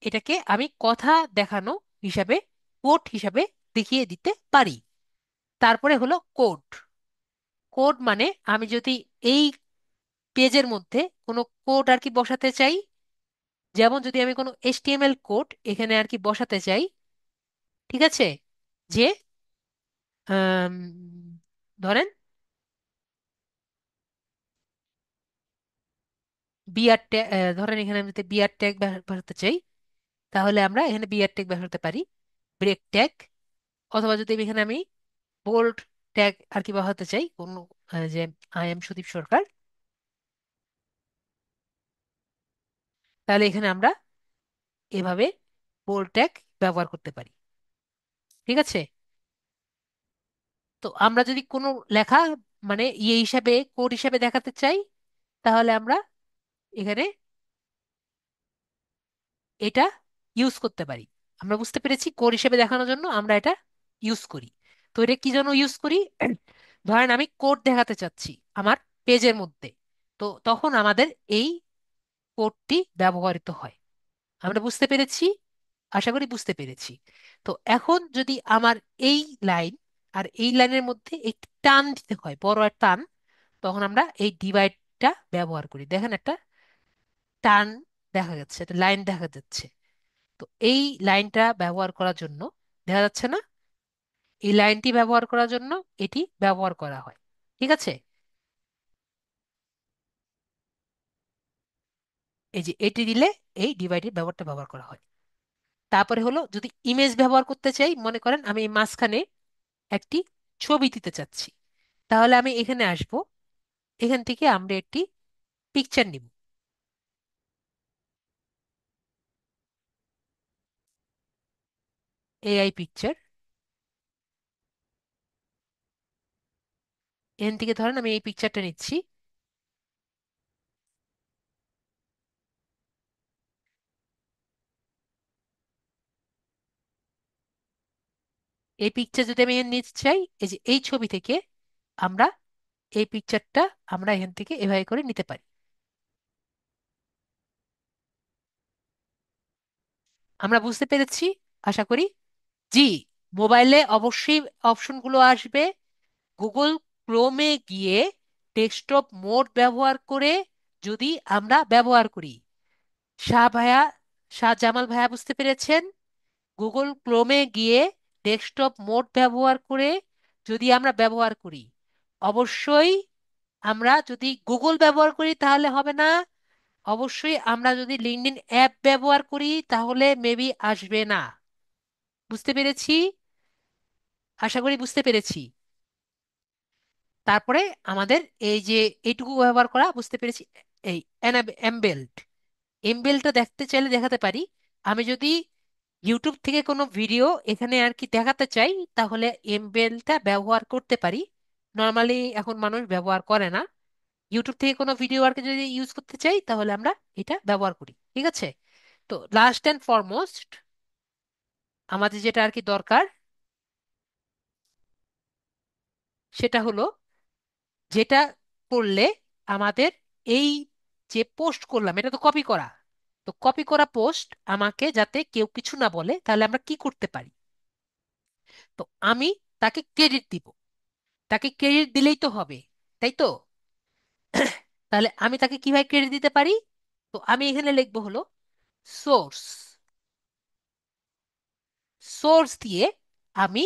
এটাকে আমি কথা দেখানো হিসাবে, কোড হিসাবে দেখিয়ে দিতে পারি। তারপরে হলো কোড। কোড মানে আমি যদি এই পেজের মধ্যে কোনো কোড আর কি বসাতে চাই, যেমন যদি আমি কোনো এইচটিএমএল কোড এখানে আর কি বসাতে চাই, ঠিক আছে, যে আম, ধরেন বিআর ট্যাগ, ধরেন এখানে আমি যদি বিআর ট্যাগ বসাতে চাই, তাহলে আমরা এখানে বিআর ট্যাগ বসাতে পারি, ব্রেক ট্যাগ। অথবা যদি এখানে আমি বোল্ড ট্যাগ আর কি বসাতে চাই, কোনো যে আই এম সুদীপ সরকার, তাহলে এখানে আমরা এভাবে বোল্ড ট্যাগ ব্যবহার করতে পারি। ঠিক আছে, তো আমরা যদি কোনো লেখা মানে ইয়ে হিসাবে কোড হিসাবে দেখাতে চাই, তাহলে আমরা এখানে এটা ইউজ করতে পারি। আমরা বুঝতে পেরেছি কোড হিসেবে দেখানোর জন্য আমরা এটা ইউজ করি। তো এটা কি জন্য ইউজ করি? ধরেন আমি কোড দেখাতে চাচ্ছি আমার পেজের মধ্যে, তো তখন আমাদের এই কোডটি ব্যবহৃত হয়। আমরা বুঝতে পেরেছি, আশা করি বুঝতে পেরেছি। তো এখন যদি আমার এই লাইন আর এই লাইনের মধ্যে একটি টান দিতে হয়, বড় একটা টান, তখন আমরা এই ডিভাইডটা ব্যবহার করি। দেখেন একটা টান দেখা যাচ্ছে, একটা লাইন দেখা যাচ্ছে। তো এই লাইনটা ব্যবহার করার জন্য, দেখা যাচ্ছে না, এই লাইনটি ব্যবহার করার জন্য এটি ব্যবহার করা হয়। ঠিক আছে, এই যে এটি দিলে এই ডিভাইডের ব্যবহারটা ব্যবহার করা হয়। তারপরে হলো যদি ইমেজ ব্যবহার করতে চাই, মনে করেন আমি এই মাঝখানে একটি ছবি দিতে চাচ্ছি, তাহলে আমি এখানে আসব, এখান থেকে আমরা একটি পিকচার নিব, এআই পিকচার। এখান থেকে ধরেন আমি এই পিকচারটা নিচ্ছি। এই পিকচার যদি আমি এখানে নিতে চাই, এই যে এই ছবি থেকে আমরা এই পিকচারটা আমরা এখান থেকে এভাবে করে নিতে পারি। আমরা বুঝতে পেরেছি, আশা করি। জি, মোবাইলে অবশ্যই অপশনগুলো আসবে। গুগল ক্রোমে গিয়ে ডেস্কটপ মোড ব্যবহার করে যদি আমরা ব্যবহার করি, শাহ ভাইয়া, শাহ জামাল ভাইয়া বুঝতে পেরেছেন? গুগল ক্রোমে গিয়ে ডেস্কটপ মোড ব্যবহার করে যদি আমরা ব্যবহার করি, অবশ্যই আমরা যদি গুগল ব্যবহার করি তাহলে হবে না, অবশ্যই আমরা যদি লিঙ্কডইন অ্যাপ ব্যবহার করি তাহলে মেবি আসবে না। বুঝতে পেরেছি? আশা করি বুঝতে পেরেছি। তারপরে আমাদের এই যে এইটুকু ব্যবহার করা বুঝতে পেরেছি। এই এমবেল্ড, এমবেলটা দেখতে চাইলে দেখাতে পারি। আমি যদি ইউটিউব থেকে কোনো ভিডিও এখানে আর কি দেখাতে চাই তাহলে এমবেলটা ব্যবহার করতে পারি। নর্মালি এখন মানুষ ব্যবহার করে না। ইউটিউব থেকে কোনো ভিডিও আর কি যদি ইউজ করতে চাই তাহলে আমরা এটা ব্যবহার করি। ঠিক আছে? তো লাস্ট অ্যান্ড ফরমোস্ট আমাদের যেটা আর কি দরকার সেটা হলো, যেটা করলে আমাদের এই যে পোস্ট করলাম এটা তো কপি করা, তো কপি করা পোস্ট আমাকে যাতে কেউ কিছু না বলে তাহলে আমরা কি করতে পারি। তো আমি তাকে ক্রেডিট দিব। তাকে ক্রেডিট দিলেই তো হবে, তাই তো? তাহলে আমি তাকে কিভাবে ক্রেডিট দিতে পারি? তো আমি এখানে লিখবো হলো সোর্স। সোর্স দিয়ে আমি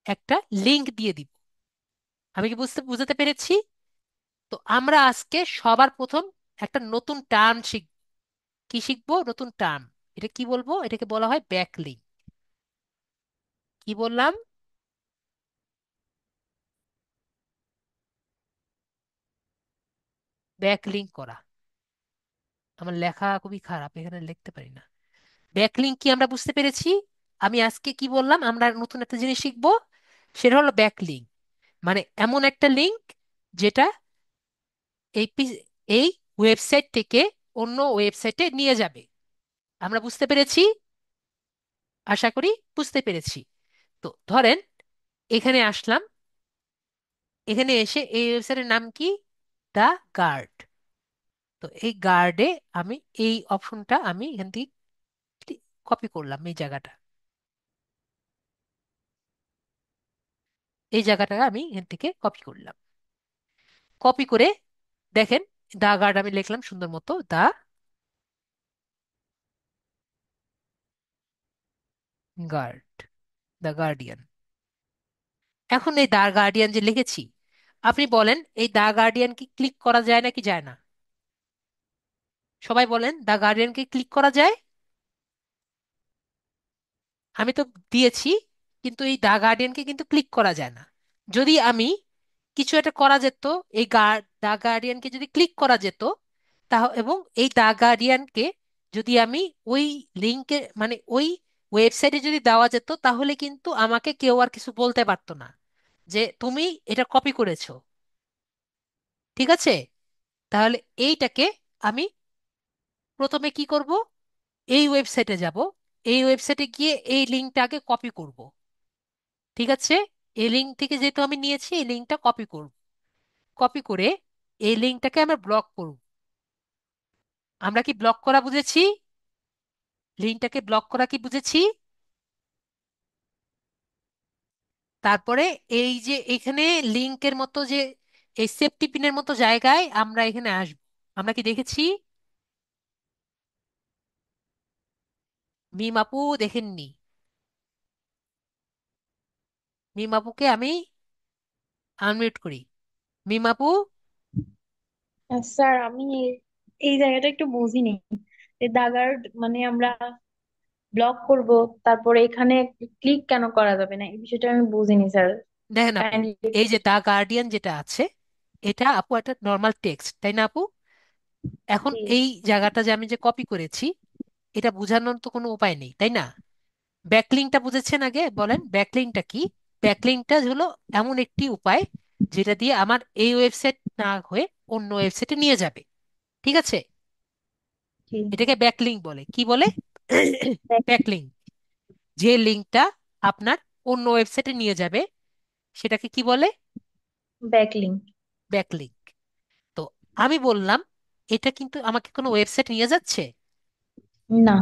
একটা লিংক দিয়ে দিব। আমি কি বুঝতে পেরেছি? তো আমরা আজকে সবার প্রথম একটা নতুন টার্ম শিখব। কি শিখবো? নতুন টার্ম। এটা কি বলবো? এটাকে বলা হয় ব্যাকলিঙ্ক। কি বললাম? ব্যাকলিঙ্ক করা। আমার লেখা খুবই খারাপ, এখানে লিখতে পারি না। ব্যাকলিঙ্ক কি আমরা বুঝতে পেরেছি। আমি আজকে কি বললাম, আমরা নতুন একটা জিনিস শিখবো, সেটা হলো ব্যাকলিঙ্ক। মানে এমন একটা লিঙ্ক যেটা এই এই ওয়েবসাইট থেকে অন্য ওয়েবসাইটে নিয়ে যাবে। আমরা বুঝতে পেরেছি? আশা করি বুঝতে পেরেছি। তো ধরেন এখানে আসলাম, এখানে এসে এই ওয়েবসাইটের নাম কি? দা গার্ড। তো এই গার্ডে আমি এই অপশনটা আমি এখান থেকে কপি করলাম, এই জায়গাটা, এই জায়গাটা আমি এখান থেকে কপি করলাম। কপি করে দেখেন দা গার্ড আমি লিখলাম সুন্দর মতো, দা গার্ড, দা গার্ডিয়ান। এখন এই দা গার্ডিয়ান যে লিখেছি, আপনি বলেন এই দা গার্ডিয়ান কি ক্লিক করা যায় নাকি যায় না? সবাই বলেন, দা গার্ডিয়ান কি ক্লিক করা যায়? আমি তো দিয়েছি, কিন্তু এই দা গার্ডিয়ানকে কিন্তু ক্লিক করা যায় না। যদি আমি কিছু একটা করা যেত, এই দা গার্ডিয়ানকে যদি ক্লিক করা যেত, তা এবং এই দা গার্ডিয়ানকে যদি আমি ওই লিঙ্কে মানে ওই ওয়েবসাইটে যদি দেওয়া যেত তাহলে কিন্তু আমাকে কেউ আর কিছু বলতে পারতো না যে তুমি এটা কপি করেছো। ঠিক আছে? তাহলে এইটাকে আমি প্রথমে কি করব, এই ওয়েবসাইটে যাব, এই ওয়েবসাইটে গিয়ে এই লিঙ্কটাকে কপি করব। ঠিক আছে? এই লিঙ্ক থেকে যেহেতু আমি নিয়েছি এই লিঙ্কটা কপি করব। কপি করে এই লিঙ্কটাকে আমরা ব্লক করব। আমরা কি ব্লক করা বুঝেছি? লিঙ্কটাকে ব্লক করা কি বুঝেছি? তারপরে এই যে এখানে লিঙ্কের মতো যে এই সেফটি পিনের মতো জায়গায় আমরা এখানে আসব। আমরা কি দেখেছি? মিম আপু দেখেননি? মিম আপুকে আমি আনমিউট করি। মিম আপু, স্যার আমি এই জায়গাটা একটু বুঝিনি। যে দাগার মানে আমরা ব্লক করব, তারপরে এখানে ক্লিক কেন করা যাবে না, এই বিষয়টা আমি বুঝিনি স্যার। দেখেন আপু, কাইন্ডলি এই একটু। যে দা গার্ডিয়ান যেটা আছে, এটা আপু একটা নর্মাল টেক্সট, তাই না আপু? এখন জি। এই জায়গাটা যে আমি যে কপি করেছি এটা বোঝানোর তো কোনো উপায় নেই, তাই না? ব্যাকলিংটা বুঝেছেন? আগে বলেন ব্যাকলিংটা কি। ব্যাকলিংটা হলো এমন একটি উপায় যেটা দিয়ে আমার এই ওয়েবসাইট না হয়ে অন্য ওয়েবসাইটে নিয়ে যাবে। ঠিক আছে? জি। এটাকে ব্যাকলিং বলে। কি বলে? ব্যাকলিং। যে লিঙ্কটা আপনার অন্য ওয়েবসাইটে নিয়ে যাবে সেটাকে কি বলে? ব্যাকলিং। ব্যাকলিং। তো আমি বললাম এটা কিন্তু আমাকে কোনো ওয়েবসাইট নিয়ে যাচ্ছে না।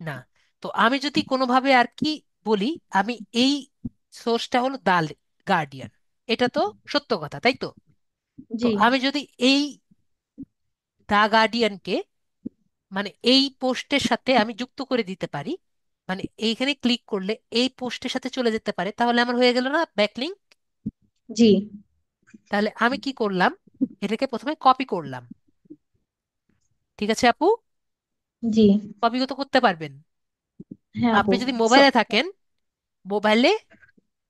না। তো আমি যদি কোনোভাবে আর কি বলি, আমি এই সোর্সটা হলো দা গার্ডিয়ান, এটা তো সত্য কথা, তাই তো? তো জি। আমি যদি এই দা গার্ডিয়ানকে মানে এই পোস্টের সাথে আমি যুক্ত করে দিতে পারি, মানে এইখানে ক্লিক করলে এই পোস্টের সাথে চলে যেতে পারে, তাহলে আমার হয়ে গেল না ব্যাকলিং? জি। তাহলে আমি কি করলাম, এটাকে প্রথমে কপি করলাম। ঠিক আছে আপু? জি। কপি তো করতে পারবেন। হ্যাঁ আপু। আপনি যদি স- মোবাইলে থাকেন, মোবাইলে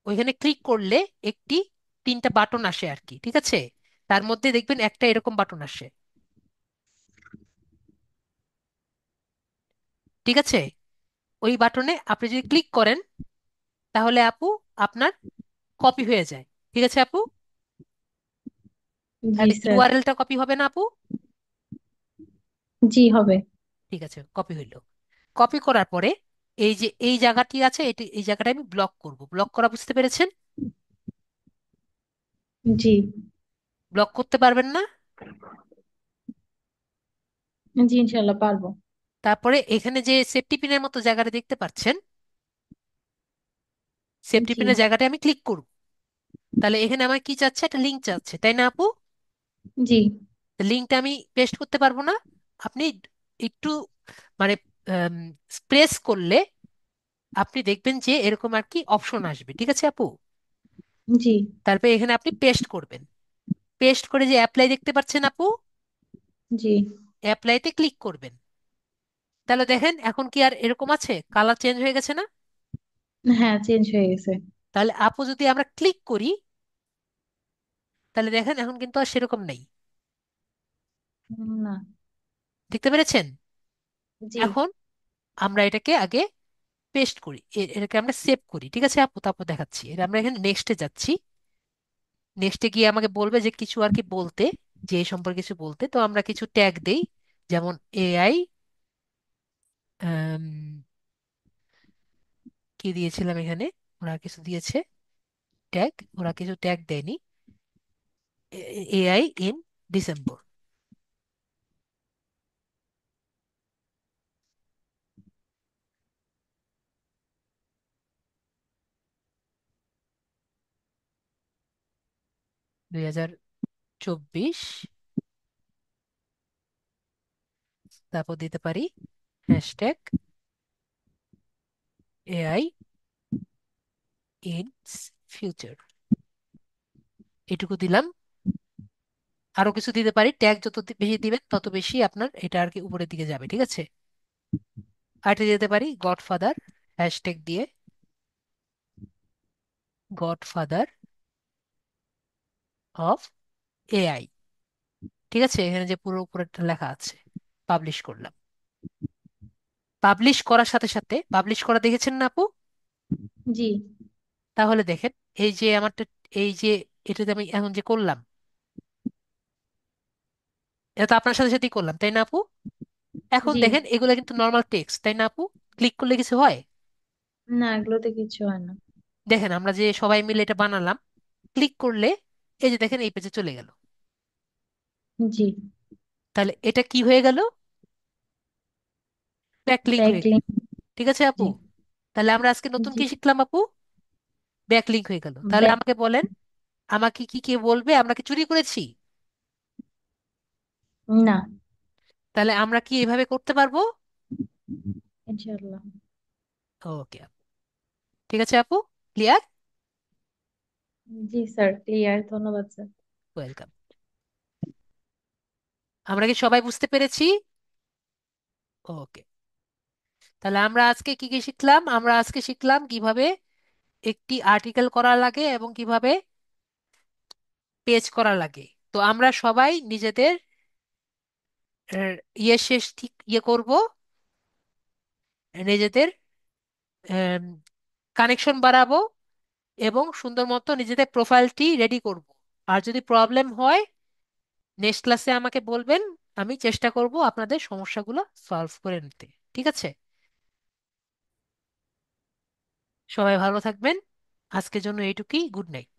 ওইখানে ক্লিক করলে একটি 3টা বাটন আসে আর কি, ঠিক আছে? তার মধ্যে দেখবেন একটা এরকম বাটন আসে, ঠিক আছে? ওই বাটনে আপনি যদি ক্লিক করেন, তাহলে আপু আপনার কপি হয়ে যায়। ঠিক আছে আপু? জি তাহলে স্যার। ইউআরএলটা কপি হবে না আপু? জি হবে। ঠিক আছে, কপি হইলো। কপি করার পরে এই যে এই জায়গাটি আছে, এটি এই জায়গাটা আমি ব্লক করব। ব্লক করা বুঝতে পেরেছেন? জি। ব্লক করতে পারবেন না? জি ইনশাল্লাহ পারবো। তারপরে এখানে যে সেফটি পিনের মতো জায়গাটা দেখতে পাচ্ছেন, সেফটি জি। পিনের জায়গাটা আমি ক্লিক করব। তাহলে এখানে আমার কি চাচ্ছে? একটা লিঙ্ক চাচ্ছে, তাই না আপু? জি। লিঙ্কটা আমি পেস্ট করতে পারবো না। আপনি একটু মানে প্রেস করলে আপনি দেখবেন যে এরকম আর কি অপশন আসবে, ঠিক আছে আপু? জি। তারপরে এখানে আপনি পেস্ট করবেন। পেস্ট করে যে অ্যাপ্লাই দেখতে পাচ্ছেন আপু, জি। অ্যাপ্লাইতে ক্লিক করবেন। তাহলে দেখেন এখন কি আর এরকম আছে? কালার চেঞ্জ হয়ে গেছে না? হ্যাঁ চেঞ্জ হয়ে গেছে। তাহলে আপু যদি আমরা ক্লিক করি, তাহলে দেখেন এখন কিন্তু আর সেরকম নেই। না। দেখতে পেরেছেন? জি। এখন আমরা এটাকে আগে পেস্ট করি, এটাকে আমরা সেভ করি, ঠিক আছে আপু? তারপর দেখাচ্ছি। এটা আমরা এখানে নেক্সটে যাচ্ছি। নেক্সটে গিয়ে আমাকে বলবে যে কিছু আর কি বলতে, যে এই সম্পর্কে কিছু বলতে। তো আমরা কিছু ট্যাগ দেই, যেমন এআই, কি দিয়েছিলাম এখানে, ওরা কিছু দিয়েছে ট্যাগ, ওরা কিছু ট্যাগ দেয়নি। AI in December, 2024। তারপর দিতে পারি হ্যাশট্যাগ এআই ইন ফিউচার, এটুকু দিলাম। আরো কিছু দিতে পারি, ট্যাগ যত বেশি দিবেন তত বেশি আপনার এটা আর কি উপরের দিকে যাবে, ঠিক আছে? আরেকটা দিতে পারি গডফাদার, হ্যাশট্যাগ দিয়ে গডফাদার অফ এআই। ঠিক আছে? এখানে যে পুরো উপরেরটা লেখা আছে, পাবলিশ করলাম। পাবলিশ করার সাথে সাথে, পাবলিশ করা দেখেছেন না আপু? জি। তাহলে দেখেন এই যে আমারটা, এই যে এটাতে আমি এখন যে করলাম, এটা তো আপনার সাথে সাথেই করলাম, তাই না আপু? এখন জি। দেখেন এগুলো কিন্তু নর্মাল টেক্সট, তাই না আপু? ক্লিক করলে কিছু হয়? না এগুলোতে কিছু হয় না। দেখেন আমরা যে সবাই মিলে এটা বানালাম, ক্লিক করলে এই যে দেখেন এই পেজে চলে গেল। জি। তাহলে এটা কি হয়ে গেল? ব্যাকলিঙ্ক হয়ে গেল। ব্যাকলিংক। ঠিক আছে আপু? জি। তাহলে আমরা আজকে নতুন জি। কি শিখলাম আপু? ব্যাকলিঙ্ক হয়ে গেল। তাহলে ব্যাক। আমাকে বলেন, আমাকে কি কে বলবে আমরা কি চুরি করেছি? না। তাহলে আমরা কি এভাবে করতে পারবো? ইনশাআল্লাহ। ওকে, ঠিক আছে আপু, ক্লিয়ার? জি স্যার ক্লিয়ার, ধন্যবাদ স্যার। ওয়েলকাম। আমরা কি সবাই বুঝতে পেরেছি? ওকে। তাহলে আমরা আজকে কি কি শিখলাম? আমরা আজকে শিখলাম কিভাবে একটি আর্টিকেল করা লাগে এবং কিভাবে পেজ করা লাগে। তো আমরা সবাই নিজেদের ইয়ে শেষ ঠিক ইয়ে করব, নিজেদের কানেকশন বাড়াবো এবং সুন্দর মতো নিজেদের প্রোফাইলটি রেডি করব। আর যদি প্রবলেম হয় নেক্সট ক্লাসে আমাকে বলবেন, আমি চেষ্টা করব আপনাদের সমস্যাগুলো সলভ করে নিতে। ঠিক আছে? সবাই ভালো থাকবেন। আজকের জন্য এইটুকুই। Good night.